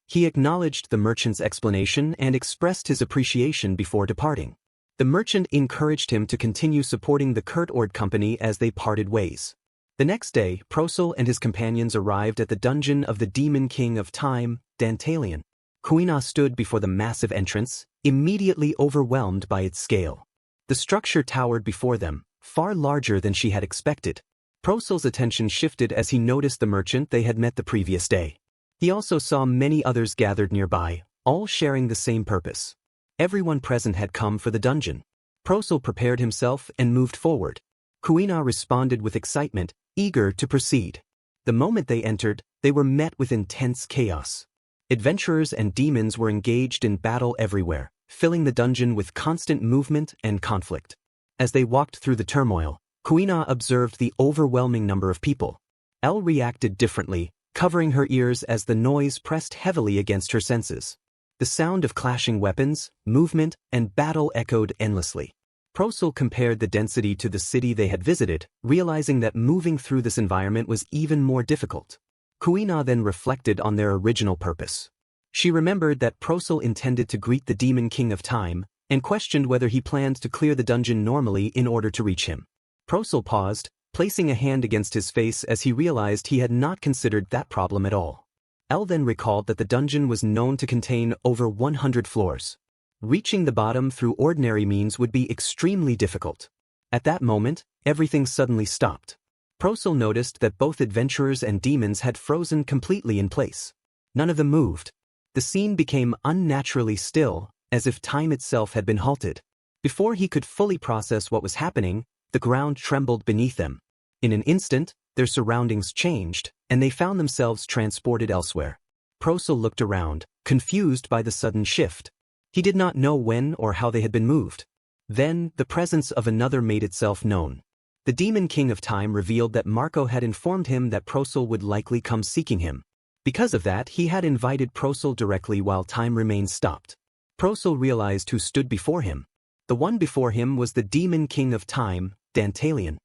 He acknowledged the merchant's explanation and expressed his appreciation before departing. The merchant encouraged him to continue supporting the counterattack company as they parted ways. The next day, Prosel and his companions arrived at the dungeon of the Demon King of Time, Dantalion. Kuina stood before the massive entrance, immediately overwhelmed by its scale. The structure towered before them, far larger than she had expected. Prosel's attention shifted as he noticed the merchant they had met the previous day. He also saw many others gathered nearby, all sharing the same purpose. Everyone present had come for the dungeon. Prosel prepared himself and moved forward. Kuina responded with excitement, eager to proceed. The moment they entered, they were met with intense chaos. Adventurers and demons were engaged in battle everywhere, filling the dungeon with constant movement and conflict. As they walked through the turmoil, Kuina observed the overwhelming number of people. Elle reacted differently, covering her ears as the noise pressed heavily against her senses. The sound of clashing weapons, movement, and battle echoed endlessly. Prosel compared the density to the city they had visited, realizing that moving through this environment was even more difficult. Kuina then reflected on their original purpose. She remembered that Prosel intended to greet the Demon King of Time, and questioned whether he planned to clear the dungeon normally in order to reach him. Prosel paused, placing a hand against his face as he realized he had not considered that problem at all. Elven recalled that the dungeon was known to contain over 100 floors. Reaching the bottom through ordinary means would be extremely difficult. At that moment, everything suddenly stopped. Prosel noticed that both adventurers and demons had frozen completely in place. None of them moved. The scene became unnaturally still, as if time itself had been halted. Before he could fully process what was happening, the ground trembled beneath them. In an instant, their surroundings changed, and they found themselves transported elsewhere. Prosel looked around, confused by the sudden shift. He did not know when or how they had been moved. Then, the presence of another made itself known. The Demon King of Time revealed that Marco had informed him that Prosel would likely come seeking him. Because of that, he had invited Prosel directly while time remained stopped. Prosel realized who stood before him. The one before him was the Demon King of Time, Dantalion.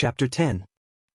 Chapter 10.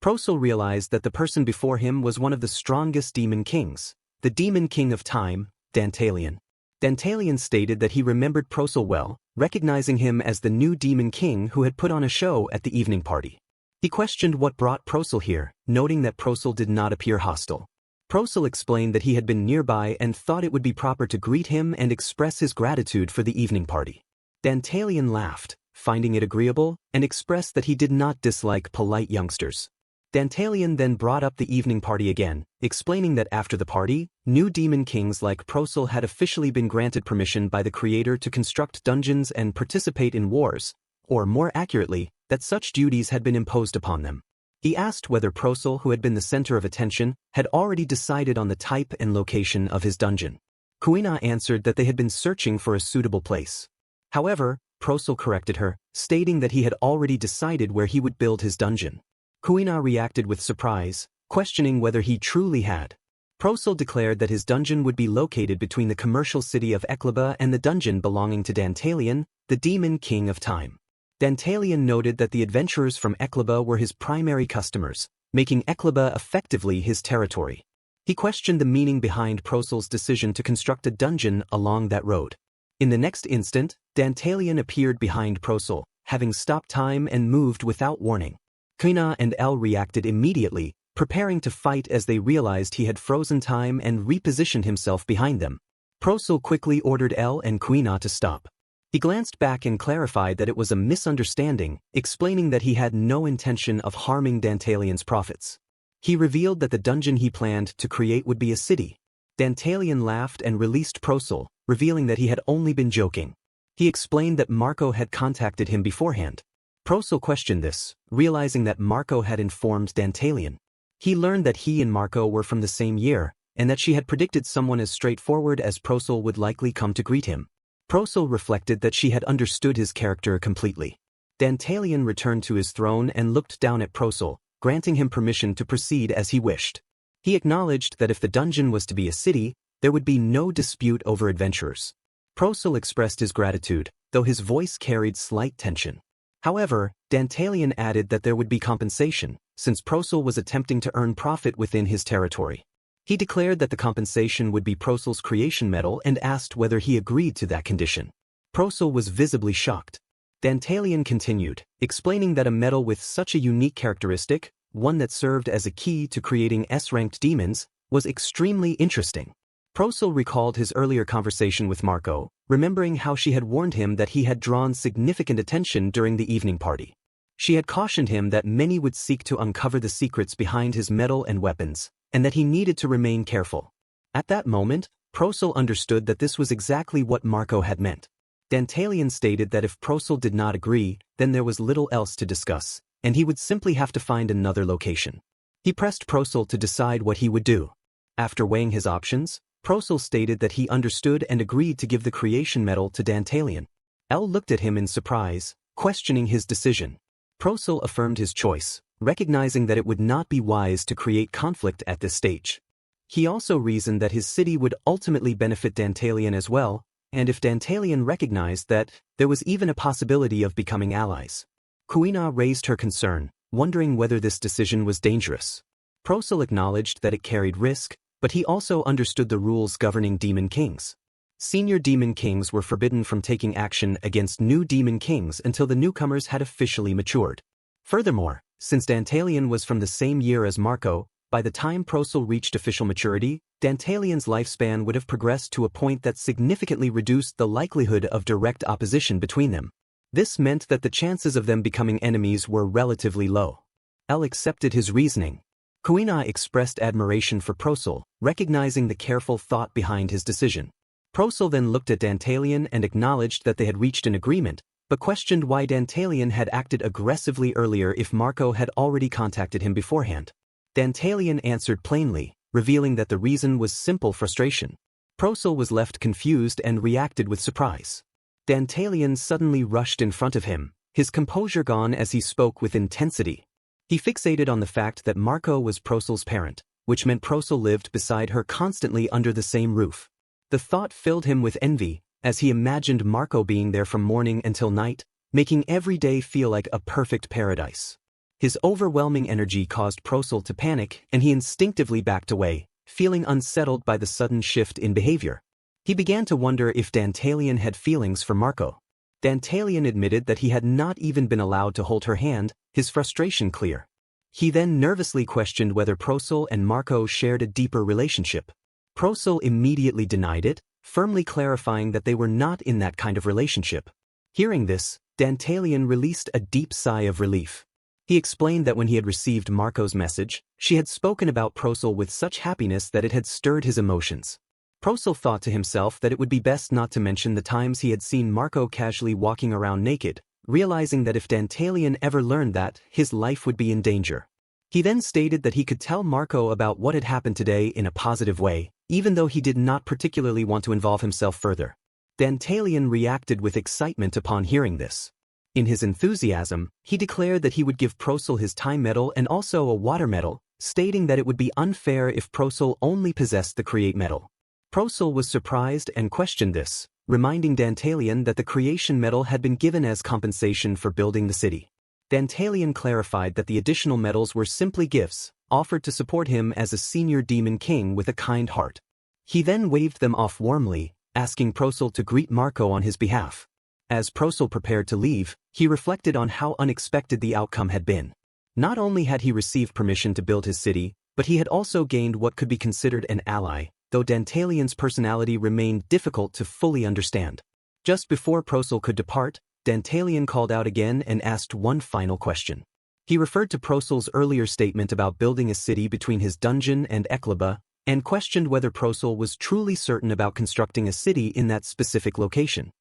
Prosel realized that the person before him was one of the strongest demon kings, the demon king of time, Dantalion. Dantalion stated that he remembered Prosel well, recognizing him as the new demon king who had put on a show at the evening party. He questioned what brought Prosel here, noting that Prosel did not appear hostile. Prosel explained that he had been nearby and thought it would be proper to greet him and express his gratitude for the evening party. Dantalion laughed, finding it agreeable, and expressed that he did not dislike polite youngsters. Dantalion then brought up the evening party again, explaining that after the party, new demon kings like Prosel had officially been granted permission by the creator to construct dungeons and participate in wars, or more accurately, that such duties had been imposed upon them. He asked whether Prosel, who had been the center of attention, had already decided on the type and location of his dungeon. Kuina answered that they had been searching for a suitable place. However, Prosel corrected her, stating that he had already decided where he would build his dungeon. Kuina reacted with surprise, questioning whether he truly had. Prosel declared that his dungeon would be located between the commercial city of Ekla and the dungeon belonging to Dantalion, the demon king of time. Dantalion noted that the adventurers from Ekla were his primary customers, making Ekla effectively his territory. He questioned the meaning behind Prosel's decision to construct a dungeon along that road. In the next instant, Dantalion appeared behind Prosel, having stopped time and moved without warning. Kuina and El reacted immediately, preparing to fight as they realized he had frozen time and repositioned himself behind them. Prosel quickly ordered El and Kuina to stop. He glanced back and clarified that it was a misunderstanding, explaining that he had no intention of harming Dantalion's profits. He revealed that the dungeon he planned to create would be a city. Dantalion laughed and released Prosel, revealing that he had only been joking. He explained that Marco had contacted him beforehand. Prosel questioned this, realizing that Marco had informed Dantalion. He learned that he and Marco were from the same year, and that she had predicted someone as straightforward as Prosel would likely come to greet him. Prosel reflected that she had understood his character completely. Dantalion returned to his throne and looked down at Prosel, granting him permission to proceed as he wished. He acknowledged that if the dungeon was to be a city, there would be no dispute over adventurers. Prosel expressed his gratitude, though his voice carried slight tension. However, Dantalion added that there would be compensation, since Prosel was attempting to earn profit within his territory. He declared that the compensation would be Prosel's creation medal and asked whether he agreed to that condition. Prosel was visibly shocked. Dantalion continued, explaining that a medal with such a unique characteristic, one that served as a key to creating S-ranked demons, was extremely interesting. Prosel recalled his earlier conversation with Marco, remembering how she had warned him that he had drawn significant attention during the evening party. She had cautioned him that many would seek to uncover the secrets behind his metal and weapons, and that he needed to remain careful. At that moment, Prosel understood that this was exactly what Marco had meant. Dantalion stated that if Prosel did not agree, then there was little else to discuss, and he would simply have to find another location. He pressed Prosel to decide what he would do. After weighing his options, Prosel stated that he understood and agreed to give the creation medal to Dantalion. El looked at him in surprise, questioning his decision. Prosel affirmed his choice, recognizing that it would not be wise to create conflict at this stage. He also reasoned that his city would ultimately benefit Dantalion as well, and if Dantalion recognized that, there was even a possibility of becoming allies. Kuina raised her concern, wondering whether this decision was dangerous. Prosel acknowledged that it carried risk, but he also understood the rules governing demon kings. Senior demon kings were forbidden from taking action against new demon kings until the newcomers had officially matured. Furthermore, since Dantalion was from the same year as Marco, by the time Prosel reached official maturity, Dantalion's lifespan would have progressed to a point that significantly reduced the likelihood of direct opposition between them. This meant that the chances of them becoming enemies were relatively low. El accepted his reasoning. Kuina expressed admiration for Prosel, recognizing the careful thought behind his decision. Prosel then looked at Dantalion and acknowledged that they had reached an agreement, but questioned why Dantalion had acted aggressively earlier if Marco had already contacted him beforehand. Dantalion answered plainly, revealing that the reason was simple frustration. Prosel was left confused and reacted with surprise. Dantalion suddenly rushed in front of him, his composure gone as he spoke with intensity. He fixated on the fact that Marco was Prosel's parent, which meant Prosel lived beside her constantly under the same roof. The thought filled him with envy, as he imagined Marco being there from morning until night, making every day feel like a perfect paradise. His overwhelming energy caused Prosel to panic and he instinctively backed away, feeling unsettled by the sudden shift in behavior. He began to wonder if Dantalion had feelings for Marco. Dantalion admitted that he had not even been allowed to hold her hand, his frustration clear. He then nervously questioned whether Prosel and Marco shared a deeper relationship. Prosel immediately denied it, firmly clarifying that they were not in that kind of relationship. Hearing this, Dantalion released a deep sigh of relief. He explained that when he had received Marco's message, she had spoken about Prosel with such happiness that it had stirred his emotions. Prosel thought to himself that it would be best not to mention the times he had seen Marco casually walking around naked, realizing that if Dantalion ever learned that, his life would be in danger. He then stated that he could tell Marco about what had happened today in a positive way, even though he did not particularly want to involve himself further. Dantalion reacted with excitement upon hearing this. In his enthusiasm, he declared that he would give Prosel his time medal and also a water medal, stating that it would be unfair if Prosel only possessed the create medal. Prosel was surprised and questioned this, reminding Dantalion that the creation medal had been given as compensation for building the city. Dantalion clarified that the additional medals were simply gifts, offered to support him as a senior demon king with a kind heart. He then waved them off warmly, asking Prosel to greet Marco on his behalf. As Prosel prepared to leave, he reflected on how unexpected the outcome had been. Not only had he received permission to build his city, but he had also gained what could be considered an ally, though Dantalion's personality remained difficult to fully understand. Just before Prosel could depart, Dantalion called out again and asked one final question. He referred to Prosel's earlier statement about building a city between his dungeon and Ekla, and questioned whether Prosel was truly certain about constructing a city in that specific location.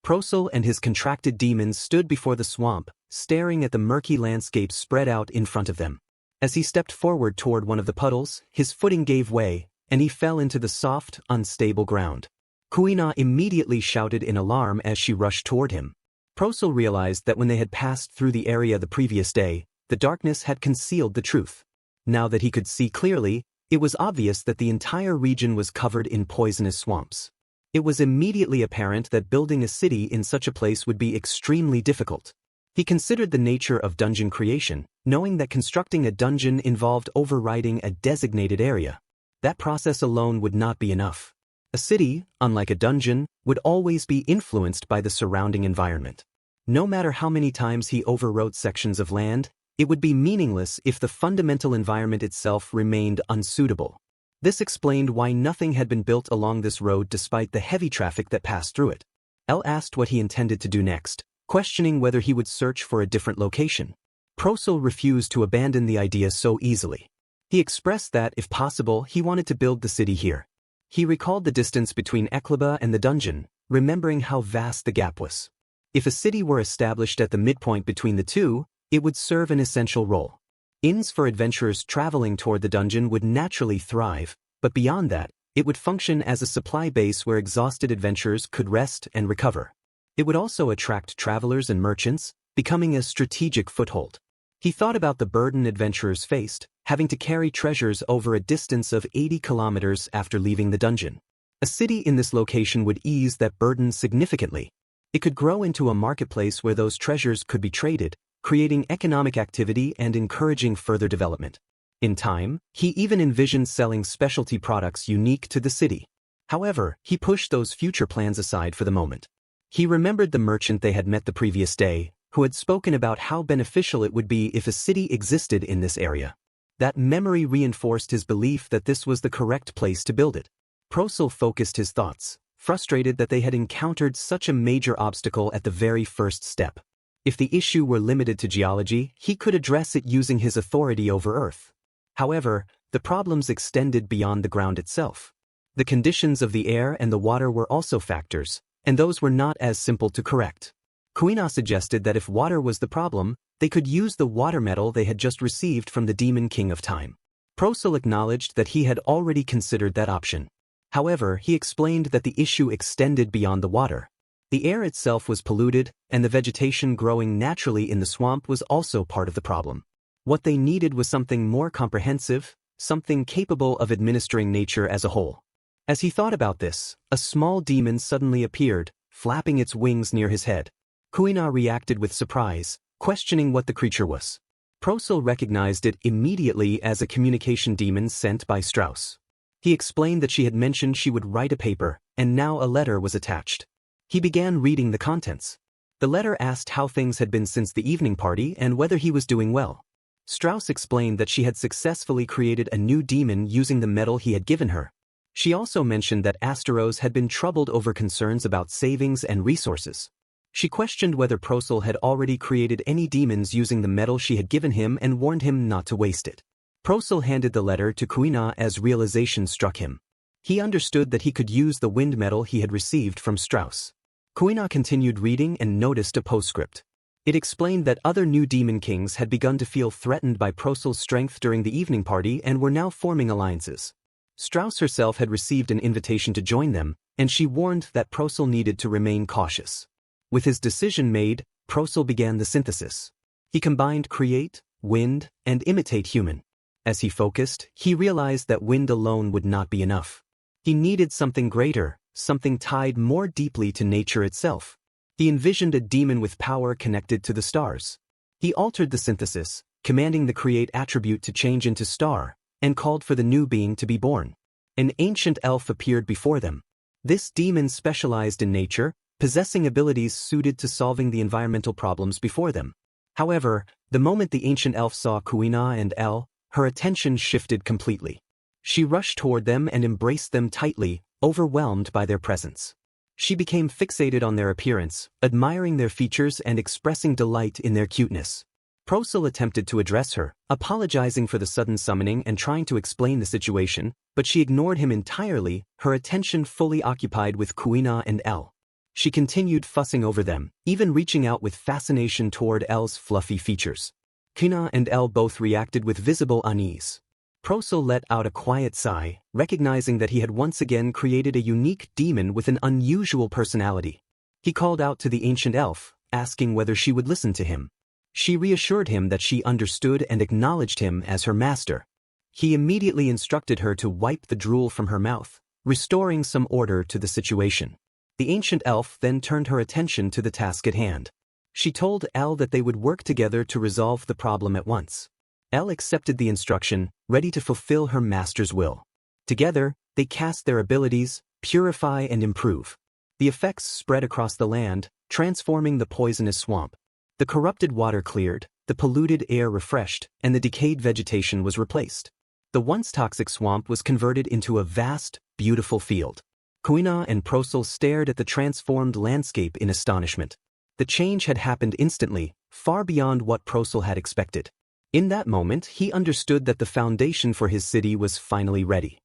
Prosel and his contracted demons stood before the swamp, staring at the murky landscape spread out in front of them. As he stepped forward toward one of the puddles, his footing gave way, and he fell into the soft, unstable ground. Kuina immediately shouted in alarm as she rushed toward him. Prosel realized that when they had passed through the area the previous day, the darkness had concealed the truth. Now that he could see clearly, it was obvious that the entire region was covered in poisonous swamps. It was immediately apparent that building a city in such a place would be extremely difficult. He considered the nature of dungeon creation, knowing that constructing a dungeon involved overriding a designated area. That process alone would not be enough. A city, unlike a dungeon, would always be influenced by the surrounding environment. No matter how many times he overwrote sections of land, it would be meaningless if the fundamental environment itself remained unsuitable. This explained why nothing had been built along this road despite the heavy traffic that passed through it. El asked what he intended to do next, questioning whether he would search for a different location. Prosel refused to abandon the idea so easily. He expressed that, if possible, he wanted to build the city here. He recalled the distance between Ekla and the dungeon, remembering how vast the gap was. If a city were established at the midpoint between the two, it would serve an essential role. Inns for adventurers traveling toward the dungeon would naturally thrive, but beyond that, it would function as a supply base where exhausted adventurers could rest and recover. It would also attract travelers and merchants, becoming a strategic foothold. He thought about the burden adventurers faced, having to carry treasures over a distance of 80 kilometers after leaving the dungeon. A city in this location would ease that burden significantly. It could grow into a marketplace where those treasures could be traded, creating economic activity and encouraging further development. In time, he even envisioned selling specialty products unique to the city. However, he pushed those future plans aside for the moment. He remembered the merchant they had met the previous day, who had spoken about how beneficial it would be if a city existed in this area. That memory reinforced his belief that this was the correct place to build it. Prosel focused his thoughts, frustrated that they had encountered such a major obstacle at the very first step. If the issue were limited to geology, he could address it using his authority over Earth. However, the problems extended beyond the ground itself. The conditions of the air and the water were also factors, and those were not as simple to correct. Kuina suggested that if water was the problem, they could use the water medal they had just received from the Demon King of Time. Prosel acknowledged that he had already considered that option. However, he explained that the issue extended beyond the water. The air itself was polluted, and the vegetation growing naturally in the swamp was also part of the problem. What they needed was something more comprehensive, something capable of administering nature as a whole. As he thought about this, a small demon suddenly appeared, flapping its wings near his head. Kuina reacted with surprise, questioning what the creature was. Procel recognized it immediately as a communication demon sent by Strauss. He explained that she had mentioned she would write a paper, and now a letter was attached. He began reading the contents. The letter asked how things had been since the evening party and whether he was doing well. Strauss explained that she had successfully created a new demon using the metal he had given her. She also mentioned that Asteros had been troubled over concerns about savings and resources. She questioned whether Procel had already created any demons using the metal she had given him and warned him not to waste it. Procel handed the letter to Kuina as realization struck him. He understood that he could use the wind metal he had received from Strauss. Kuina continued reading and noticed a postscript. It explained that other new demon kings had begun to feel threatened by Procel's strength during the evening party and were now forming alliances. Strauss herself had received an invitation to join them, and she warned that Procel needed to remain cautious. With his decision made, Procel began the synthesis. He combined create, wind, and imitate human. As he focused, he realized that wind alone would not be enough. He needed something greater, something tied more deeply to nature itself. He envisioned a demon with power connected to the stars. He altered the synthesis, commanding the create attribute to change into star, and called for the new being to be born. An ancient elf appeared before them. This demon specialized in nature, possessing abilities suited to solving the environmental problems before them. However, the moment the ancient elf saw Kuina and El, her attention shifted completely. She rushed toward them and embraced them tightly, overwhelmed by their presence. She became fixated on their appearance, admiring their features and expressing delight in their cuteness. Procel attempted to address her, apologizing for the sudden summoning and trying to explain the situation, but she ignored him entirely, her attention fully occupied with Kuina and El. She continued fussing over them, even reaching out with fascination toward El's fluffy features. Kuina and El both reacted with visible unease. Procel let out a quiet sigh, recognizing that he had once again created a unique demon with an unusual personality. He called out to the ancient elf, asking whether she would listen to him. She reassured him that she understood and acknowledged him as her master. He immediately instructed her to wipe the drool from her mouth, restoring some order to the situation. The ancient elf then turned her attention to the task at hand. She told El that they would work together to resolve the problem at once. El accepted the instruction, ready to fulfill her master's will. Together, they cast their abilities, purify and improve. The effects spread across the land, transforming the poisonous swamp. The corrupted water cleared, the polluted air refreshed, and the decayed vegetation was replaced. The once toxic swamp was converted into a vast, beautiful field. Kuina and Procel stared at the transformed landscape in astonishment. The change had happened instantly, far beyond what Procel had expected. In that moment, he understood that the foundation for his city was finally ready.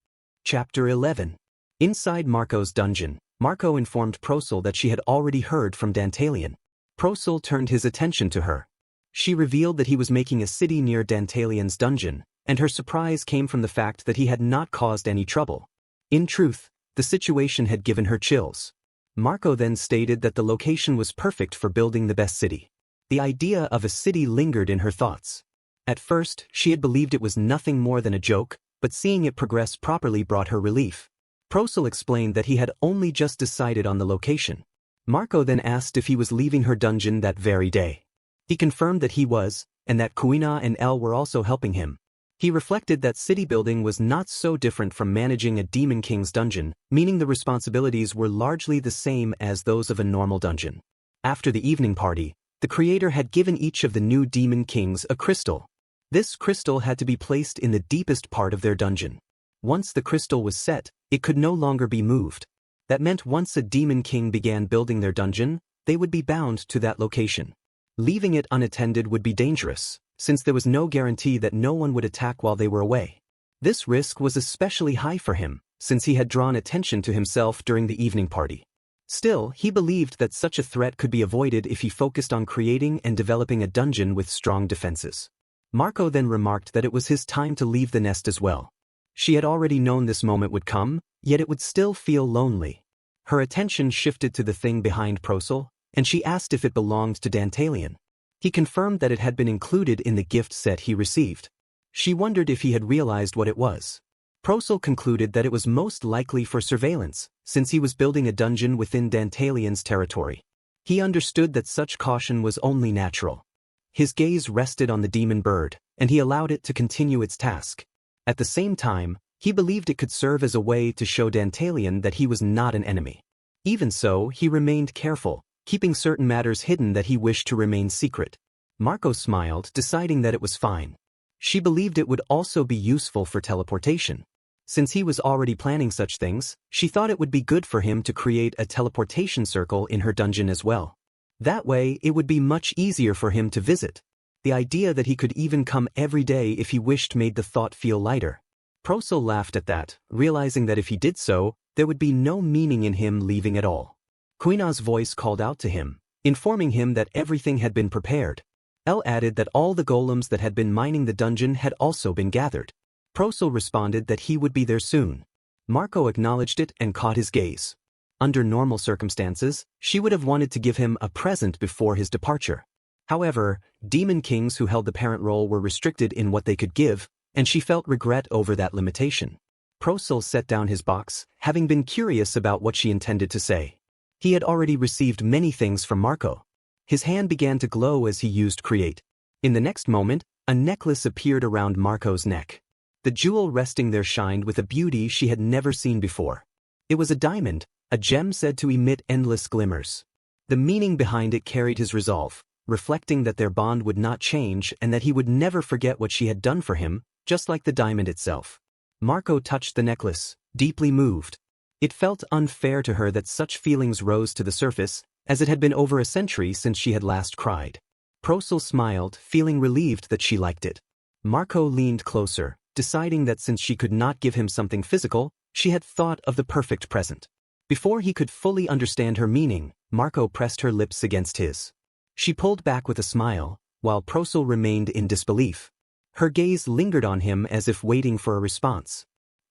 Chapter 11. Inside Marco's dungeon, Marco informed Procel that she had already heard from Dantalion. Procel turned his attention to her. She revealed that he was making a city near Dantalion's dungeon, and her surprise came from the fact that he had not caused any trouble. In truth, the situation had given her chills. Marco then stated that the location was perfect for building the best city. The idea of a city lingered in her thoughts. At first, she had believed it was nothing more than a joke, but seeing it progress properly brought her relief. Procel explained that he had only just decided on the location. Marco then asked if he was leaving her dungeon that very day. He confirmed that he was, and that Kuina and El were also helping him. He reflected that city building was not so different from managing a demon king's dungeon, meaning the responsibilities were largely the same as those of a normal dungeon. After the evening party, the creator had given each of the new demon kings a crystal. This crystal had to be placed in the deepest part of their dungeon. Once the crystal was set, it could no longer be moved. That meant once a demon king began building their dungeon, they would be bound to that location. Leaving it unattended would be dangerous, since there was no guarantee that no one would attack while they were away. This risk was especially high for him, since he had drawn attention to himself during the evening party. Still, he believed that such a threat could be avoided if he focused on creating and developing a dungeon with strong defenses. Marco then remarked that it was his time to leave the nest as well. She had already known this moment would come, yet it would still feel lonely. Her attention shifted to the thing behind Procel, and she asked if it belonged to Dantalion. He confirmed that it had been included in the gift set he received. She wondered if he had realized what it was. Procel concluded that it was most likely for surveillance, since he was building a dungeon within Dantalion's territory. He understood that such caution was only natural. His gaze rested on the demon bird, and he allowed it to continue its task. At the same time, he believed it could serve as a way to show Dantalion that he was not an enemy. Even so, he remained careful, keeping certain matters hidden that he wished to remain secret. Marco smiled, deciding that it was fine. She believed it would also be useful for teleportation. Since he was already planning such things, she thought it would be good for him to create a teleportation circle in her dungeon as well. That way, it would be much easier for him to visit. The idea that he could even come every day if he wished made the thought feel lighter. Proso laughed at that, realizing that if he did so, there would be no meaning in him leaving at all. Queena's voice called out to him, informing him that everything had been prepared. El added that all the golems that had been mining the dungeon had also been gathered. Proso responded that he would be there soon. Marco acknowledged it and caught his gaze. Under normal circumstances, she would have wanted to give him a present before his departure. However, demon kings who held the parent role were restricted in what they could give, and she felt regret over that limitation. Proso set down his box, having been curious about what she intended to say. He had already received many things from Marco. His hand began to glow as he used create. In the next moment, a necklace appeared around Marco's neck. The jewel resting there shined with a beauty she had never seen before. It was a diamond, a gem said to emit endless glimmers. The meaning behind it carried his resolve, reflecting that their bond would not change and that he would never forget what she had done for him, just like the diamond itself. Marco touched the necklace, deeply moved. It felt unfair to her that such feelings rose to the surface, as it had been over a century since she had last cried. Proso smiled, feeling relieved that she liked it. Marco leaned closer, deciding that since she could not give him something physical, she had thought of the perfect present. Before he could fully understand her meaning, Marco pressed her lips against his. She pulled back with a smile, while Proso remained in disbelief. Her gaze lingered on him as if waiting for a response.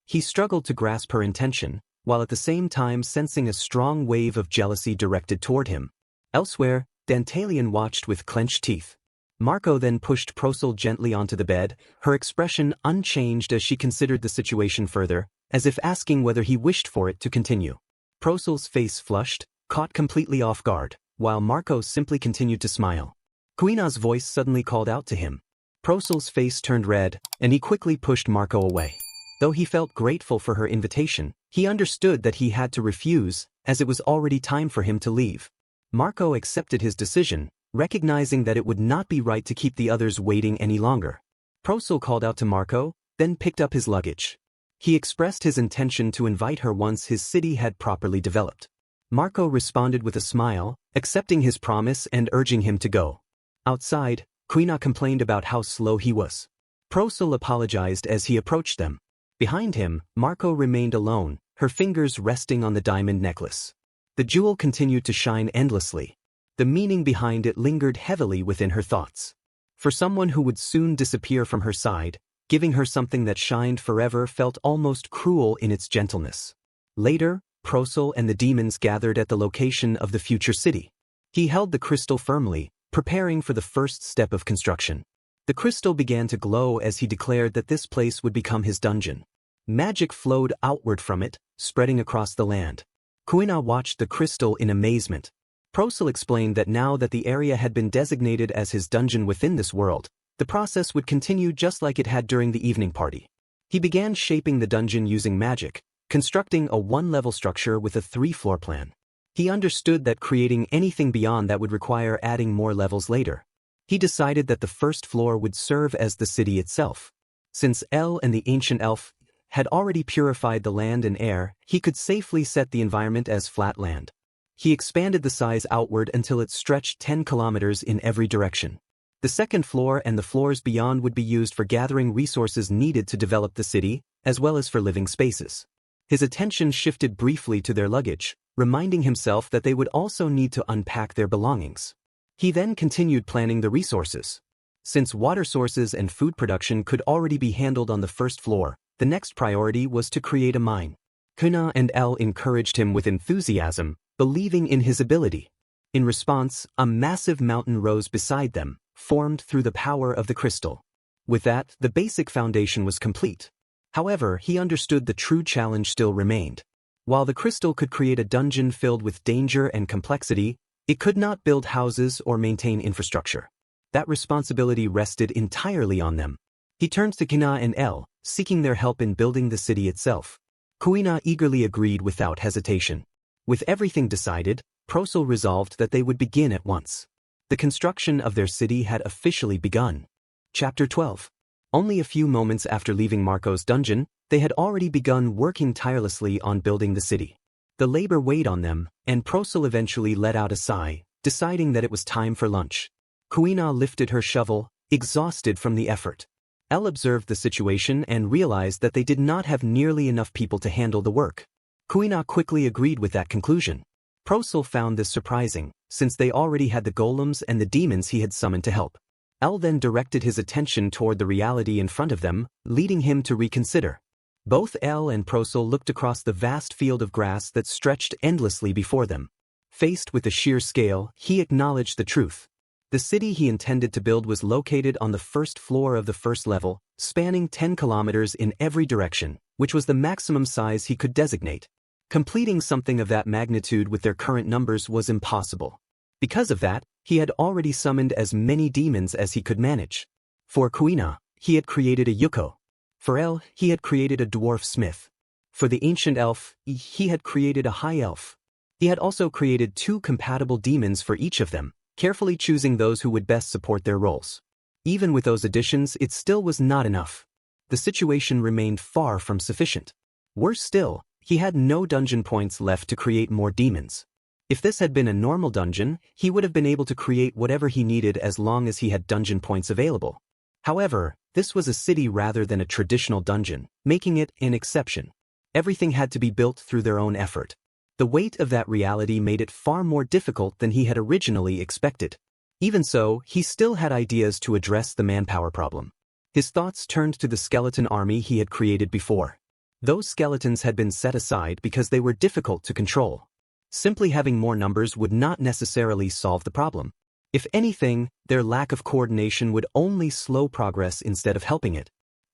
He struggled to grasp her intention, while at the same time sensing a strong wave of jealousy directed toward him. Elsewhere, Dantalion watched with clenched teeth. Marco then pushed Proso gently onto the bed, her expression unchanged as she considered the situation further, as if asking whether he wished for it to continue. Proso's face flushed, caught completely off guard, while Marco simply continued to smile. Queena's voice suddenly called out to him. Proso's face turned red, and he quickly pushed Marco away. Though he felt grateful for her invitation, he understood that he had to refuse, as it was already time for him to leave. Marco accepted his decision, recognizing that it would not be right to keep the others waiting any longer. Proso called out to Marco, then picked up his luggage. He expressed his intention to invite her once his city had properly developed. Marco responded with a smile, accepting his promise and urging him to go. Outside, Quina complained about how slow he was. Proso apologized as he approached them. Behind him, Marco remained alone, her fingers resting on the diamond necklace. The jewel continued to shine endlessly. The meaning behind it lingered heavily within her thoughts. For someone who would soon disappear from her side, giving her something that shined forever felt almost cruel in its gentleness. Later, Proso and the demons gathered at the location of the future city. He held the crystal firmly, preparing for the first step of construction. The crystal began to glow as he declared that this place would become his dungeon. Magic flowed outward from it, spreading across the land. Quina watched the crystal in amazement. Proso explained that now that the area had been designated as his dungeon within this world, the process would continue just like it had during the evening party. He began shaping the dungeon using magic, constructing a one-level structure with a 3-floor plan. He understood that creating anything beyond that would require adding more levels later. He decided that the first floor would serve as the city itself. Since El and the ancient elf had already purified the land and air, he could safely set the environment as flat land. He expanded the size outward until it stretched 10 kilometers in every direction. The second floor and the floors beyond would be used for gathering resources needed to develop the city, as well as for living spaces. His attention shifted briefly to their luggage, reminding himself that they would also need to unpack their belongings. He then continued planning the resources. Since water sources and food production could already be handled on the first floor, the next priority was to create a mine. Kuna and El encouraged him with enthusiasm, believing in his ability. In response, a massive mountain rose beside them, formed through the power of the crystal. With that, the basic foundation was complete. However, he understood the true challenge still remained. While the crystal could create a dungeon filled with danger and complexity, it could not build houses or maintain infrastructure. That responsibility rested entirely on them. He turned to Kina and El, seeking their help in building the city itself. Kuina eagerly agreed without hesitation. With everything decided, Prosel resolved that they would begin at once. The construction of their city had officially begun. Chapter 12. Only a few moments after leaving Marco's dungeon, they had already begun working tirelessly on building the city. The labor weighed on them, and Prosel eventually let out a sigh, deciding that it was time for lunch. Kuina lifted her shovel, exhausted from the effort. El observed the situation and realized that they did not have nearly enough people to handle the work. Kuina quickly agreed with that conclusion. Prosel found this surprising, since they already had the golems and the demons he had summoned to help. El then directed his attention toward the reality in front of them, leading him to reconsider. Both El and Prosel looked across the vast field of grass that stretched endlessly before them. Faced with the sheer scale, he acknowledged the truth. The city he intended to build was located on the first floor of the first level, spanning 10 kilometers in every direction, which was the maximum size he could designate. Completing something of that magnitude with their current numbers was impossible. Because of that, he had already summoned as many demons as he could manage. For Kuina, he had created a Yuko. For El, he had created a dwarf smith. For the ancient elf, he had created a high elf. He had also created 2 compatible demons for each of them, carefully choosing those who would best support their roles. Even with those additions, it still was not enough. The situation remained far from sufficient. Worse still, he had no dungeon points left to create more demons. If this had been a normal dungeon, he would have been able to create whatever he needed as long as he had dungeon points available. However, this was a city rather than a traditional dungeon, making it an exception. Everything had to be built through their own effort. The weight of that reality made it far more difficult than he had originally expected. Even so, he still had ideas to address the manpower problem. His thoughts turned to the skeleton army he had created before. Those skeletons had been set aside because they were difficult to control. Simply having more numbers would not necessarily solve the problem. If anything, their lack of coordination would only slow progress instead of helping it.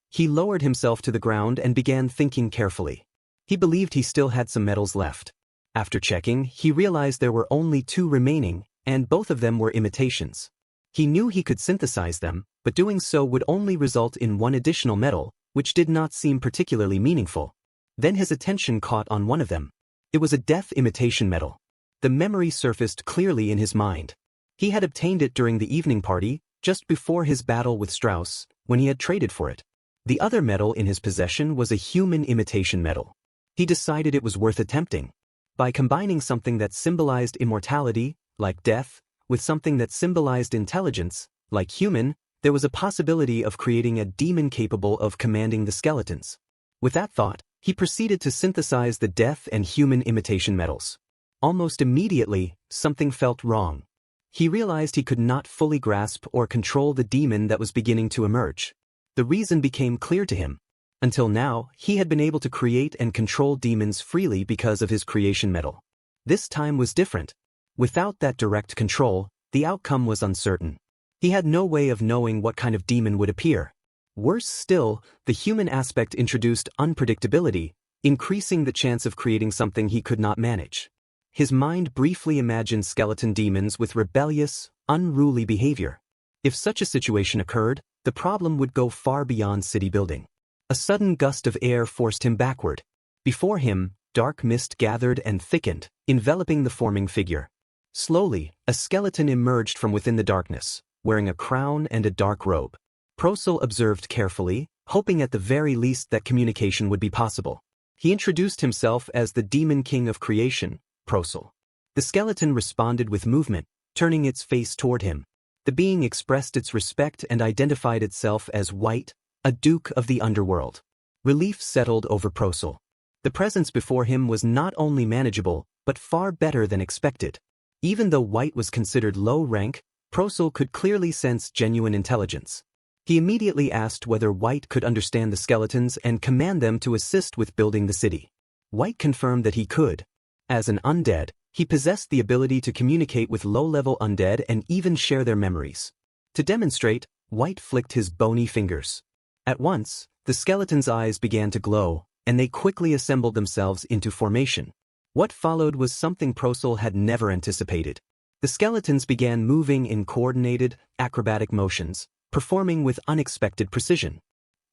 He lowered himself to the ground and began thinking carefully. He believed he still had some metals left. After checking, he realized there were only 2 remaining, and both of them were imitations. He knew he could synthesize them, but doing so would only result in 1 additional metal, which did not seem particularly meaningful. Then his attention caught on one of them. It was a death imitation metal. The memory surfaced clearly in his mind. He had obtained it during the evening party, just before his battle with Strauss, when he had traded for it. The other metal in his possession was a human imitation metal. He decided it was worth attempting. By combining something that symbolized immortality, like death, with something that symbolized intelligence, like human, there was a possibility of creating a demon capable of commanding the skeletons. With that thought, he proceeded to synthesize the death and human imitation metals. Almost immediately, something felt wrong. He realized he could not fully grasp or control the demon that was beginning to emerge. The reason became clear to him. Until now, he had been able to create and control demons freely because of his creation metal. This time was different. Without that direct control, the outcome was uncertain. He had no way of knowing what kind of demon would appear. Worse still, the human aspect introduced unpredictability, increasing the chance of creating something he could not manage. His mind briefly imagined skeleton demons with rebellious, unruly behavior. If such a situation occurred, the problem would go far beyond city building. A sudden gust of air forced him backward. Before him, dark mist gathered and thickened, enveloping the forming figure. Slowly, a skeleton emerged from within the darkness, wearing a crown and a dark robe. Prosel observed carefully, hoping at the very least that communication would be possible. He introduced himself as the Demon King of Creation, Prosel. The skeleton responded with movement, turning its face toward him. The being expressed its respect and identified itself as White, a duke of the underworld. Relief settled over Prosel. The presence before him was not only manageable, but far better than expected. Even though White was considered low rank, Prosel could clearly sense genuine intelligence. He immediately asked whether White could understand the skeletons and command them to assist with building the city. White confirmed that he could. As an undead, he possessed the ability to communicate with low-level undead and even share their memories. To demonstrate, White flicked his bony fingers. At once, the skeleton's eyes began to glow, and they quickly assembled themselves into formation. What followed was something Prosel had never anticipated. The The skeletons began moving in coordinated, acrobatic motions, performing with unexpected precision.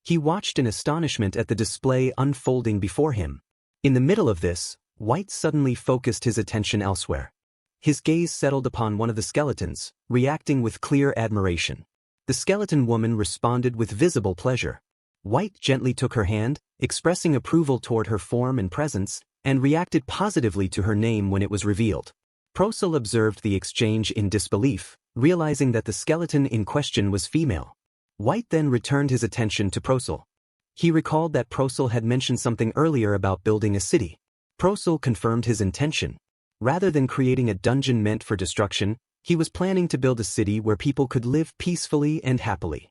He watched in astonishment at the display unfolding before him. In the middle of this, White suddenly focused his attention elsewhere. His gaze settled upon one of the skeletons, reacting with clear admiration. The skeleton woman responded with visible pleasure. White gently took her hand, expressing approval toward her form and presence, and reacted positively to her name when it was revealed. Procel observed the exchange in disbelief, realizing that the skeleton in question was female. White then returned his attention to Procel. He recalled that Procel had mentioned something earlier about building a city. Procel confirmed his intention. Rather than creating a dungeon meant for destruction, he was planning to build a city where people could live peacefully and happily.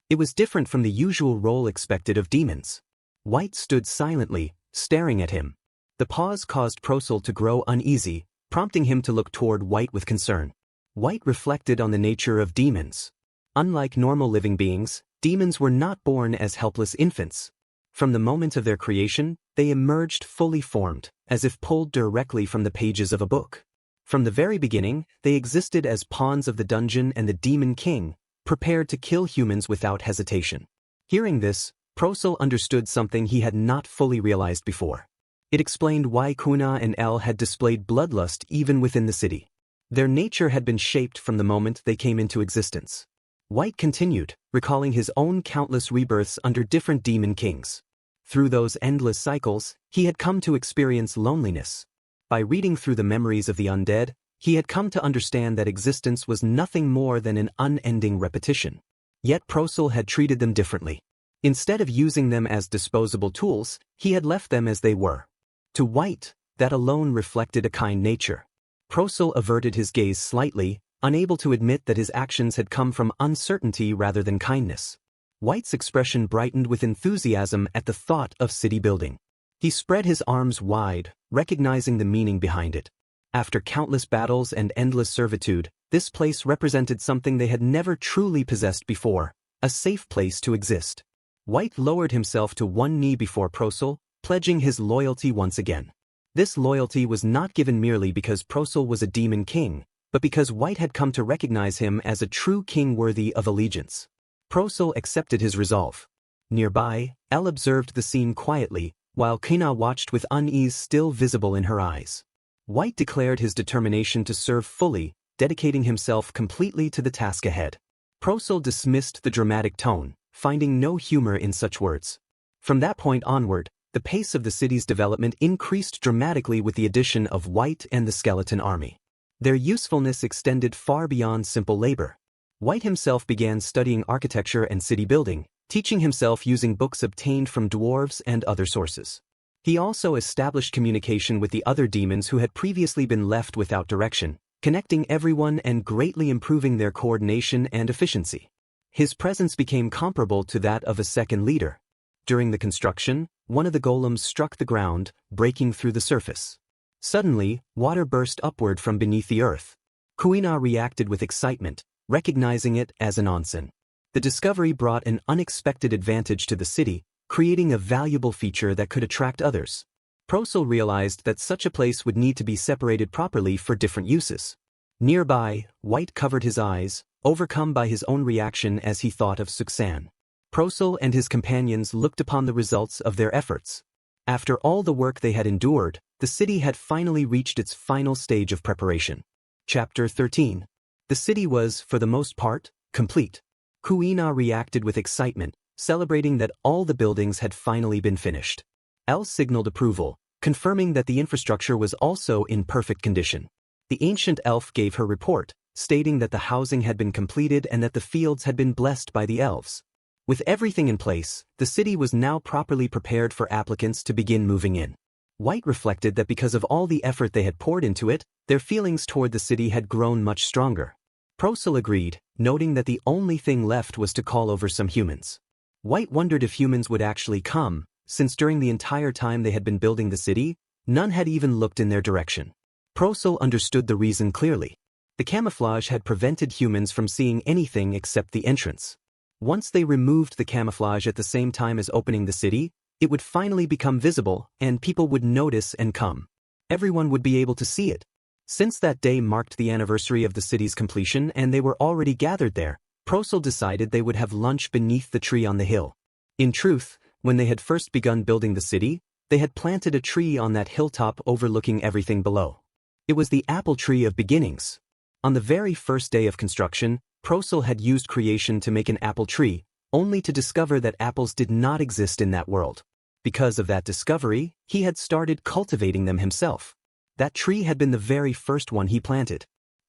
It was different from the usual role expected of demons. White stood silently, staring at him. The pause caused Procel to grow uneasy, prompting him to look toward White with concern. White reflected on the nature of demons. Unlike normal living beings, demons were not born as helpless infants. From the moment of their creation, they emerged fully formed, as if pulled directly from the pages of a book. From the very beginning, they existed as pawns of the dungeon and the demon king, prepared to kill humans without hesitation. Hearing this, Procel understood something he had not fully realized before. It explained why Kuna and El had displayed bloodlust even within the city. Their nature had been shaped from the moment they came into existence. White continued, recalling his own countless rebirths under different demon kings. Through those endless cycles, he had come to experience loneliness. By reading through the memories of the undead, he had come to understand that existence was nothing more than an unending repetition. Yet Procel had treated them differently. Instead of using them as disposable tools, he had left them as they were. To White, that alone reflected a kind nature. Procel averted his gaze slightly, unable to admit that his actions had come from uncertainty rather than kindness. White's expression brightened with enthusiasm at the thought of city building. He spread his arms wide, recognizing the meaning behind it. After countless battles and endless servitude, this place represented something they had never truly possessed before, a safe place to exist. White lowered himself to one knee before Procel, pledging his loyalty once again. This loyalty was not given merely because Procel was a demon king, but because White had come to recognize him as a true king worthy of allegiance. Procel accepted his resolve. Nearby, El observed the scene quietly, while Kina watched with unease still visible in her eyes. White declared his determination to serve fully, dedicating himself completely to the task ahead. Procel dismissed the dramatic tone, finding no humor in such words. From that point onward, the pace of the city's development increased dramatically with the addition of White and the skeleton army. Their usefulness extended far beyond simple labor. White himself began studying architecture and city building, teaching himself using books obtained from dwarves and other sources. He also established communication with the other demons who had previously been left without direction, connecting everyone and greatly improving their coordination and efficiency. His presence became comparable to that of a second leader. During the construction, one of the golems struck the ground, breaking through the surface. Suddenly, water burst upward from beneath the earth. Kuina reacted with excitement, recognizing it as an onsen. The discovery brought an unexpected advantage to the city, creating a valuable feature that could attract others. Procel realized that such a place would need to be separated properly for different uses. Nearby, White covered his eyes, overcome by his own reaction as he thought of Suxan. Procel and his companions looked upon the results of their efforts. After all the work they had endured, the city had finally reached its final stage of preparation. Chapter 13. The city was, for the most part, complete. Kuina reacted with excitement, celebrating that all the buildings had finally been finished. El signaled approval, confirming that the infrastructure was also in perfect condition. The ancient elf gave her report, stating that the housing had been completed and that the fields had been blessed by the elves. With everything in place, the city was now properly prepared for applicants to begin moving in. White reflected that because of all the effort they had poured into it, their feelings toward the city had grown much stronger. Procel agreed, noting that the only thing left was to call over some humans. White wondered if humans would actually come, since during the entire time they had been building the city, none had even looked in their direction. Procel understood the reason clearly. The camouflage had prevented humans from seeing anything except the entrance. Once they removed the camouflage at the same time as opening the city, it would finally become visible and people would notice and come. Everyone would be able to see it. Since that day marked the anniversary of the city's completion and they were already gathered there, Procel decided they would have lunch beneath the tree on the hill. In truth, when they had first begun building the city, they had planted a tree on that hilltop overlooking everything below. It was the apple tree of beginnings. On the very first day of construction, Procel had used creation to make an apple tree, only to discover that apples did not exist in that world. Because of that discovery, he had started cultivating them himself. That tree had been the very first one he planted.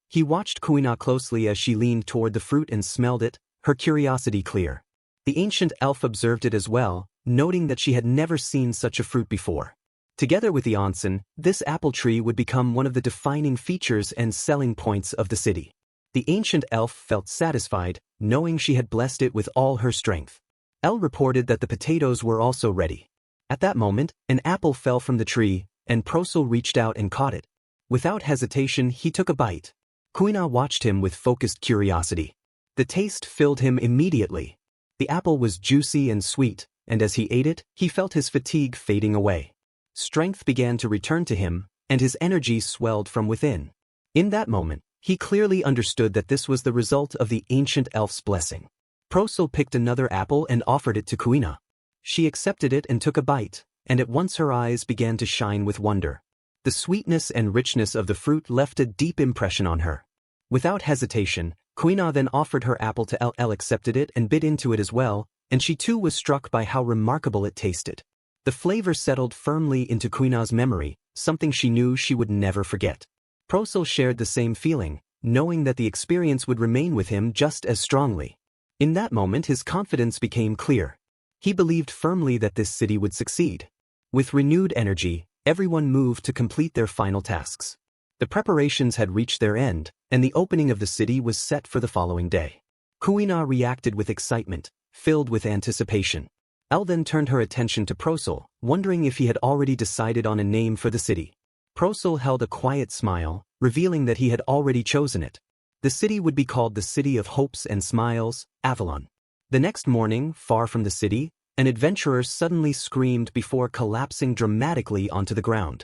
He watched Kuina closely as she leaned toward the fruit and smelled it, her curiosity clear. The ancient elf observed it as well, noting that she had never seen such a fruit before. Together with the onsen, this apple tree would become one of the defining features and selling points of the city. The ancient elf felt satisfied, knowing she had blessed it with all her strength. El reported that the potatoes were also ready. At that moment, an apple fell from the tree, and Procel reached out and caught it. Without hesitation, he took a bite. Kuina watched him with focused curiosity. The taste filled him immediately. The apple was juicy and sweet, and as he ate it, he felt his fatigue fading away. Strength began to return to him, and his energy swelled from within. In that moment, he clearly understood that this was the result of the ancient elf's blessing. Procel picked another apple and offered it to Kuina. She accepted it and took a bite, and at once her eyes began to shine with wonder. The sweetness and richness of the fruit left a deep impression on her. Without hesitation, Kuina then offered her apple to El. El accepted it and bit into it as well, and she too was struck by how remarkable it tasted. The flavor settled firmly into Kuina's memory, something she knew she would never forget. Procel shared the same feeling, knowing that the experience would remain with him just as strongly. In that moment his confidence became clear. He believed firmly that this city would succeed. With renewed energy, everyone moved to complete their final tasks. The preparations had reached their end, and the opening of the city was set for the following day. Kuina reacted with excitement, filled with anticipation. El then turned her attention to Procel, wondering if he had already decided on a name for the city. Procel held a quiet smile, revealing that he had already chosen it. The city would be called the City of Hopes and Smiles, Avalon. The next morning, far from the city, an adventurer suddenly screamed before collapsing dramatically onto the ground.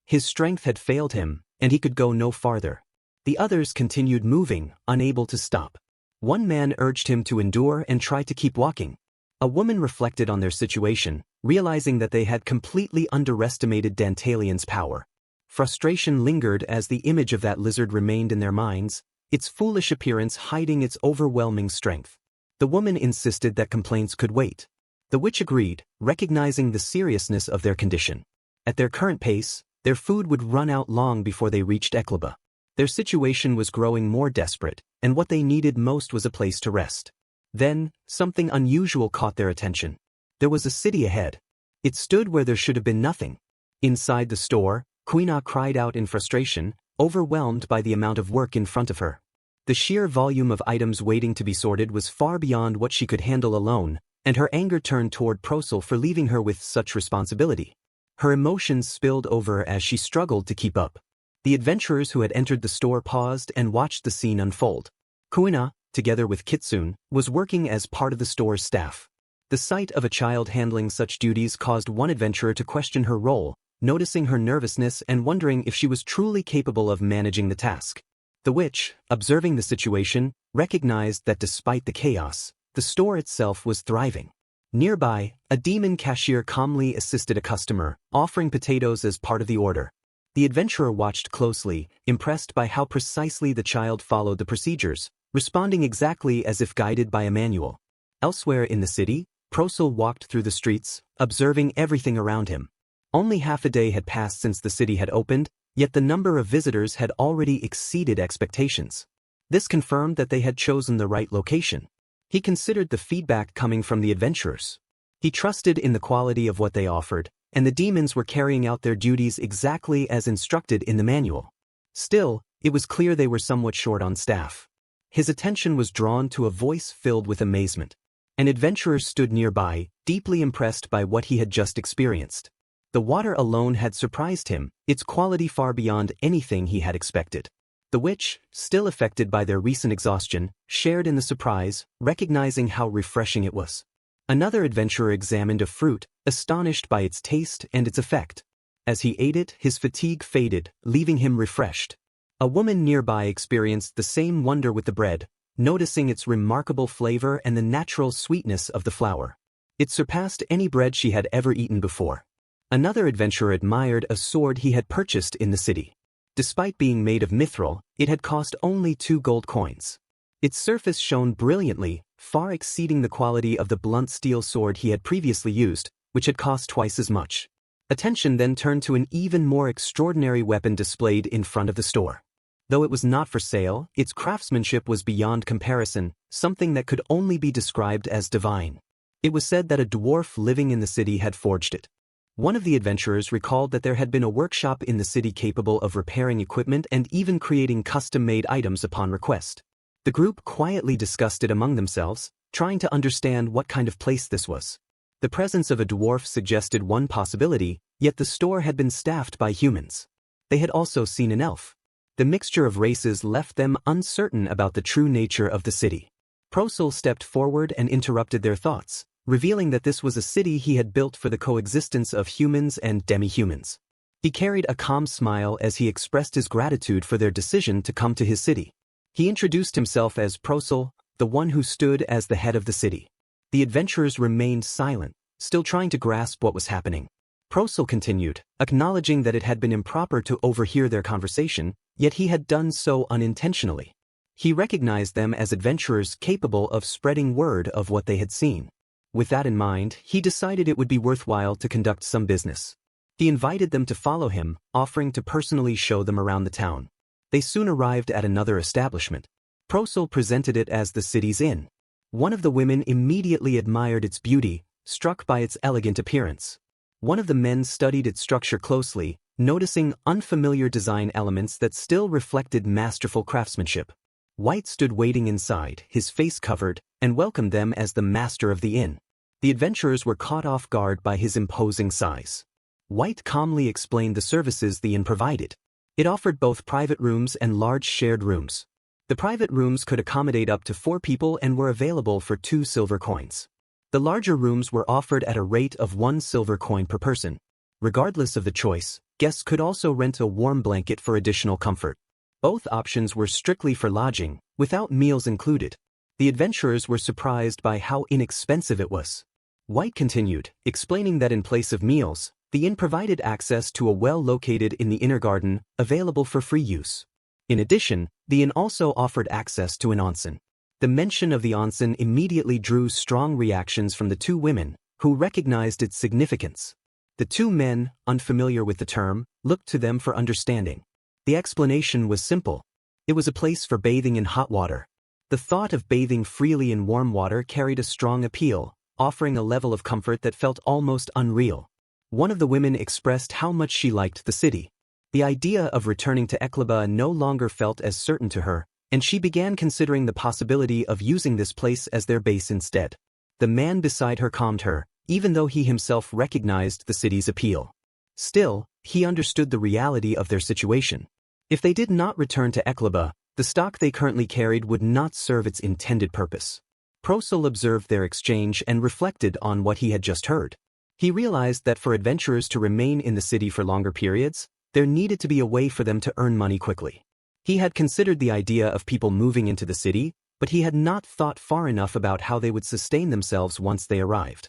His strength had failed him, and he could go no farther. The others continued moving, unable to stop. One man urged him to endure and try to keep walking. A woman reflected on their situation, realizing that they had completely underestimated Dantalion's power. Frustration lingered as the image of that lizard remained in their minds, its foolish appearance hiding its overwhelming strength. The woman insisted that complaints could wait. The witch agreed, recognizing the seriousness of their condition. At their current pace, their food would run out long before they reached Ekla. Their situation was growing more desperate, and what they needed most was a place to rest. Then, something unusual caught their attention. There was a city ahead. It stood where there should have been nothing. Inside the store, Kuina cried out in frustration, overwhelmed by the amount of work in front of her. The sheer volume of items waiting to be sorted was far beyond what she could handle alone, and her anger turned toward Procel for leaving her with such responsibility. Her emotions spilled over as she struggled to keep up. The adventurers who had entered the store paused and watched the scene unfold. Kuina, together with Kitsune, was working as part of the store's staff. The sight of a child handling such duties caused one adventurer to question her role, noticing her nervousness and wondering if she was truly capable of managing the task. The witch, observing the situation, recognized that despite the chaos, the store itself was thriving. Nearby, a demon cashier calmly assisted a customer, offering potatoes as part of the order. The adventurer watched closely, impressed by how precisely the child followed the procedures, responding exactly as if guided by a manual. Elsewhere in the city, Procel walked through the streets, observing everything around him. Only half a day had passed since the city had opened, yet the number of visitors had already exceeded expectations. This confirmed that they had chosen the right location. He considered the feedback coming from the adventurers. He trusted in the quality of what they offered, and the demons were carrying out their duties exactly as instructed in the manual. Still, it was clear they were somewhat short on staff. His attention was drawn to a voice filled with amazement. An adventurer stood nearby, deeply impressed by what he had just experienced. The water alone had surprised him, its quality far beyond anything he had expected. The witch, still affected by their recent exhaustion, shared in the surprise, recognizing how refreshing it was. Another adventurer examined a fruit, astonished by its taste and its effect. As he ate it, his fatigue faded, leaving him refreshed. A woman nearby experienced the same wonder with the bread, noticing its remarkable flavor and the natural sweetness of the flour. It surpassed any bread she had ever eaten before. Another adventurer admired a sword he had purchased in the city. Despite being made of mithril, it had cost only 2 gold coins. Its surface shone brilliantly, far exceeding the quality of the blunt steel sword he had previously used, which had cost twice as much. Attention then turned to an even more extraordinary weapon displayed in front of the store. Though it was not for sale, its craftsmanship was beyond comparison, something that could only be described as divine. It was said that a dwarf living in the city had forged it. One of the adventurers recalled that there had been a workshop in the city capable of repairing equipment and even creating custom-made items upon request. The group quietly discussed it among themselves, trying to understand what kind of place this was. The presence of a dwarf suggested one possibility, yet the store had been staffed by humans. They had also seen an elf. The mixture of races left them uncertain about the true nature of the city. Prosul stepped forward and interrupted their thoughts, revealing that this was a city he had built for the coexistence of humans and demi-humans. He carried a calm smile as he expressed his gratitude for their decision to come to his city. He introduced himself as Prosul, the one who stood as the head of the city. The adventurers remained silent, still trying to grasp what was happening. Prosul continued, acknowledging that it had been improper to overhear their conversation, yet he had done so unintentionally. He recognized them as adventurers capable of spreading word of what they had seen. With that in mind, he decided it would be worthwhile to conduct some business. He invited them to follow him, offering to personally show them around the town. They soon arrived at another establishment. Prosul presented it as the city's inn. One of the women immediately admired its beauty, struck by its elegant appearance. One of the men studied its structure closely, noticing unfamiliar design elements that still reflected masterful craftsmanship. White stood waiting inside, his face covered, and welcomed them as the master of the inn. The adventurers were caught off guard by his imposing size. White calmly explained the services the inn provided. It offered both private rooms and large shared rooms. The private rooms could accommodate up to 4 people and were available for 2 silver coins. The larger rooms were offered at a rate of 1 silver coin per person. Regardless of the choice, guests could also rent a warm blanket for additional comfort. Both options were strictly for lodging, without meals included. The adventurers were surprised by how inexpensive it was. White continued, explaining that in place of meals, the inn provided access to a well located in the inner garden, available for free use. In addition, the inn also offered access to an onsen. The mention of the onsen immediately drew strong reactions from the 2 women, who recognized its significance. The 2 men, unfamiliar with the term, looked to them for understanding. The explanation was simple. It was a place for bathing in hot water. The thought of bathing freely in warm water carried a strong appeal, offering a level of comfort that felt almost unreal. One of the women expressed how much she liked the city. The idea of returning to Ekla no longer felt as certain to her, and she began considering the possibility of using this place as their base instead. The man beside her calmed her, even though he himself recognized the city's appeal. Still, he understood the reality of their situation. If they did not return to Ekla, the stock they currently carried would not serve its intended purpose. Prosul observed their exchange and reflected on what he had just heard. He realized that for adventurers to remain in the city for longer periods, there needed to be a way for them to earn money quickly. He had considered the idea of people moving into the city, but he had not thought far enough about how they would sustain themselves once they arrived.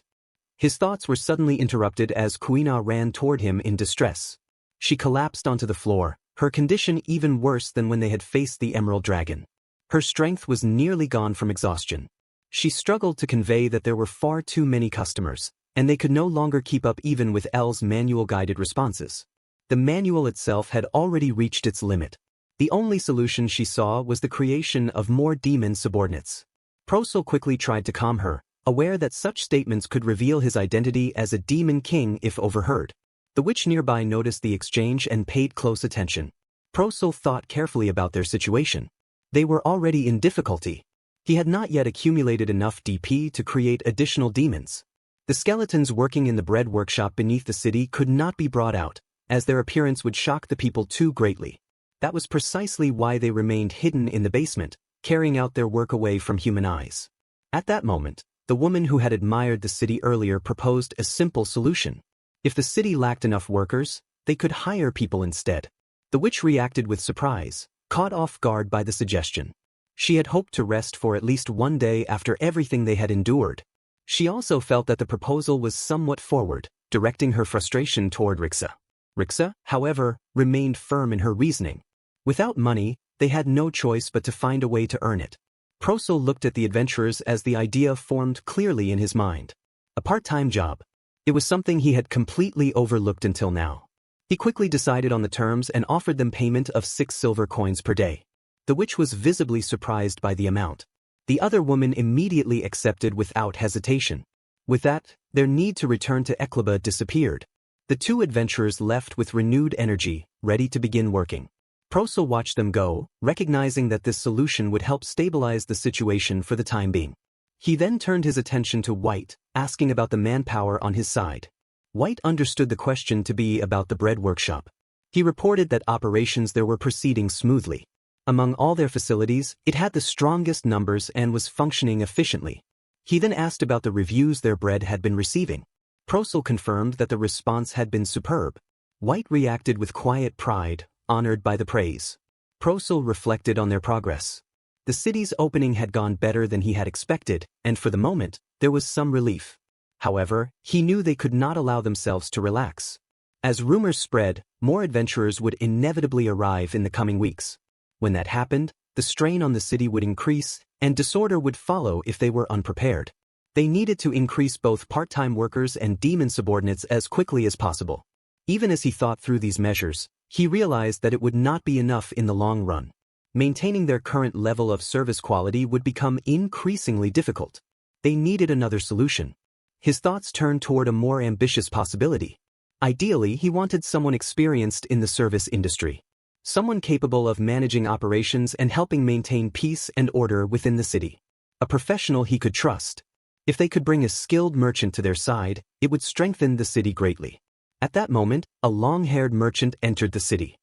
His thoughts were suddenly interrupted as Kuina ran toward him in distress. She collapsed onto the floor, her condition even worse than when they had faced the Emerald Dragon. Her strength was nearly gone from exhaustion. She struggled to convey that there were far too many customers, and they could no longer keep up even with L's manual-guided responses. The manual itself had already reached its limit. The only solution she saw was the creation of more demon subordinates. Prosul quickly tried to calm her, aware that such statements could reveal his identity as a demon king if overheard. The witch nearby noticed the exchange and paid close attention. Prosul thought carefully about their situation. They were already in difficulty. He had not yet accumulated enough DP to create additional demons. The skeletons working in the bread workshop beneath the city could not be brought out, as their appearance would shock the people too greatly. That was precisely why they remained hidden in the basement, carrying out their work away from human eyes. At that moment, the woman who had admired the city earlier proposed a simple solution. If the city lacked enough workers, they could hire people instead. The witch reacted with surprise, caught off guard by the suggestion. She had hoped to rest for at least one day after everything they had endured. She also felt that the proposal was somewhat forward, directing her frustration toward Rixa. Rixa, however, remained firm in her reasoning. Without money, they had no choice but to find a way to earn it. Prosel looked at the adventurers as the idea formed clearly in his mind. A part-time job. It was something he had completely overlooked until now. He quickly decided on the terms and offered them payment of 6 silver coins per day. The witch was visibly surprised by the amount. The other woman immediately accepted without hesitation. With that, their need to return to Ekla disappeared. The 2 adventurers left with renewed energy, ready to begin working. Prosel watched them go, recognizing that this solution would help stabilize the situation for the time being. He then turned his attention to White, asking about the manpower on his side. White understood the question to be about the bread workshop. He reported that operations there were proceeding smoothly. Among all their facilities, it had the strongest numbers and was functioning efficiently. He then asked about the reviews their bread had been receiving. Prosel confirmed that the response had been superb. White reacted with quiet pride, honored by the praise. Prosel reflected on their progress. The city's opening had gone better than he had expected, and for the moment, there was some relief. However, he knew they could not allow themselves to relax. As rumors spread, more adventurers would inevitably arrive in the coming weeks. When that happened, the strain on the city would increase, and disorder would follow if they were unprepared. They needed to increase both part-time workers and demon subordinates as quickly as possible. Even as he thought through these measures, he realized that it would not be enough in the long run. Maintaining their current level of service quality would become increasingly difficult. They needed another solution. His thoughts turned toward a more ambitious possibility. Ideally, he wanted someone experienced in the service industry. Someone capable of managing operations and helping maintain peace and order within the city. A professional he could trust. If they could bring a skilled merchant to their side, it would strengthen the city greatly. At that moment, a long-haired merchant entered the city.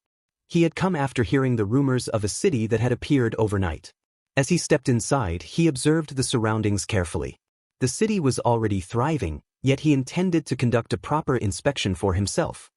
He had come after hearing the rumors of a city that had appeared overnight. As he stepped inside, he observed the surroundings carefully. The city was already thriving, yet he intended to conduct a proper inspection for himself.